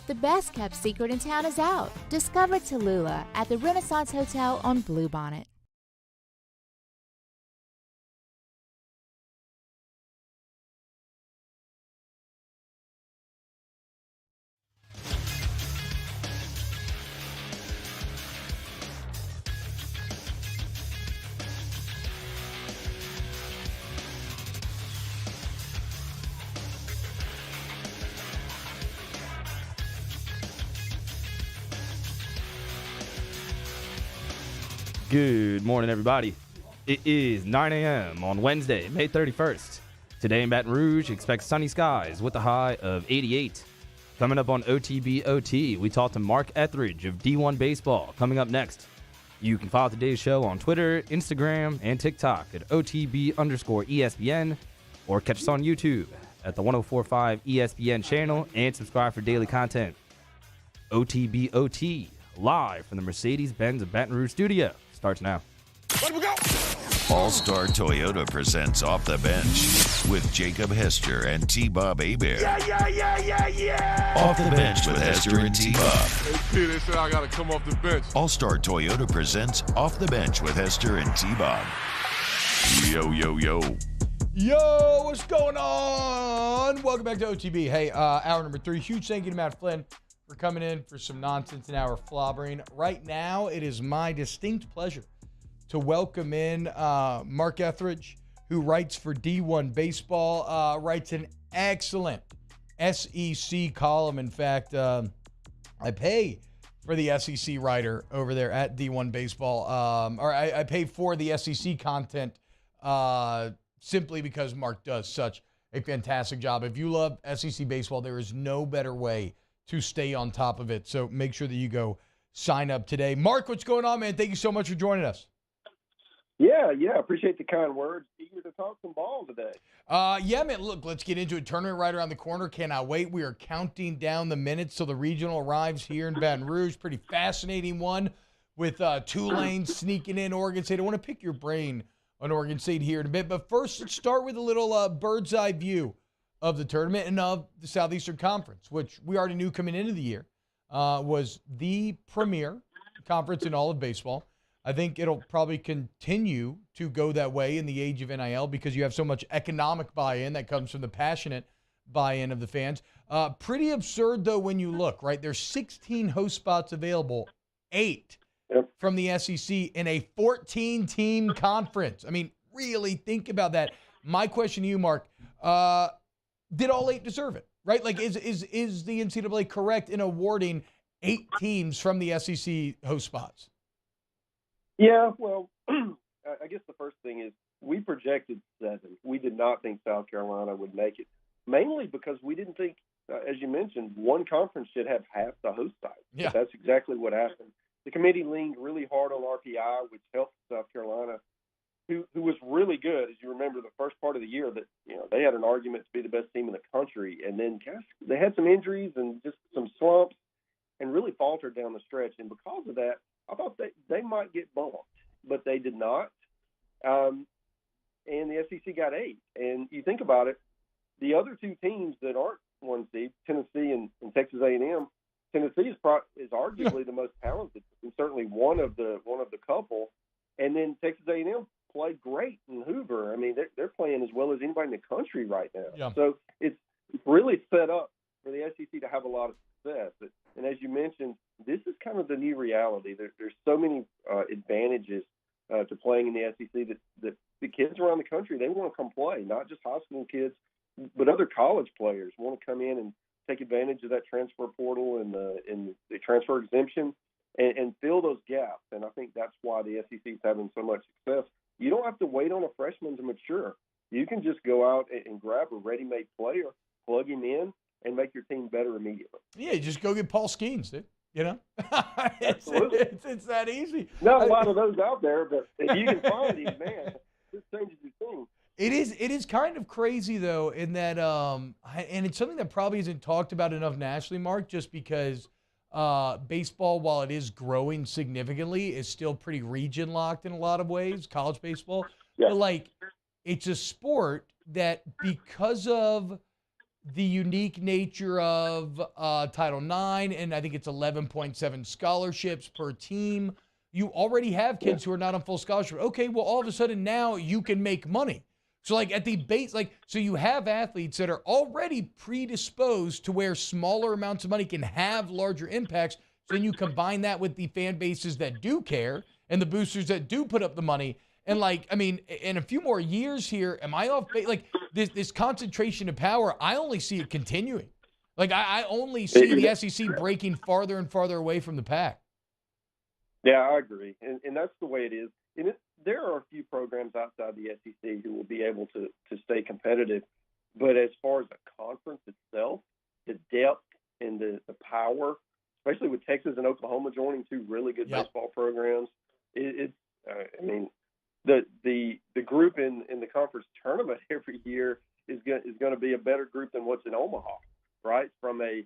The best kept secret in town is out. Discover Tallulah at the Renaissance Hotel on Bluebonnet. Good morning, everybody. It is 9 a.m. on Wednesday, May 31st. Today in Baton Rouge, expect sunny skies with a high of 88. Coming up on OTBOT, we talk to Mark Etheridge of D1 Baseball. Coming up next, you can follow today's show on Twitter, Instagram, and TikTok at OTB_ESPN, or catch us on YouTube at the 1045 ESPN channel and subscribe for daily content. OTBOT, live from the Mercedes-Benz of Baton Rouge studio. Starts now. Let we go! All-Star Toyota presents Off the Bench with Jacob Hester and T-Bob Hebert. Yeah! Off the Bench with Hester and T-Bob. Hey, P, they said I gotta come off the bench. All-Star Toyota presents Off the Bench with Hester and T-Bob. Yo, yo, yo. Yo, what's going on? Welcome back to OTB. Hey, hour number 3. Huge thank you to Matt Flynn for coming in for some nonsense in our flobbering. Right now, it is my distinct pleasure to welcome in Mark Etheridge, who writes for D1 Baseball, writes an excellent SEC column. In fact, I pay for the SEC writer over there at D1 Baseball, or I pay for the SEC content simply because Mark does such a fantastic job. If you love SEC baseball, there is no better way to stay on top of it. So make sure that you go sign up today. Mark, what's going on, man? Thank you so much for joining us. Yeah, appreciate the kind words. Eager to talk some ball today. Yeah, man, look, let's get into it. Tournament right around the corner. Cannot wait. We are counting down the minutes till the regional arrives here in Baton Rouge. Pretty fascinating one with Tulane sneaking in Oregon State. I want to pick your brain on Oregon State here in a bit. But first, let's start with a little bird's eye view of the tournament and of the Southeastern Conference, which we already knew coming into the year was the premier conference in all of baseball. I think it'll probably continue to go that way in the age of NIL because you have so much economic buy-in that comes from the passionate buy-in of the fans. Pretty absurd, though, when you look, right? There's 16 host spots available, 8 from the SEC in a 14-team conference. I mean, really think about that. My question to you, Mark, did all 8 deserve it, right? Like, is the NCAA correct in awarding 8 teams from the SEC host spots? Yeah, well, I guess the first thing is we projected 7. We did not think South Carolina would make it, mainly because we didn't think, as you mentioned, one conference should have half the host sites. Yeah. That's exactly what happened. The committee leaned really hard on RPI, which helped South Carolina, who was really good. As you remember, the first part of the year that they had an argument to be the best team in the country, and then they had some injuries and just some slumps, and really faltered down the stretch. And because of that, I thought they might get bumped, but they did not. And the SEC got 8. And you think about it, the other 2 teams that aren't 1 seed, Tennessee and Texas A&M, Tennessee is arguably the most talented, and certainly one of the couple. And then Texas A&M played great in Hoover. I mean, they're playing as well as anybody in the country right now. Yeah. So it's really set up for the SEC to have a lot of success. And as you mentioned, this is kind of the new reality. There's so many advantages to playing in the SEC that the kids around the country, they want to come play, not just high school kids, but other college players want to come in and take advantage of that transfer portal and the transfer exemption and fill those gaps. And I think that's why the SEC is having so much success. You don't have to wait on a freshman to mature. You can just go out and grab a ready-made player, plug him in, and make your team better immediately. Yeah, you just go get Paul Skeens, dude. Absolutely. It's that easy. Not a lot of those out there, but if you can find these, man, this changes your team. It is kind of crazy, though, in that and it's something that probably isn't talked about enough nationally, Mark, just because baseball, while it is growing significantly, is still pretty region-locked in a lot of ways, college baseball. Yeah. But, it's a sport that because of the unique nature of Title IX, and I think it's 11.7 scholarships per team, you already have kids who are not on full scholarship. Okay, well, all of a sudden now you can make money. So, at the base, so you have athletes that are already predisposed to where smaller amounts of money can have larger impacts. So then you combine that with the fan bases that do care and the boosters that do put up the money. And in a few more years here, am I off base? This concentration of power, I only see it continuing. I only see the SEC breaking farther and farther away from the pack. Yeah, I agree. And that's the way it is. And there are a few programs outside the SEC who will be able to stay competitive. But as far as the conference itself, the depth and the power, especially with Texas and Oklahoma joining 2 really good baseball programs, the group in the conference tournament every year is going to be a better group than what's in Omaha, right? From a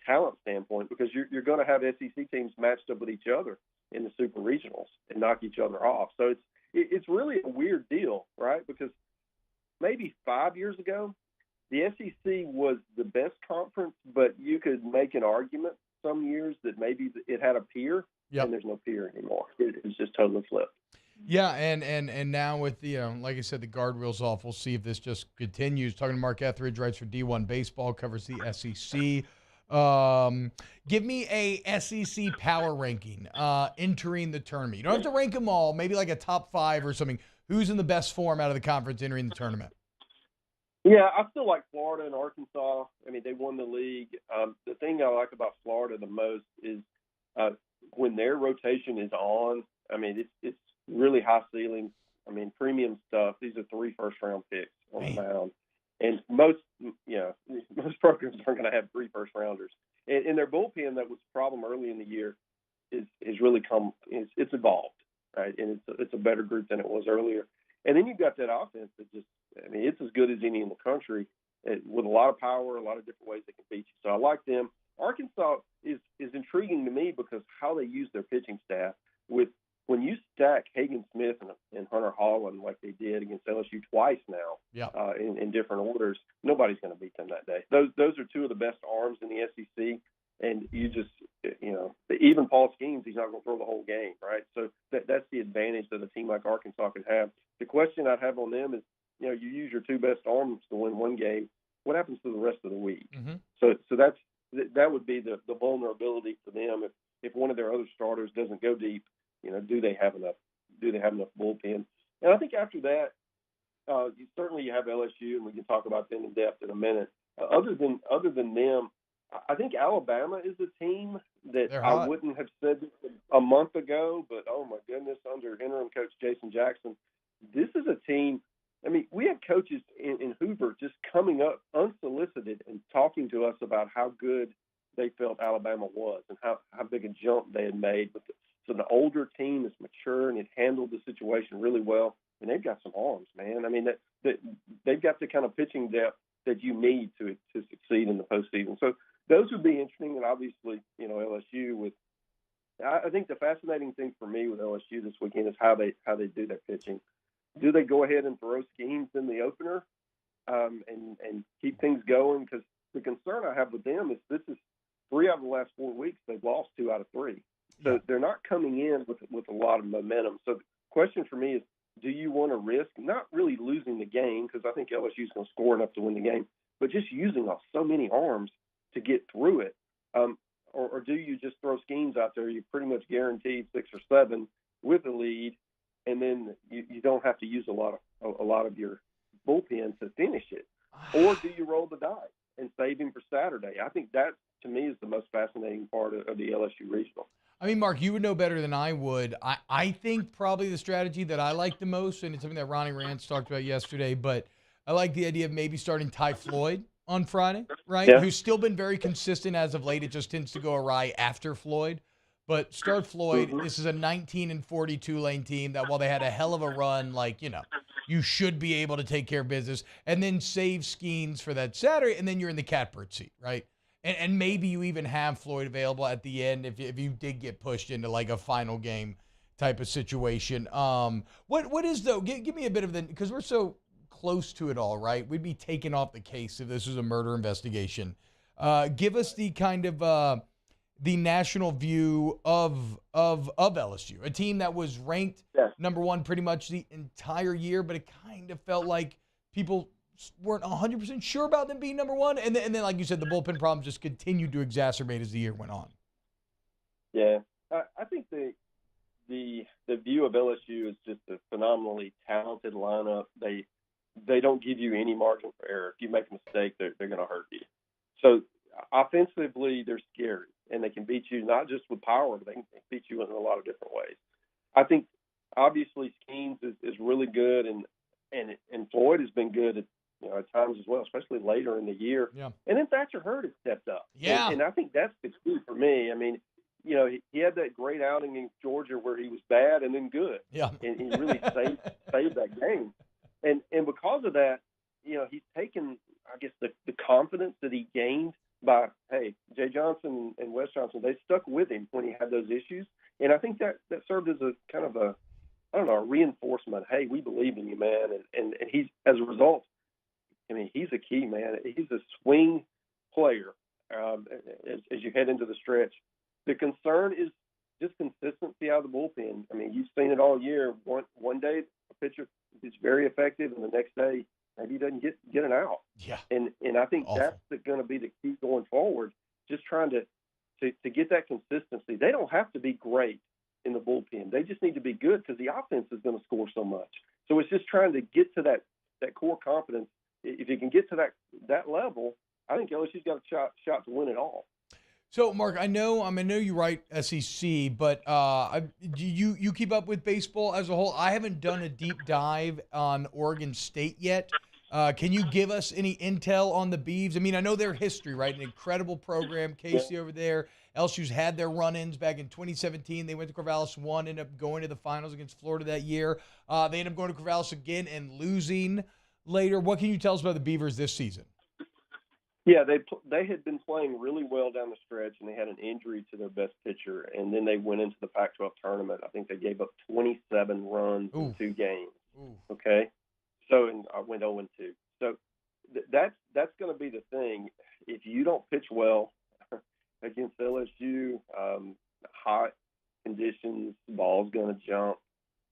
talent standpoint, because you're going to have SEC teams matched up with each other in the super regionals and knock each other off. So it's really a weird deal, right? Because maybe 5 years ago, the SEC was the best conference, but you could make an argument some years that maybe it had a peer, and there's no peer anymore. It's just totally flipped. Yeah, and now with the, like I said, the guardrails off, we'll see if this just continues. Talking to Mark Etheridge, writes for D1 Baseball, covers the SEC. Give me a SEC power ranking entering the tournament. You don't have to rank them all, maybe like a top 5 or something. Who's in the best form out of the conference entering the tournament? Yeah, I still like Florida and Arkansas. I mean, they won the league. The thing I like about Florida the most is when their rotation is on, I mean, it's really high ceilings. I mean, premium stuff. These are 3 first-round picks on the mound. And most programs aren't going to have 3 first-rounders. And their bullpen that was a problem early in the year has really it's evolved. right? And it's a better group than it was earlier. And then you've got that offense that just, I mean, it's as good as any in the country with a lot of power, a lot of different ways they can beat you. So I like them. Arkansas is intriguing to me because how they use their pitching staff with when you stack Hagen Smith and Hunter Holland like they did against LSU twice now in different orders, nobody's going to beat them that day. Those are two of the best arms in the SEC. And you just, even Paul Skeens, he's not going to throw the whole game, right? So that's the advantage that a team like Arkansas can have. The question I'd have on them is, you use your two best arms to win one game. What happens to the rest of the week? Mm-hmm. So that would be the vulnerability for them if one of their other starters doesn't go deep. Do they have enough? Do they have enough bullpen? And I think after that, you have LSU, and we can talk about them in depth in a minute. Other than them, I think Alabama is a team that I wouldn't have said a month ago, but oh my goodness, under interim coach Jason Jackson, this is a team. I mean, we had coaches in Hoover just coming up unsolicited and talking to us about how good they felt Alabama was and how big a jump they had made. So the older team is mature and it handled the situation really well, and they've got some arms, man. I mean, they've got the kind of pitching depth that you need to succeed in the postseason. So those would be interesting, and obviously, LSU I think the fascinating thing for me with LSU this weekend is how they do their pitching. Do they go ahead and throw Skeens in the opener and keep things going? Because the concern I have with them is this is 3 out of the last 4 weeks they've lost 2 out of 3. So they're not coming in with a lot of momentum. So the question for me is, do you want to risk not really losing the game, because I think LSU is going to score enough to win the game, but just using off so many arms to get through it? Or do you just throw Skeens out there? You're pretty much guaranteed 6 or 7 with a lead, and then you don't have to use a lot of your bullpen to finish it. Or do you roll the dice and save him for Saturday? I think that, to me, is the most fascinating part of the LSU regional. I mean, Mark, you would know better than I would. I think probably the strategy that I like the most, and it's something that Ronnie Rance talked about yesterday, but I like the idea of maybe starting Ty Floyd on Friday, right? Yeah. Who's still been very consistent as of late. It just tends to go awry after Floyd. But start Floyd. Mm-hmm. This is a 19-42 lane team that, while they had a hell of a run, you should be able to take care of business. And then save Skeens for that Saturday, and then you're in the catbird seat, right? And maybe you even have Floyd available at the end if you did get pushed into a final game type of situation. What is, though, give me a bit of because we're so close to it all, right? We'd be taken off the case if this was a murder investigation. Give us the kind of the national view of LSU, a team that was ranked number 1 pretty much the entire year, but it kind of felt like people weren't 100% sure about them being number 1, and then like you said, the bullpen problem just continued to exacerbate as the year went on. Yeah, I think the view of LSU is just a phenomenally talented lineup. They don't give you any margin for error. If you make a mistake, they're going to hurt you. So offensively, they're scary, and they can beat you not just with power, but they can beat you in a lot of different ways. I think obviously Skeens is really good, and Floyd has been good at times as well, especially later in the year. Yeah. And then Thatcher Hurd has stepped up. Yeah. And I think that's the key for me. I mean, he had that great outing in Georgia where he was bad and then good. Yeah. And he really saved that game. And because of that, he's taken, I guess, the confidence that he gained by, hey, Jay Johnson and Wes Johnson, they stuck with him when he had those issues. And I think that served as a kind of a reinforcement. Hey, we believe in you, man. And he's, as a result, I mean, he's a key, man. He's a swing player as you head into the stretch. The concern is just consistency out of the bullpen. I mean, you've seen it all year. One day a pitcher is very effective, and the next day maybe he doesn't get an out. Yeah. And I think that's going to be the key going forward, just trying to get that consistency. They don't have to be great in the bullpen. They just need to be good because the offense is going to score so much. So it's just trying to get to that core confidence. If you can get to that level, I think LSU's got a shot to win it all. So, Mark, I know you write SEC, but you keep up with baseball as a whole. I haven't done a deep dive on Oregon State yet. Can you give us any intel on the Beavs? I mean, I know their history, right? An incredible program. Casey over there. LSU's had their run-ins back in 2017. They went to Corvallis, won, ended up going to the finals against Florida that year. They ended up going to Corvallis again and losing later. What can you tell us about the Beavers this season? Yeah, they had been playing really well down the stretch, and they had an injury to their best pitcher, and then they went into the Pac-12 tournament. I think they gave up 27 runs in 2 games. Okay, so and I went 0-2. So that's going to be the thing. If you don't pitch well against LSU, hot conditions, the ball's going to jump.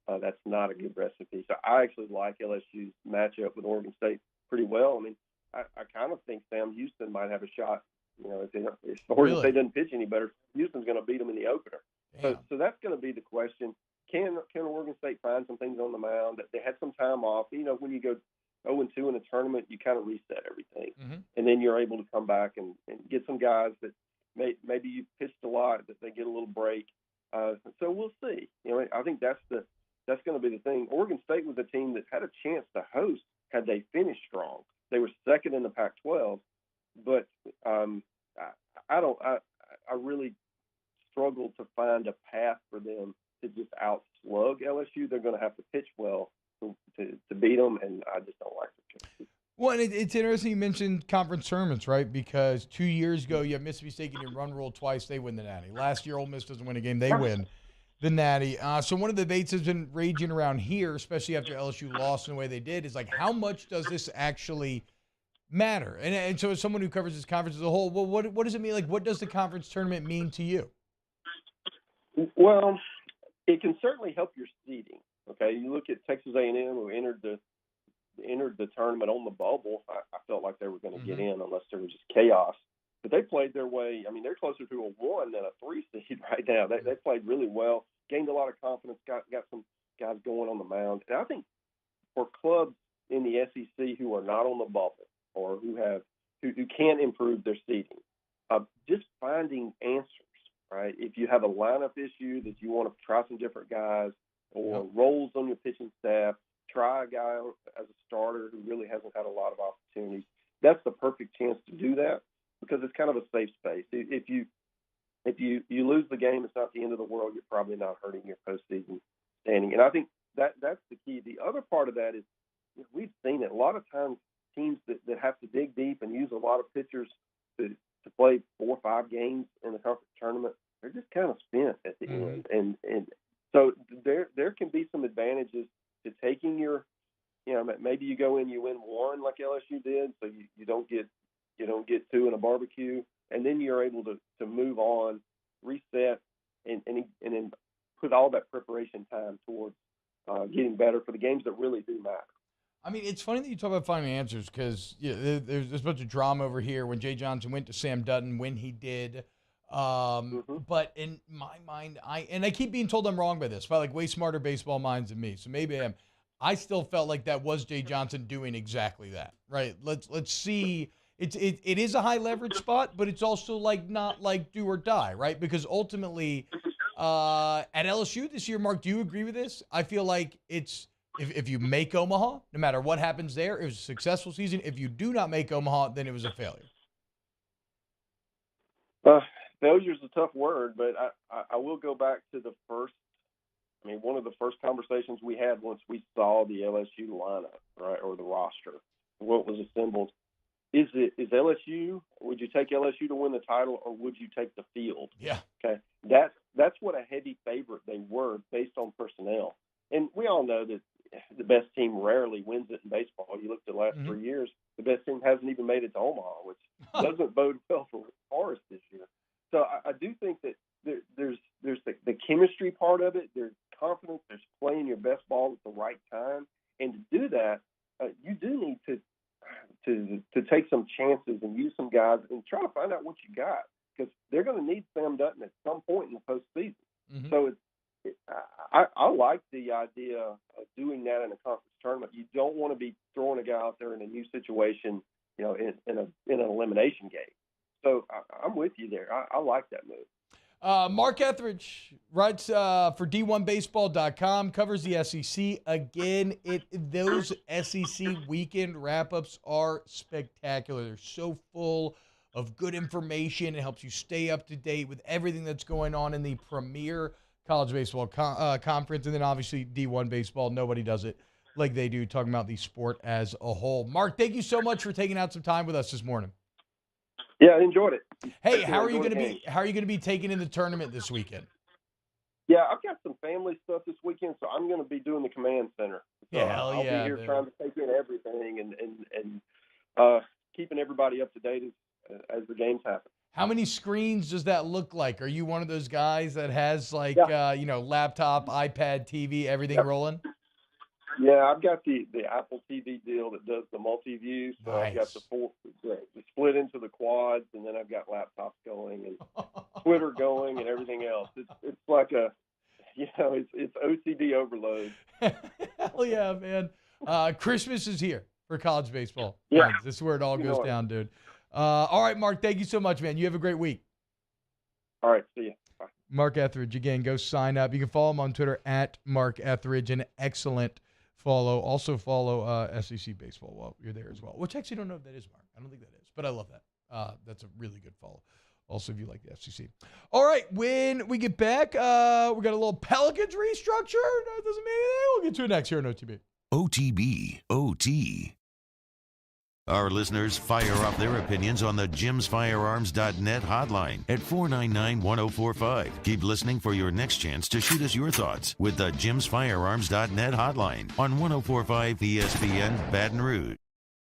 That's not a good recipe. So I actually like LSU's matchup with Oregon State pretty well. I mean, I kind of think Sam Houston might have a shot. If Oregon State doesn't pitch any better, Houston's going to beat them in the opener. So that's going to be the question. Can Oregon State find some things on the mound? They had some time off. When you go 0-2 in a tournament, you kind of reset everything. And then you're able to come back and get some guys that maybe you pitched a lot, that they get a little break. So we'll see. I think that's going to be the thing. Oregon State was a team that had a chance to host had they finished strong. They were second in the Pac-12, but I really struggle to find a path for them to just outslug LSU. They're going to have to pitch well to beat them, and I just don't like their chances. Well, and it's interesting you mentioned conference tournaments, right? Because 2 years ago, you have Mississippi State getting run rule twice. They win the Natty. Last year, Ole Miss doesn't win a game. They win the Natty. So one of the debates has been raging around here, especially after LSU lost in the way they did, is like, how much does this actually matter? And so as someone who covers this conference as a whole, well, what does it mean? Like, what does the conference tournament mean to you? Well, it can certainly help your seeding. Okay, you look at Texas A&M, who entered the tournament on the bubble. I felt like they were going to get in unless there was just chaos. But they played their way. I mean, they're closer to a 1 than a 3 seed right now. They played really well, gained a lot of confidence, got some guys going on the mound. And I think for clubs in the SEC who are not on the bubble or who can improve their seeding, just finding answers, right? If you have a lineup issue that you want to try some different guys or roles on your pitching staff, try a guy as a starter who really hasn't had a lot of opportunities. That's the perfect chance to do that because it's kind of a safe space. If you lose the game, it's not the end of the world. You're probably not hurting your postseason standing. And I think that's the key. The other part of that is we've seen it. A lot of times teams that have to dig deep and use a lot of pitchers to play 4 or 5 games in the conference tournament, they're just kind of spent at the end. And so there can be some advantages to taking your, maybe you go in, you win 1 like LSU did, so you don't get 2 in a barbecue, and then you're able to move on, reset, and then put all that preparation time towards getting better for the games that really do matter. I mean, it's funny that you talk about finding answers because there's a bunch of drama over here when Jay Johnson went to Sam Dutton when he did. But in my mind, I keep being told I'm wrong by this, by like way smarter baseball minds than me. So maybe I am. I still felt like that was Jay Johnson doing exactly that, right? Let's see. It is a high leverage spot, but it's also like not like do or die, right? Because ultimately, at LSU this year, Mark, do you agree with this? I feel like it's if you make Omaha, no matter what happens there, it was a successful season. If you do not make Omaha, then it was a failure. Failure is a tough word, but I will go back to one of the first conversations we had once we saw the LSU lineup, right, or the roster, what was assembled. Is LSU? Would you take LSU to win the title, or would you take the field? Yeah. Okay. That's what a heavy favorite they were based on personnel, and we all know that the best team rarely wins it in baseball. You looked at the last 3 years, the best team hasn't even made it to Omaha, which doesn't bode well for Forest this year. So I do think that there's the chemistry part of it. There's confidence. There's playing your best ball at the right time, and to do that, you do need to take some chances and use some guys and try to find out what you got because they're going to need Sam Dutton at some point in the postseason. So I like the idea of doing that in a conference tournament. You don't want to be throwing a guy out there in a new situation, in an elimination game. So I'm with you there. I like that move. Mark Etheridge writes for D1Baseball.com, covers the SEC. Again, those SEC weekend wrap-ups are spectacular. They're so full of good information. It helps you stay up to date with everything that's going on in the premier college baseball conference. And then obviously D1 Baseball, nobody does it like they do, talking about the sport as a whole. Mark, thank you so much for taking out some time with us this morning. Yeah, I enjoyed it. Hey, how are you going to be taking in the tournament this weekend? Yeah, I've got some family stuff this weekend, so I'm going to be doing the command center. So I'll be here trying to take in everything and keeping everybody up to date as the games happen. How many screens does that look like? Are you one of those guys that has laptop, iPad, TV, everything rolling? Yeah, I've got the Apple TV deal that does the multi-view. So nice. I've got the split into the quads, and then I've got laptops going and Twitter going and everything else. It's like it's OCD overload. Hell yeah, man. Christmas is here for college baseball. Yeah. Fans. This is where it all goes down, dude. All right, Mark, thank you so much, man. You have a great week. All right, see you. Bye. Mark Etheridge, again, go sign up. You can follow him on Twitter at Mark Etheridge, an excellent follow. Also follow SEC Baseball while you're there as well, which I actually don't know if that is, Mark. I don't think that is, but I love that. That's a really good follow. Also, if you like the SEC. All right, when we get back, we got a little Pelicans restructure. No, it doesn't mean anything. We'll get to it next here on OTB. OTB, OT. Our listeners fire off their opinions on the jimsfirearms.net hotline at 499-1045. Keep listening for your next chance to shoot us your thoughts with the jimsfirearms.net hotline on 1045 ESPN Baton Rouge.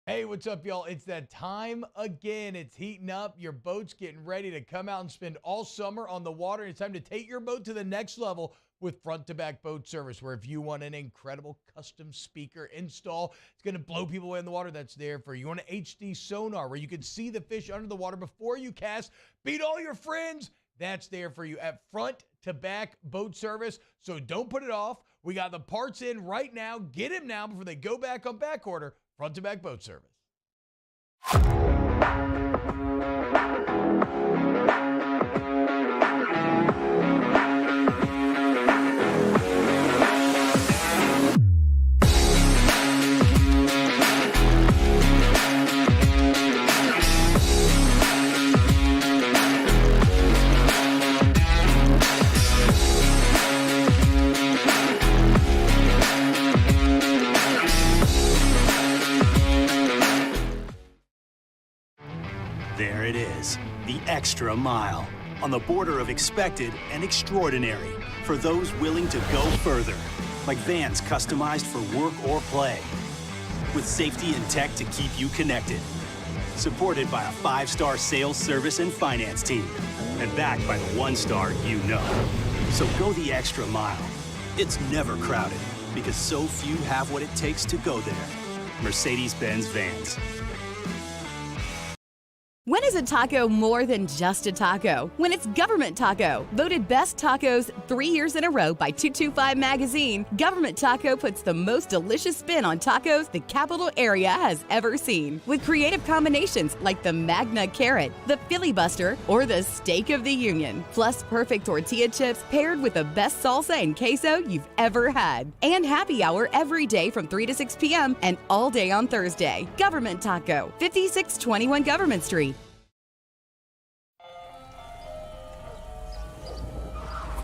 Hey, what's up, y'all? It's that time again. It's heating up. Your boat's getting ready to come out and spend all summer on the water. It's time to take your boat to the next level with front-to-back boat service, where if you want an incredible custom speaker install, it's going to blow people away in the water, that's there for you. You want an HD sonar where you can see the fish under the water before you cast, beat all your friends, that's there for you at front-to-back boat service. So don't put it off. We got the parts in right now. Get them now before they go back on back order. Front-to-back boat service. There it is, the extra mile, on the border of expected and extraordinary, for those willing to go further, like vans customized for work or play, with safety and tech to keep you connected, supported by a 5-star sales, service, and finance team, and backed by the 1-star you know. So go the extra mile. It's never crowded, because so few have what it takes to go there. Mercedes-Benz Vans. When is a taco more than just a taco? When it's Government Taco. Voted best tacos 3 years in a row by 225 Magazine, Government Taco puts the most delicious spin on tacos the capital area has ever seen. With creative combinations like the Magna Carrot, the Filibuster, or the Steak of the Union. Plus perfect tortilla chips paired with the best salsa and queso you've ever had. And happy hour every day from 3 to 6 p.m. and all day on Thursday. Government Taco, 5621 Government Street.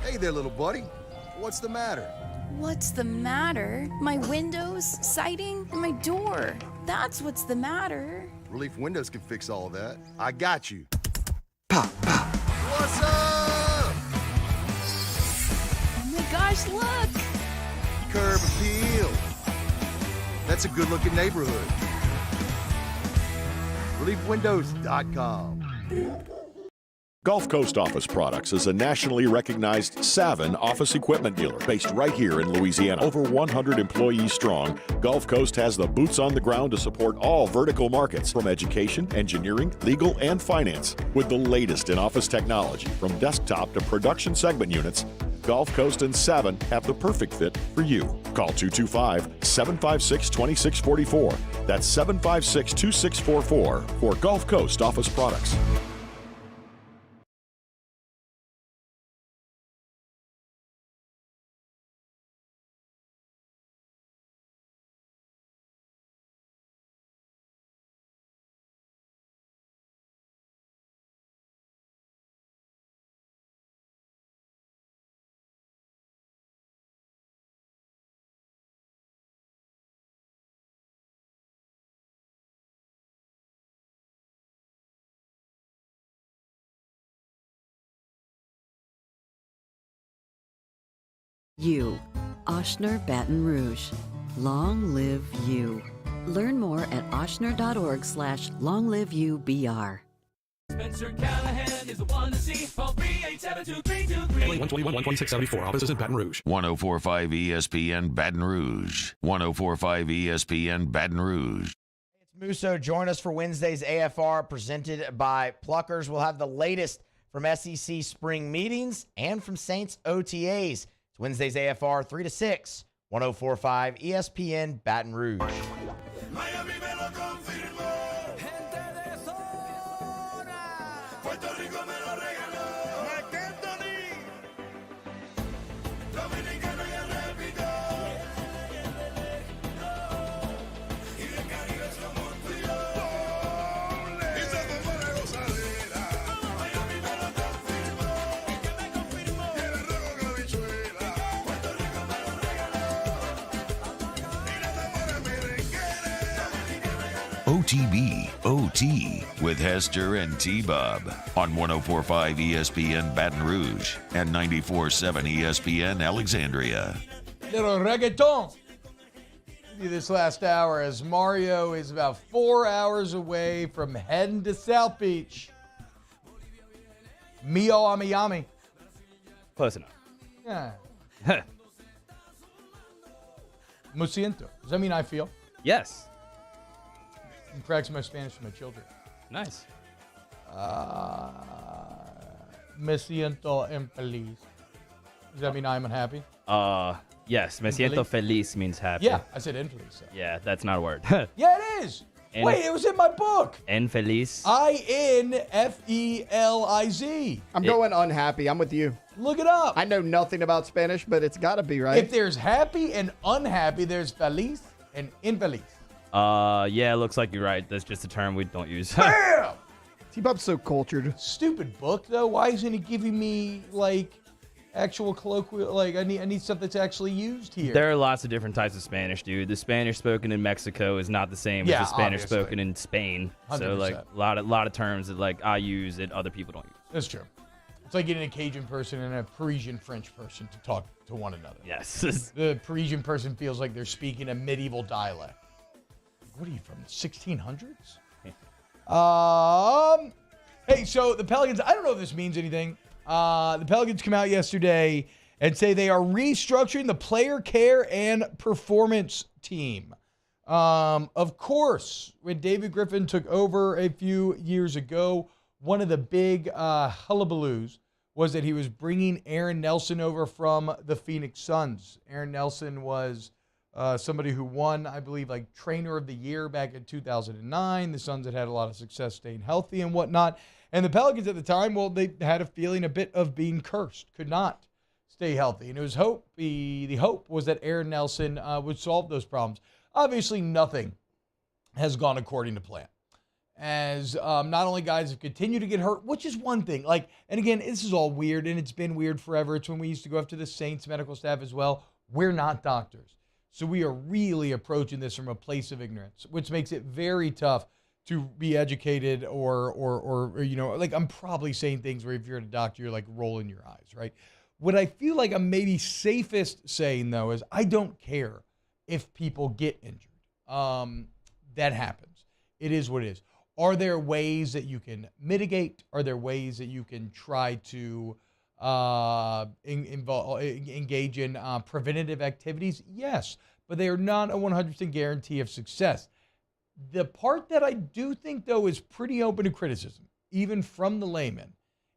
Hey there, little buddy. What's the matter? What's the matter? My windows, siding, and my door. That's what's the matter. Relief Windows can fix all that. I got you. Pop, pop. What's up? Oh my gosh, look! Curb appeal. That's a good-looking neighborhood. ReliefWindows.com. Gulf Coast Office Products is a nationally recognized Savin office equipment dealer based right here in Louisiana. Over 100 employees strong, Gulf Coast has the boots on the ground to support all vertical markets, from education, engineering, legal, and finance. With the latest in office technology, from desktop to production segment units, Gulf Coast and Savin have the perfect fit for you. Call 225-756-2644. That's 756-2644 for Gulf Coast Office Products. You. Ochsner Baton Rouge. Long live you. Learn more at ochsner.org/longliveyoubr. Spencer Callahan is the one to see. Call 387-2323. 121-12674. Offices in Baton Rouge. 104.5 ESPN Baton Rouge. 104.5 ESPN Baton Rouge. It's Musso. Join us for Wednesday's AFR presented by Pluckers. We'll have the latest from SEC spring meetings and from Saints OTAs. It's Wednesday's AFR 3 to 6. 104.5 ESPN Baton Rouge. OTB OT with Hester and T-Bob on 104.5 ESPN Baton Rouge and 94.7 ESPN Alexandria. Little reggaeton. This last hour as Mario is about 4 hours away from heading to South Beach. Mio Amiyami. Close enough. Yeah. Mo siento. Does that mean I feel? Yes. I'm practicing my Spanish for my children. Nice. Me siento infeliz. Does that mean I'm unhappy? Yes. Me siento feliz means happy. Yeah, I said infeliz. So. Yeah, that's not a word. Yeah, it is. Wait, it was in my book. Infeliz. INFELIZ. I'm going unhappy. I'm with you. Look it up. I know nothing about Spanish, but it's got to be, right? If there's happy and unhappy, there's feliz and infeliz. Yeah, it looks like you're right. That's just a term we don't use. Bam! T-Bob's so cultured. Stupid book, though. Why isn't it giving me, like, actual colloquial, like, I need stuff that's actually used here? There are lots of different types of Spanish, dude. The Spanish spoken in Mexico is not the same as the Spanish spoken in Spain. 100%. So, like, a lot of terms that, like, I use that other people don't use. That's true. It's like getting a Cajun person and a Parisian French person to talk to one another. Yes. The Parisian person feels like they're speaking a medieval dialect. What are you from, the 1600s? Hey, so the Pelicans, I don't know if this means anything. The Pelicans come out yesterday and say they are restructuring the player care and performance team. Of course, when David Griffin took over a few years ago, one of the big hullabaloos was that he was bringing Aaron Nelson over from the Phoenix Suns. Aaron Nelson was somebody who won, I believe, like Trainer of the Year back in 2009. The Suns had a lot of success staying healthy and whatnot. And the Pelicans at the time, well, they had a feeling a bit of being cursed, could not stay healthy. And it was the hope was that Aaron Nelson would solve those problems. Obviously, nothing has gone according to plan. As not only guys have continued to get hurt, which is one thing. Like, and again, this is all weird, and it's been weird forever. It's when we used to go after the Saints medical staff as well. We're not doctors. So we are really approaching this from a place of ignorance, which makes it very tough to be educated or you know, like I'm probably saying things where if you're a doctor, you're like rolling your eyes, right? What I feel like I'm maybe safest saying, though, is I don't care if people get injured. That happens. It is what it is. Are there ways that you can mitigate? Are there ways that you can try to engage in preventative activities? Yes, but they are not a 100% guarantee of success. The part that I do think, though, is pretty open to criticism, even from the layman,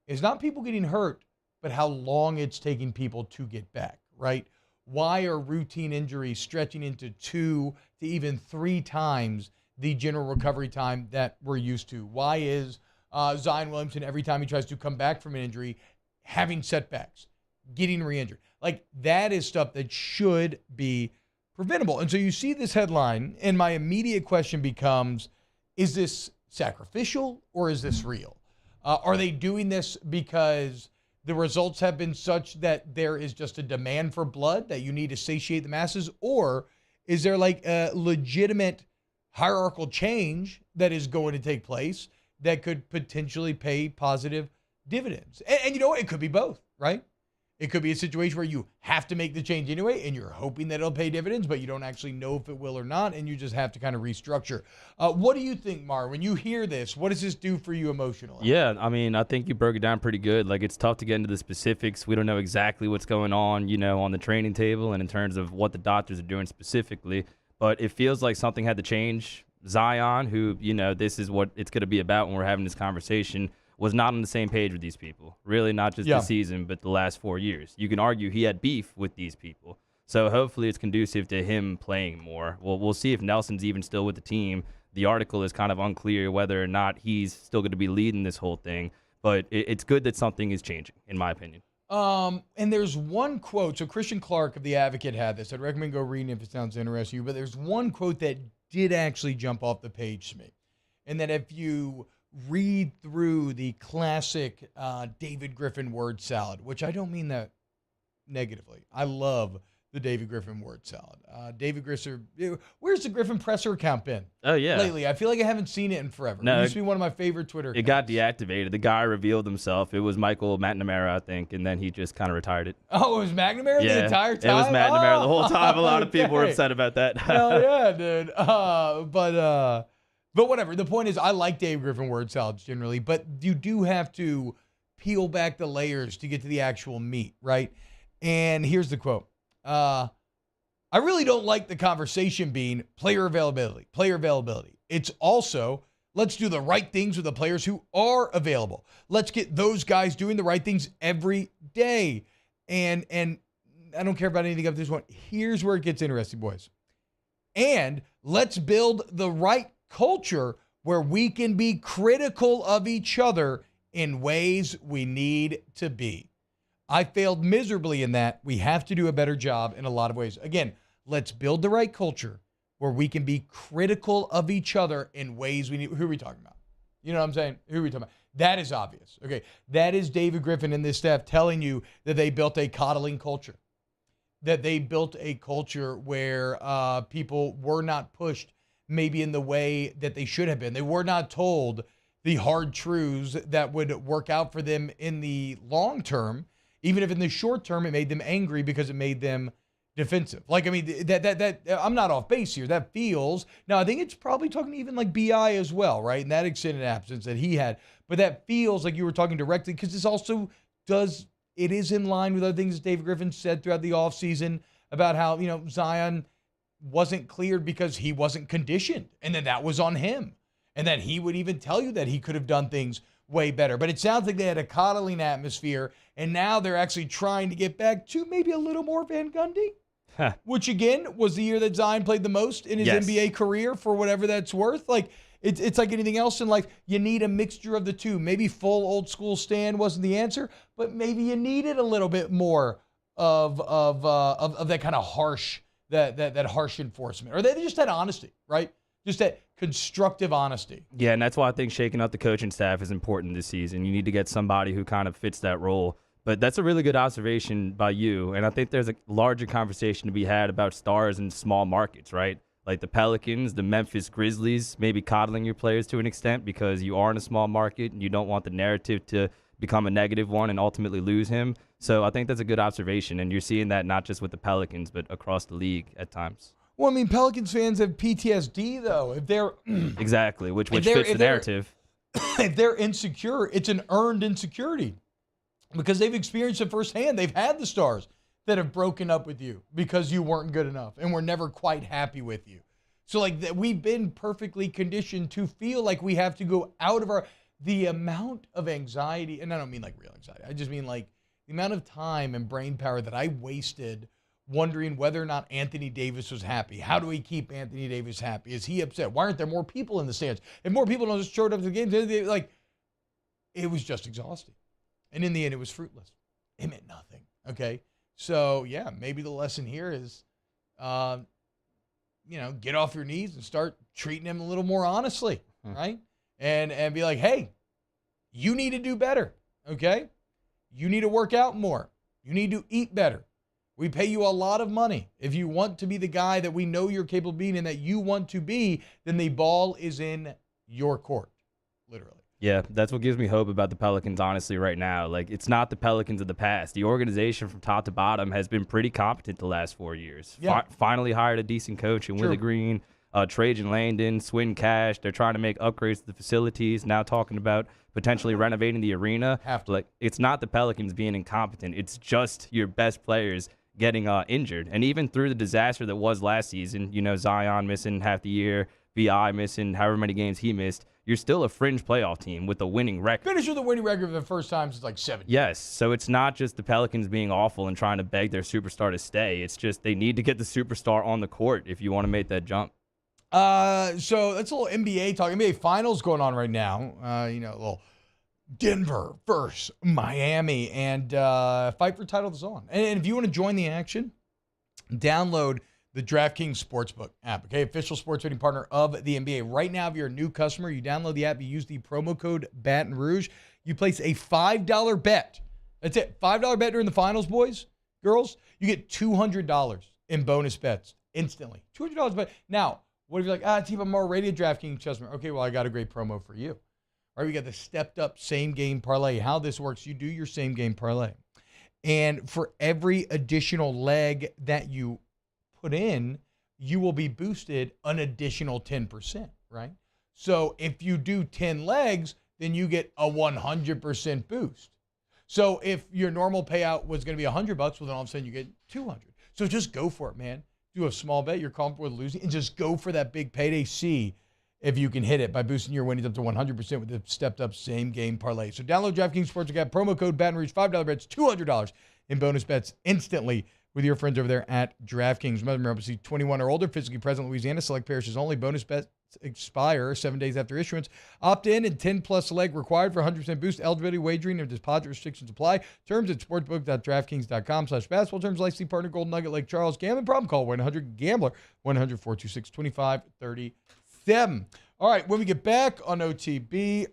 is not people getting hurt, but how long it's taking people to get back, right? Why are routine injuries stretching into 2 to even 3 times the general recovery time that we're used to? Why is Zion Williamson, every time he tries to come back from an injury, having setbacks, getting re-injured? Like, that is stuff that should be preventable. And so you see this headline, and my immediate question becomes, is this sacrificial or is this real? Are they doing this because the results have been such that there is just a demand for blood, that you need to satiate the masses? Or is there like a legitimate hierarchical change that is going to take place that could potentially pay positive dividends? And you know what? It could be both, right? It could be a situation where you have to make the change anyway, and you're hoping that it'll pay dividends, but you don't actually know if it will or not, and you just have to kind of restructure. What do you think, Mar? When you hear this, what does this do for you emotionally? Yeah, I mean, I think you broke it down pretty good. Like, it's tough to get into the specifics. We don't know exactly what's going on, on the training table and in terms of what the doctors are doing specifically, but it feels like something had to change. Zion, who, this is what it's going to be about when we're having this conversation, was not on the same page with these people. Really not just this season, but the last 4 years. You can argue he had beef with these people. So hopefully it's conducive to him playing more. Well, we'll see if Nelson's even still with the team. The article is kind of unclear whether or not he's still going to be leading this whole thing. But it's good that something is changing, in my opinion. And there's one quote. So Christian Clark of The Advocate had this. I'd recommend go reading if it sounds interesting. But there's one quote that did actually jump off the page to me. And that if you read through the classic David Griffin word salad, which I don't mean that negatively. I love the David Griffin word salad. David Griffin, where's the Griffin presser account been? Oh, yeah. Lately, I feel like I haven't seen it in forever. No, it used to be one of my favorite Twitter accounts. It got deactivated. The guy revealed himself. It was Michael McNamara, I think, and then he just kind of retired it. Oh, it was McNamara the entire time? It was McNamara the whole time. A lot of people were upset about that. Hell yeah, dude. But whatever. The point is, I like Dave Griffin word salads generally, but you do have to peel back the layers to get to the actual meat, right? And here's the quote. I really don't like the conversation being player availability. It's also, let's do the right things with the players who are available. Let's get those guys doing the right things every day. And I don't care about anything up to this one. Here's where it gets interesting, boys. And let's build the right culture where we can be critical of each other in ways we need to be. I failed miserably in that. We have to do a better job in a lot of ways. Again, let's build the right culture where we can be critical of each other in ways we need. Who are we talking about? You know what I'm saying? Who are we talking about? That is obvious. Okay. That is David Griffin and this staff telling you that they built a coddling culture, that they built a culture where people were not pushed maybe in the way that they should have been. They were not told the hard truths that would work out for them in the long term, even if in the short term it made them angry because it made them defensive. Like, I mean, that I'm not off base here. That feels, now I think it's probably talking even like BI as well, right? And that extended absence that he had. But that feels like you were talking directly because this also it is in line with other things that David Griffin said throughout the offseason about how, Zion wasn't cleared because he wasn't conditioned, and then that was on him, and that he would even tell you that he could have done things way better. But it sounds like they had a coddling atmosphere, and now they're actually trying to get back to maybe a little more Van Gundy, which again was the year that Zion played the most in his NBA career, for whatever that's worth. Like it's like anything else in life. You need a mixture of the two. Maybe full old school Stan wasn't the answer, but maybe you needed a little bit more of that kind of harsh. That harsh enforcement, or they just had honesty, right? Just that constructive honesty. Yeah, and that's why I think shaking up the coaching staff is important this season. You need to get somebody who kind of fits that role. But that's a really good observation by you, and I think there's a larger conversation to be had about stars in small markets, right? Like the Pelicans, the Memphis Grizzlies, maybe coddling your players to an extent because you are in a small market and you don't want the narrative to become a negative one and ultimately lose him. So I think that's a good observation, and you're seeing that not just with the Pelicans, but across the league at times. Well, I mean, Pelicans fans have PTSD, though. If they're exactly, which fits the narrative. If they're insecure, it's an earned insecurity because they've experienced it firsthand. They've had the stars that have broken up with you because you weren't good enough and were never quite happy with you. So, we've been perfectly conditioned to feel like we have to go out of the amount of anxiety, and I don't mean like real anxiety. I just mean like the amount of time and brain power that I wasted wondering whether or not Anthony Davis was happy. How do we keep Anthony Davis happy? Is he upset? Why aren't there more people in the stands? If more people don't just show up to the games, it was just exhausting. And in the end, it was fruitless. It meant nothing. Okay? So, yeah, maybe the lesson here is, get off your knees and start treating him a little more honestly, right? And be like, hey, you need to do better, okay? You need to work out more. You need to eat better. We pay you a lot of money. If you want to be the guy that we know you're capable of being and that you want to be, then the ball is in your court, literally. Yeah, that's what gives me hope about the Pelicans, honestly, right now. Like, it's not the Pelicans of the past. The organization from top to bottom has been pretty competent the last 4 years. Yeah. Finally hired a decent coach in Willie Green, Trajan Langdon, Swin Cash. They're trying to make upgrades to the facilities, now talking about potentially renovating the arena. Like, it's not the Pelicans being incompetent. It's just your best players getting injured. And even through the disaster that was last season, you know, Zion missing half the year, VI missing however many games he missed, you're still a fringe playoff team with a winning record. Finish with a winning record for the first time since like 7 years. Yes, so it's not just the Pelicans being awful and trying to beg their superstar to stay. It's just they need to get the superstar on the court if you want to make that jump. So that's a little NBA talk. NBA Finals going on right now. A little Denver versus Miami, and fight for title is on. And if you want to join the action, download the DraftKings Sportsbook app, okay? Official sports betting partner of the NBA. Right now, if you're a new customer, you download the app, you use the promo code Baton Rouge, you place a $5 bet. That's it. $5 bet during the finals, boys, girls. You get $200 in bonus bets instantly. $200 bet. Now, what if you're like, Steve, I'm already a DraftKings customer. Okay, well, I got a great promo for you. All right, we got the stepped-up same-game parlay. How this works, you do your same-game parlay. And for every additional leg that you put in, you will be boosted an additional 10%, right? So if you do 10 legs, then you get a 100% boost. So if your normal payout was going to be $100, well, then all of a sudden you get 200. So just go for it, man. Do a small bet you're comfortable with losing, and just go for that big payday. See if you can hit it by boosting your winnings up to 100% with the stepped-up same-game parlay. So download DraftKings Sportsbook app, promo code Baton Rouge, $5 bets, $200 in bonus bets instantly with your friends over there at DraftKings. Remember, obviously 21 or older, physically present in Louisiana, select parishes only. Bonus bets expire 7 days after issuance. Opt in and 10+ leg required for 100% boost. Eligibility, wagering, and deposit restrictions apply. Terms at sportsbook.draftkings.com/basketball. Terms licensing partner Golden Nugget Lake Charles. Gambling problem? Call 1-800-GAMBLER, 1-426-2537. All right, when we get back on OTB,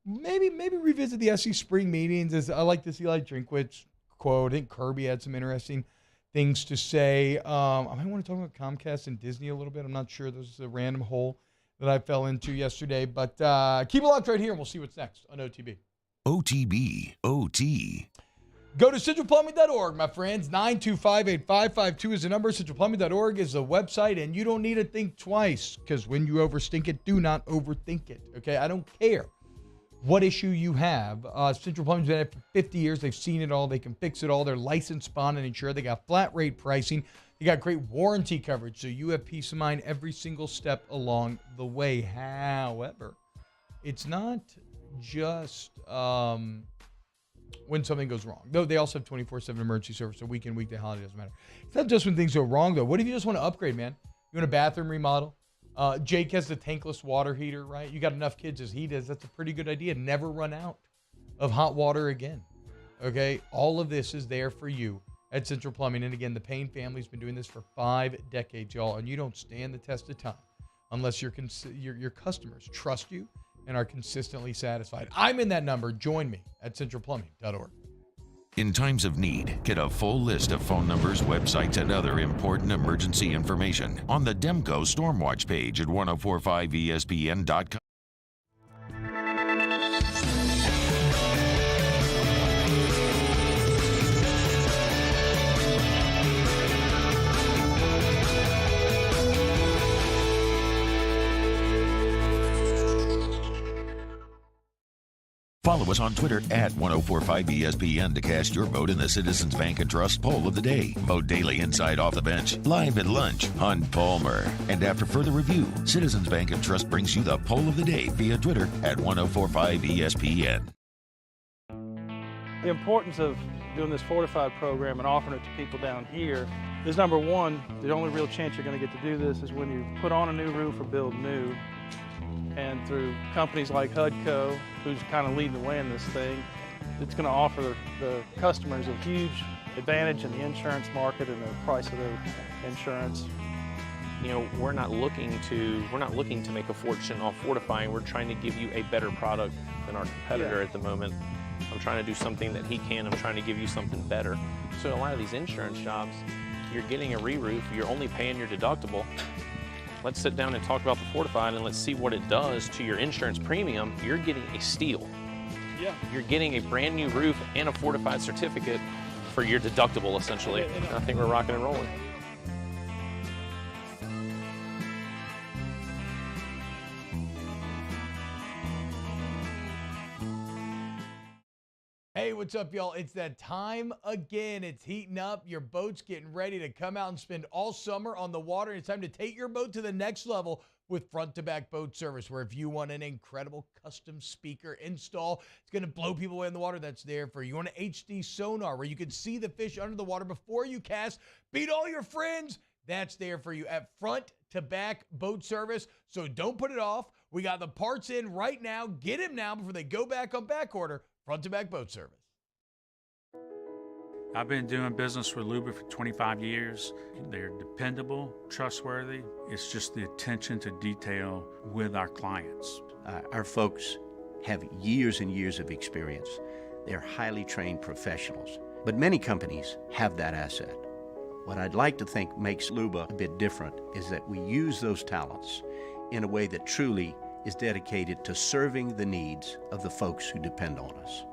maybe revisit the SC spring meetings. I like to see Drinkwitz quote. I think Kirby had some interesting things to say. I might want to talk about Comcast and Disney a little bit. I'm not sure. This is a random hole that I fell into yesterday. But keep it locked right here, and we'll see what's next on OTB. OTB, OT. Go to centralplumbing.org, my friends. 925-8552 is the number. Centralplumbing.org is the website, and you don't need to think twice, because when you overthink it, do not overthink it. Okay? I don't care what issue you have. Central Plumbing's been at it for 50 years. They've seen it all. They can fix it all. They're licensed, bond, and insured. They got flat rate pricing. They got great warranty coverage, so you have peace of mind every single step along the way. However, it's not just when something goes wrong. Though they also have 24/7 emergency service, so weekend, weekday, holiday, doesn't matter. It's not just when things go wrong, though. What if you just want to upgrade, man? You want a bathroom remodel? Jake has the tankless water heater, right? You got enough kids as he does. That's a pretty good idea. Never run out of hot water again. Okay? All of this is there for you at Central Plumbing. And again, the Payne family's been doing this for 5 decades, y'all. And you don't stand the test of time unless your customers trust you and are consistently satisfied. I'm in that number. Join me at centralplumbing.org. In times of need, get a full list of phone numbers, websites, and other important emergency information on the Demco Stormwatch page at 1045ESPN.com. Follow us on Twitter at 1045ESPN to cast your vote in the Citizens Bank and Trust Poll of the Day. Vote daily inside Off the Bench, live at lunch on Palmer. And after further review, Citizens Bank and Trust brings you the Poll of the Day via Twitter at 1045ESPN. The importance of doing this fortified program and offering it to people down here is, number one, the only real chance you're going to get to do this is when you put on a new roof or build new. And through companies like HUDCO, who's kind of leading the way in this thing, it's going to offer the customers a huge advantage in the insurance market and the price of their insurance. You know, we're not looking to make a fortune off fortifying. We're trying to give you a better product than our competitor at the moment. I'm trying to do something that he can. I'm trying to give you something better. So a lot of these insurance jobs, you're getting a re-roof, you're only paying your deductible, Let's sit down and talk about the Fortified and let's see what it does to your insurance premium. You're getting a steal. Yeah. You're getting a brand new roof and a Fortified certificate for your deductible, essentially. I think we're rocking and rolling. Hey, what's up, y'all? It's that time again. It's heating up. Your boat's getting ready to come out and spend all summer on the water. It's time to take your boat to the next level with front-to-back boat service, where if you want an incredible custom speaker install, it's going to blow people away in the water, that's there for you. You want an HD sonar where you can see the fish under the water before you cast, beat all your friends, that's there for you at front-to-back boat service. So don't put it off. We got the parts in right now. Get them now before they go back on back order. Front-to-back boat service. I've been doing business with Luba for 25 years. They're dependable, trustworthy. It's just the attention to detail with our clients. Our folks have years and years of experience. They're highly trained professionals. But many companies have that asset. What I'd like to think makes Luba a bit different is that we use those talents in a way that truly is dedicated to serving the needs of the folks who depend on us.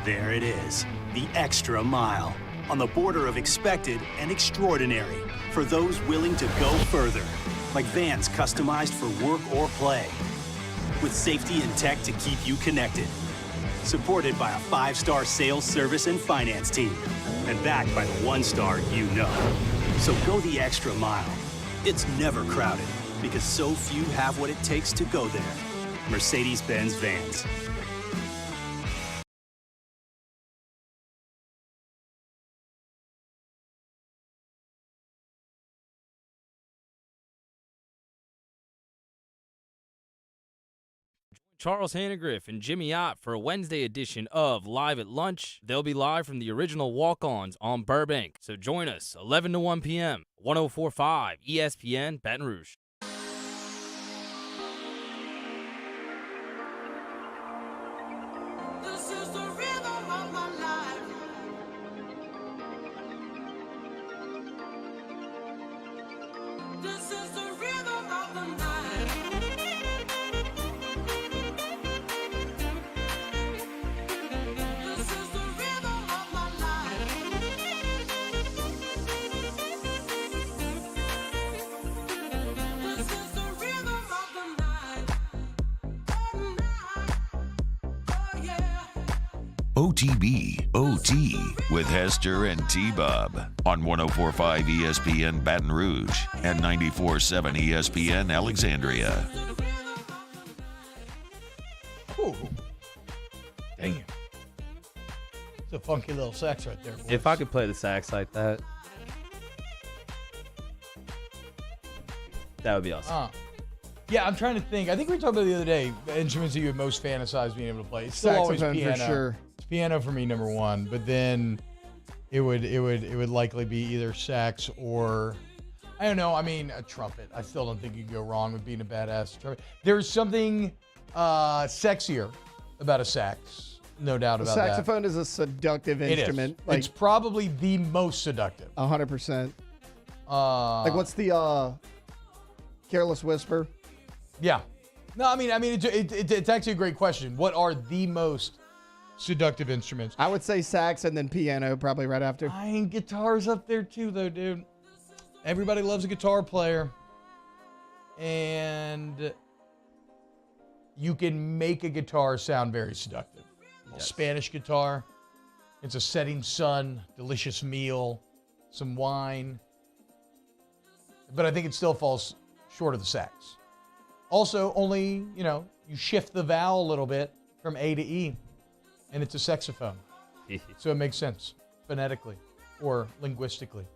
There it is, the extra mile, on the border of expected and extraordinary for those willing to go further, like vans customized for work or play, with safety and tech to keep you connected. Supported by a 5-star sales, service, and finance team, and backed by the 1-star you know. So go the extra mile. It's never crowded, because so few have what it takes to go there. Mercedes-Benz Vans. Charles Hannegriff and Jimmy Ott for a Wednesday edition of Live at Lunch. They'll be live from the original Walk-Ons on Burbank. So join us 11 to 1 p.m. 104.5 ESPN Baton Rouge. This is the rhythm of my life. This is the rhythm of the night. OTB OT with Hester and T-Bob on 104.5 ESPN Baton Rouge and 94.7 ESPN Alexandria. Ooh. Dang it. It's a funky little sax right there, boys. If I could play the sax like that, that would be awesome. Yeah, I'm trying to think. I think we talked about the other day the instruments that you would most fantasize being able to play. It's still always piano. For sure. It's piano for me, number one. But then it would likely be either sax or, I don't know. I mean, a trumpet. I still don't think you can go wrong with being a badass trumpet. There's something sexier about a sax, no doubt about that. Saxophone is a seductive instrument. It is. It's probably the most seductive. 100%. Like what's the Careless Whisper? Yeah. No, I mean, it's actually a great question. What are the most seductive instruments? I would say sax and then piano probably right after. I mean, guitar's up there too, though, dude. Everybody loves a guitar player. And you can make a guitar sound very seductive. Yes. Spanish guitar. It's a setting sun, delicious meal, some wine. But I think it still falls short of the sax. Also, only, you shift the vowel a little bit from A to E, and it's a saxophone. So it makes sense phonetically or linguistically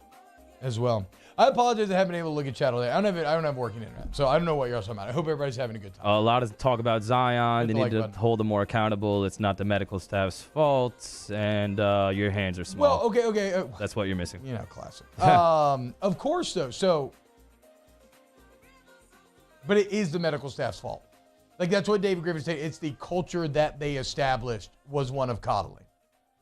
as well. I apologize I haven't been able to look at chat all day. I don't have working internet, so I don't know what you're talking about. I hope everybody's having a good time. A lot of talk about Zion. They need to hold them more accountable. It's not the medical staff's fault, and your hands are small. Well, okay. That's what you're missing. Classic. Of course, though. So, but it is the medical staff's fault. Like, that's what David Griffin said. It's the culture that they established was one of coddling.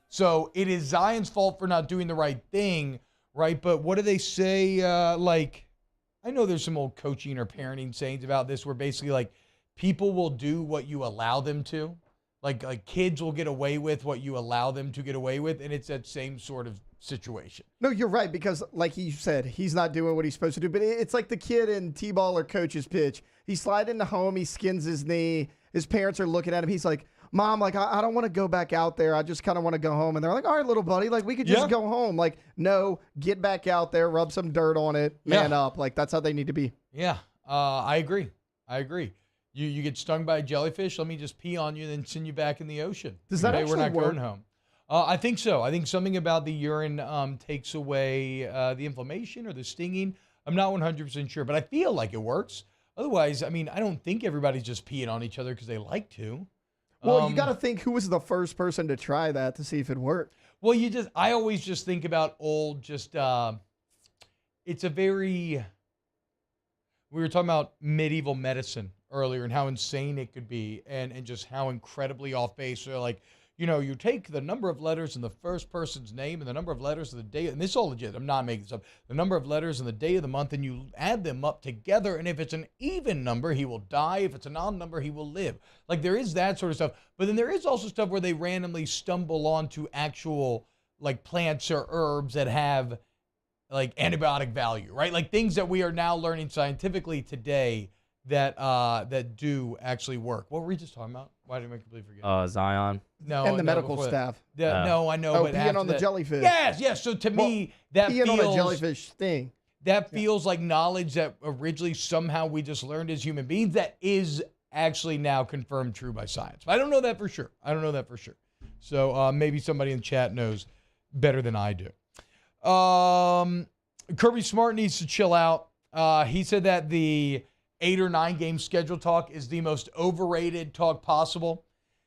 So it is Zion's fault for not doing the right thing right? But what do they say? I know there's some old coaching or parenting sayings about this where basically like people will do what you allow them to. Like kids will get away with what you allow them to get away with, and it's that same sort of situation. No, you're right, because like you said, he's not doing what he's supposed to do. But it's like the kid in T-ball or coach's pitch. He slides into home, he skins his knee. His parents are looking at him. He's like, Mom, like, I don't want to go back out there. I just kind of want to go home. And they're like, all right, little buddy, like, we could just go home. Like, no, get back out there, rub some dirt on it, man up. Like, that's how they need to be. Yeah, I agree. You get stung by a jellyfish, let me just pee on you and then send you back in the ocean. Does that actually We're not work? going home. I think so. I think something about the urine takes away the inflammation or the stinging. I'm not 100% sure, but I feel like it works. Otherwise, I mean, I don't think everybody's just peeing on each other because they like to. Well, you got to think who was the first person to try that to see if it worked. Well, I always just think about it's a very, we were talking about medieval medicine earlier and how insane it could be and just how incredibly off base. So like, you take the number of letters in the first person's name and the number of letters of the day, and this is all legit, I'm not making this up, the number of letters in the day of the month, and you add them up together, and if it's an even number, he will die. If it's an odd number, he will live. Like, there is that sort of stuff. But then there is also stuff where they randomly stumble onto actual, like, plants or herbs that have, like, antibiotic value, right? Like, things that we are now learning scientifically today that do actually work. What were we just talking about? Why did I completely forget? Zion. No, and the medical staff. No, I know. Oh, but peeing on the jellyfish. Yes. So to me, that peeing feels on a jellyfish sting. That feels like knowledge that originally somehow we just learned as human beings that is actually now confirmed true by science. But I don't know that for sure. So maybe somebody in the chat knows better than I do. Kirby Smart needs to chill out. He said that the 8 or 9 game schedule talk is the most overrated talk possible,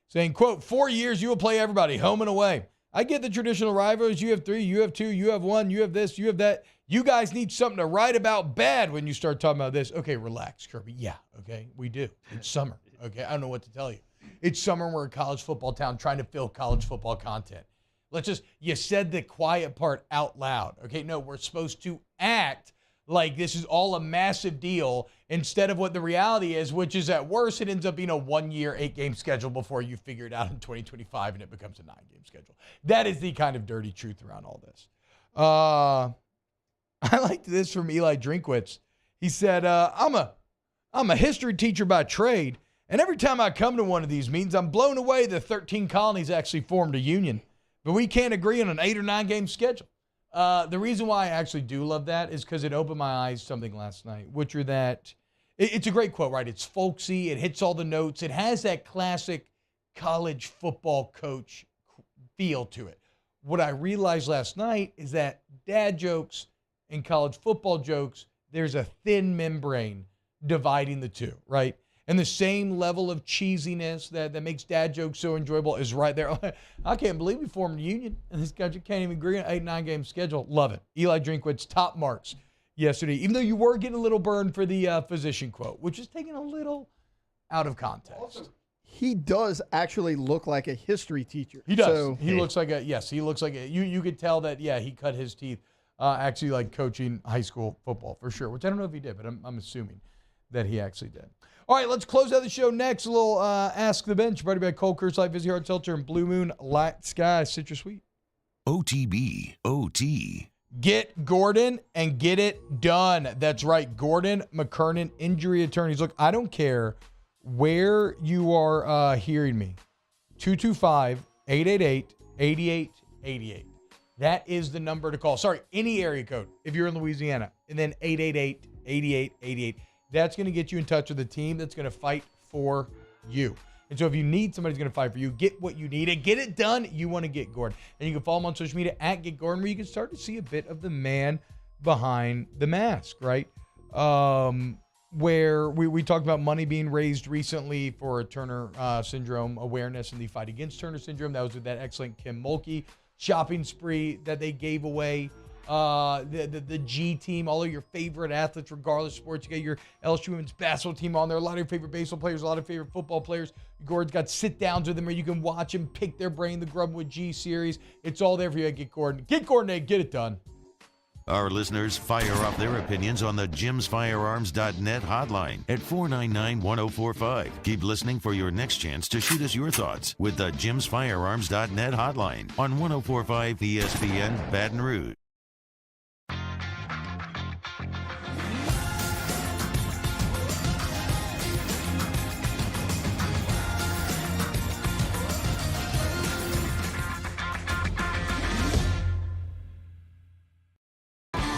saying, quote, 4 years, you will play everybody home and away. I get the traditional rivals. You have 3, you have 2, you have 1, you have this, you have that. You guys need something to write about bad when you start talking about this. Okay, relax, Kirby. Yeah, okay, we do. It's summer. Okay, I don't know what to tell you. It's summer and we're a college football town trying to fill college football content. You said the quiet part out loud. Okay, no, we're supposed to act like this is all a massive deal instead of what the reality is, which is at worst, it ends up being a 1-year, 8-game schedule before you figure it out in 2025 and it becomes a 9-game schedule. That is the kind of dirty truth around all this. I liked this from Eli Drinkwitz. He said, I'm a history teacher by trade, and every time I come to one of these meetings, I'm blown away that 13 colonies actually formed a union, but we can't agree on an 8 or 9 game schedule. The reason why I actually do love that is because it opened my eyes to something last night, which are that it's a great quote, right? It's folksy. It hits all the notes. It has that classic college football coach feel to it. What I realized last night is that dad jokes and college football jokes, there's a thin membrane dividing the two, right? And the same level of cheesiness that makes dad jokes so enjoyable is right there. I can't believe we formed a union, and this country can't even agree on an 8-9 game schedule. Love it. Eli Drinkwitz, top marks yesterday, even though you were getting a little burned for the physician quote, which is taken a little out of context. He does actually look like a history teacher. He does. So, he looks like you could tell that, he cut his teeth actually like coaching high school football for sure, which I don't know if he did, but I'm assuming that he actually did. All right, let's close out the show next. A little Ask the Bench, brought to you by Cold Curse Light, Vizzy Hard Seltzer, and Blue Moon Light Sky Citrus Sweet. OTB, OT. Get Gordon and get it done. That's right, Gordon McKernan, injury attorneys. Look, I don't care where you are hearing me. 225-888-8888. That is the number to call. Sorry, any area code if you're in Louisiana. And then 888-8888. That's going to get you in touch with a team that's going to fight for you. And so if you need somebody who's going to fight for you, get what you need and get it done. You want to get Gordon. And you can follow him on social media at Get Gordon, where you can start to see a bit of the man behind the mask, right? Where we talked about money being raised recently for Turner syndrome awareness and the fight against Turner syndrome. That was with that excellent Kim Mulkey shopping spree that they gave away. The G team, all of your favorite athletes, regardless of sports. You got your LSU women's basketball team on there, a lot of your favorite baseball players, a lot of favorite football players. Gordon's got sit downs with them where you can watch them, pick their brain, the Grubwood G series. It's all there for you at Get Gordon. Get Gordon, get it done. Our listeners fire off their opinions on the jimsfirearms.net hotline at 499-1045. Keep listening for your next chance to shoot us your thoughts with the jimsfirearms.net hotline on 1045 ESPN Baton Rouge.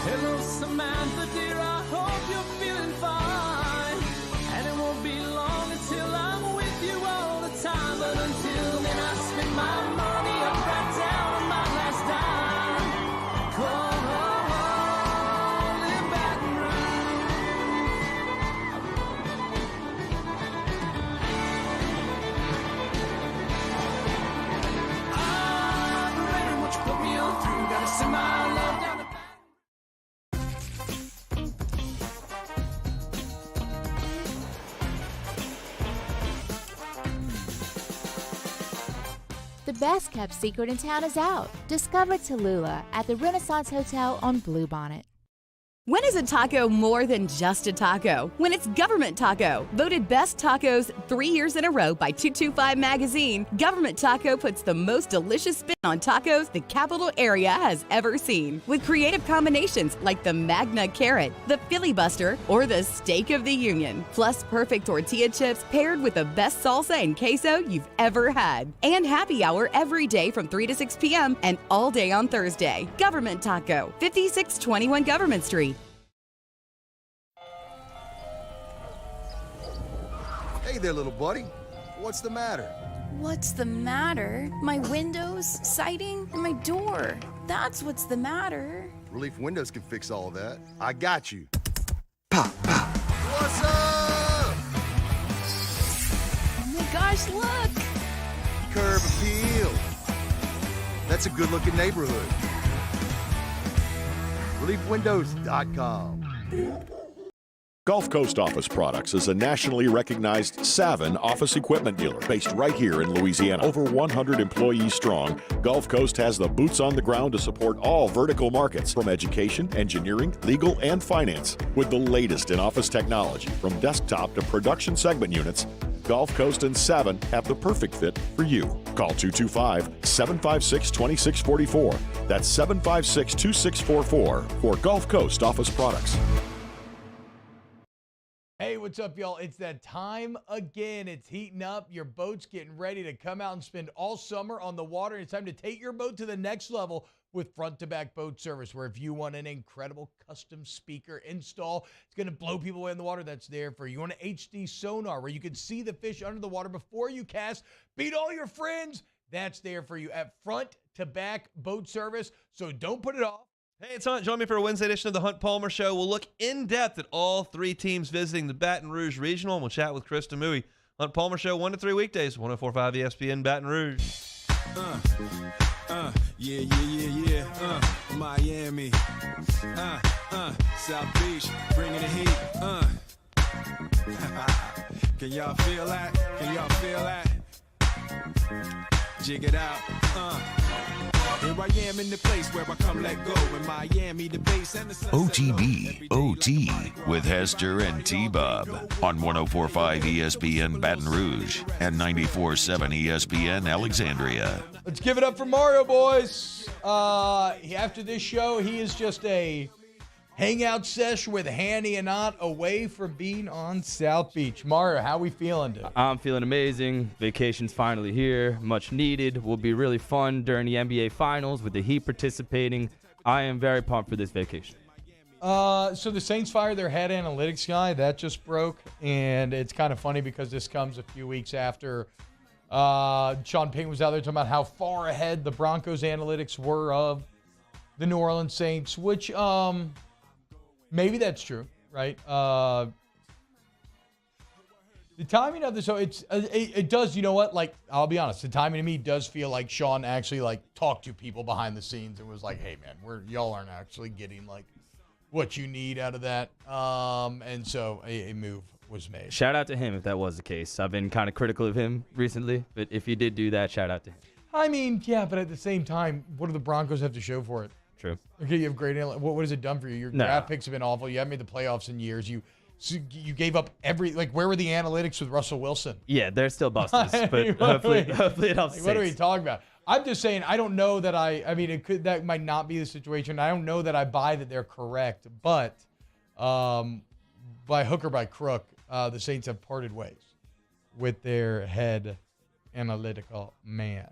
Hello, Samantha, dear, I hope you're feeling fine. And it won't be long until I'm with you all the time. But until then, I spend my money up right down to my last dime. Come on, live Baton Rouge. I'm ready, what you put me on through. Gotta send my love down to The best kept secret in town is out. Discover Tallulah at the Renaissance Hotel on Bluebonnet. When is a taco more than just a taco? When it's Government Taco. Voted best tacos 3 years in a row by 225 Magazine, Government Taco puts the most delicious spin on tacos the capital area has ever seen. With creative combinations like the Magna Carrot, the Filibuster, or the Steak of the Union. Plus perfect tortilla chips paired with the best salsa and queso you've ever had. And happy hour every day from 3 to 6 p.m. and all day on Thursday. Government Taco, 5621 Government Street. Hey there, little buddy. What's the matter? What's the matter? My windows, siding, and my door. That's what's the matter. Relief Windows can fix all that. I got you. Pop, pop. What's up? Oh my gosh, look! Curb appeal. That's a good-looking neighborhood. ReliefWindows.com. Gulf Coast Office Products is a nationally recognized Savin office equipment dealer based right here in Louisiana. Over 100 employees strong, Gulf Coast has the boots on the ground to support all vertical markets from education, engineering, legal, and finance. With the latest in office technology, from desktop to production segment units, Gulf Coast and Savin have the perfect fit for you. Call 225-756-2644. That's 756-2644 for Gulf Coast Office Products. Hey, what's up, y'all? It's that time again. It's heating up. Your boat's getting ready to come out and spend all summer on the water. It's time to take your boat to the next level with front-to-back boat service, where if you want an incredible custom speaker install, it's going to blow people away in the water, that's there for you. You want an HD sonar where you can see the fish under the water before you cast, beat all your friends, that's there for you at front-to-back boat service. So don't put it off. Hey, it's Hunt. Join me for a Wednesday edition of the Hunt Palmer Show. We'll look in depth at all three teams visiting the Baton Rouge Regional, and we'll chat with Chris Demouy. Hunt Palmer Show, 1 to 3 weekdays, 104.5 ESPN Baton Rouge. Yeah. Miami. South Beach, bringing the heat. Can y'all feel that? Jig it out. Here I am in the place where I come let go. In Miami, the base and the OTB OT with Hester and T-Bob on 104.5 ESPN Baton Rouge and 94.7 ESPN Alexandria. Let's give it up for Mario, boys. After this show, he is just a hangout sesh with Hanny and Ott away from being on South Beach. Mario, how we feeling today? I'm feeling amazing. Vacation's finally here. Much needed. Will be really fun during the NBA Finals with the Heat participating. I am very pumped for this vacation. So the Saints fired their head analytics guy. That just broke. And it's kind of funny because this comes a few weeks after Sean Payton was out there talking about how far ahead the Broncos analytics were of the New Orleans Saints, which maybe that's true, right? The timing of this, so it does, you know what? Like, I'll be honest, the timing to me does feel like Sean actually like talked to people behind the scenes and was like, "Hey, man, y'all aren't actually getting like what you need out of that," and so a move was made. Shout out to him if that was the case. I've been kind of critical of him recently, but if he did do that, shout out to him. I mean, yeah, but at the same time, what do the Broncos have to show for it? True. Okay, you have great analytics. What has it done for you? Your draft picks have been awful. You haven't made the playoffs in years. You gave up where were the analytics with Russell Wilson? Yeah, they're still busters, but hopefully it helps. What are we talking about? I'm just saying, I don't know that that might not be the situation. I don't know that I buy that they're correct, but by hook or by crook, the Saints have parted ways with their head analytical man.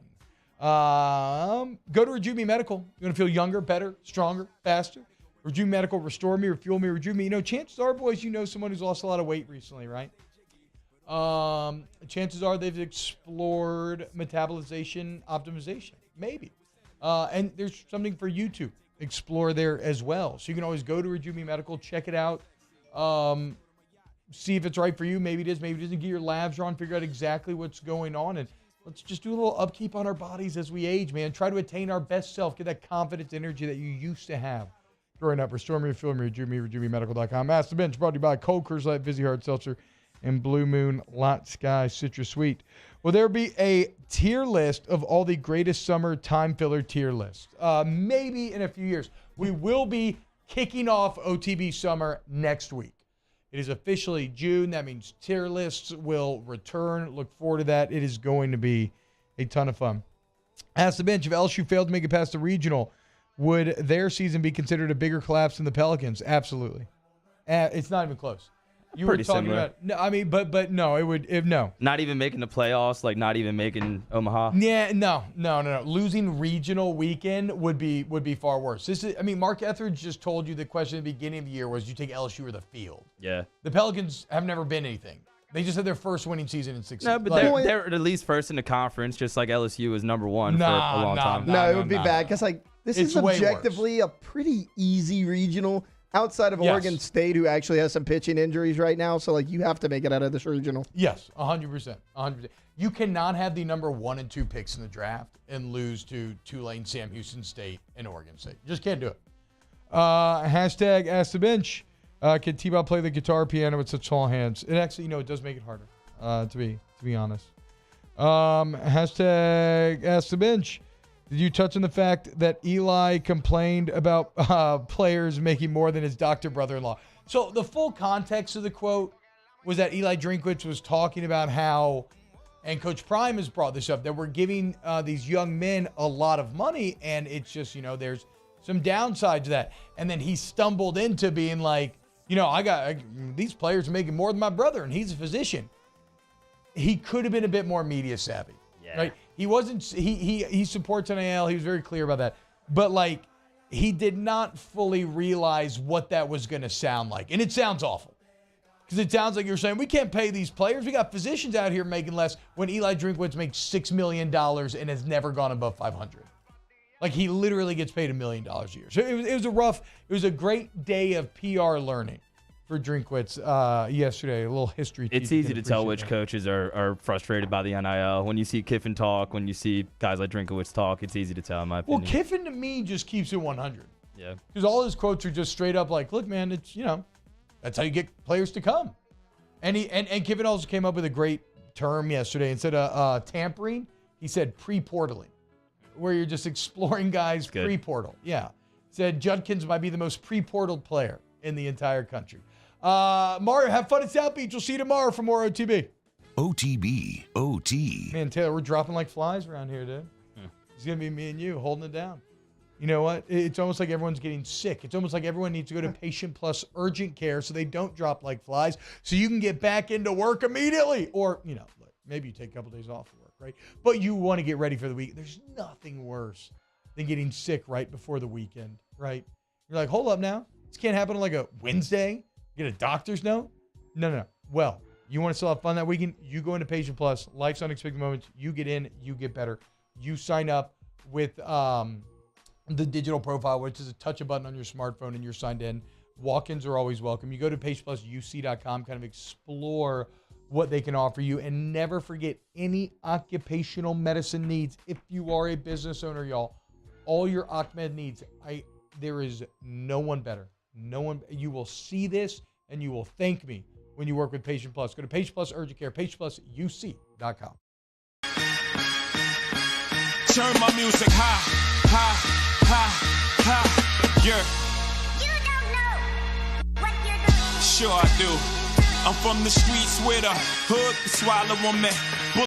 Go to Rejuve Medical. You want to feel younger, better, stronger, faster? Rejuve Medical, restore me, refuel me, rejuve me. Chances are, boys, someone who's lost a lot of weight recently, right? Chances are they've explored metabolization optimization, maybe. And there's something for you to explore there as well. So you can always go to Rejuve Medical, check it out, see if it's right for you. Maybe it is, maybe it isn't. Get your labs drawn, figure out exactly what's going on, and let's just do a little upkeep on our bodies as we age, man. Try to attain our best self, get that confidence, energy that you used to have growing up. Restore me, refuel me, RejuveMedical.com. Ask the Bench, brought to you by Cold Coors Light, Vizzy Hard Seltzer, and Blue Moon Lot Sky Citrus Sweet. Will there be a tier list of all the greatest summer time filler tier lists? Maybe in a few years. We will be kicking off OTB Summer next week. It is officially June. That means tier lists will return. Look forward to that. It is going to be a ton of fun. Ask the Bench, if LSU failed to make it past the regional, would their season be considered a bigger collapse than the Pelicans? Absolutely. It's not even close. You Pretty were talking similar. about no, but no, it would no. Not even making the playoffs, like not even making Omaha. Yeah, no. Losing regional weekend would be far worse. Mark Etheridge just told you the question at the beginning of the year was, you take LSU or the field? Yeah. The Pelicans have never been anything. They just had their first winning season in 6 years. No, but they're at least first in the conference, just like LSU was number one for a long time. No, it would be bad because this is objectively a pretty easy regional. Outside of Oregon State, who actually has some pitching injuries right now. So, you have to make it out of this regional. Yes, 100%. 100%. You cannot have the number 1 and 2 picks in the draft and lose to Tulane, Sam Houston State, and Oregon State. You just can't do it. Hashtag Ask the Bench. Can T-Bob play the guitar piano with such small hands? It actually, it does make it harder, to be honest. Hashtag Ask the Bench. Did you touch on the fact that Eli complained about players making more than his doctor brother-in-law? So the full context of the quote was that Eli Drinkwitz was talking about how, and Coach Prime has brought this up, that we're giving these young men a lot of money, and it's just, there's some downside to that. And then he stumbled into being like, these players are making more than my brother, and he's a physician. He could have been a bit more media savvy. Yeah. Right? He wasn't. He supports NIL. He was very clear about that. But he did not fully realize what that was going to sound like, and it sounds awful because it sounds like you're saying we can't pay these players. We got physicians out here making less when Eli Drinkwitz makes $6 million and has never gone above 500. He literally gets paid $1 million a year. So it was a great day of PR learning for Drinkwitz yesterday. A little history. It's easy to tell which coaches are frustrated by the NIL. When you see Kiffin talk, when you see guys like Drinkwitz talk, it's easy to tell, in my opinion. Well, Kiffin to me just keeps it 100. Yeah. Because all his quotes are just straight up look, man, it's, that's how you get players to come. And Kiffin also came up with a great term yesterday. Instead of tampering, he said pre-portaling, where you're just exploring guys pre-portal. Yeah. Said Judkins might be the most pre-portaled player in the entire country. Mario, have fun at South Beach. We'll see you tomorrow for more OTB. OTB, OT. Man, Taylor, we're dropping like flies around here, dude. It's going to be me and you holding it down. You know what? It's almost like everyone's getting sick. It's almost like everyone needs to go to Patient Plus urgent care so they don't drop like flies, so you can get back into work immediately. Or, maybe you take a couple days off of work, right? But you want to get ready for the week. There's nothing worse than getting sick right before the weekend, right? You're like, hold up now. This can't happen on a Wednesday. Get a doctor's note? No. Well, you want to still have fun that weekend? You go into Patient Plus, Life's Unexpected Moments. You get in, you get better. You sign up with the digital profile, which is a touch a button on your smartphone, and you're signed in. Walk-ins are always welcome. You go to patientplusuc.com, kind of explore what they can offer you, and never forget any occupational medicine needs. If you are a business owner, y'all, all your OcMed needs, there is no one better. No one. You will see this, and you will thank me when you work with Patient Plus. Go to Patient Plus Urgent Care, patientplusuc.com. Turn my music high, high, high, high. Yeah. You don't know what you're doing. Sure I do. I'm from the streets with a hood to swallow on me.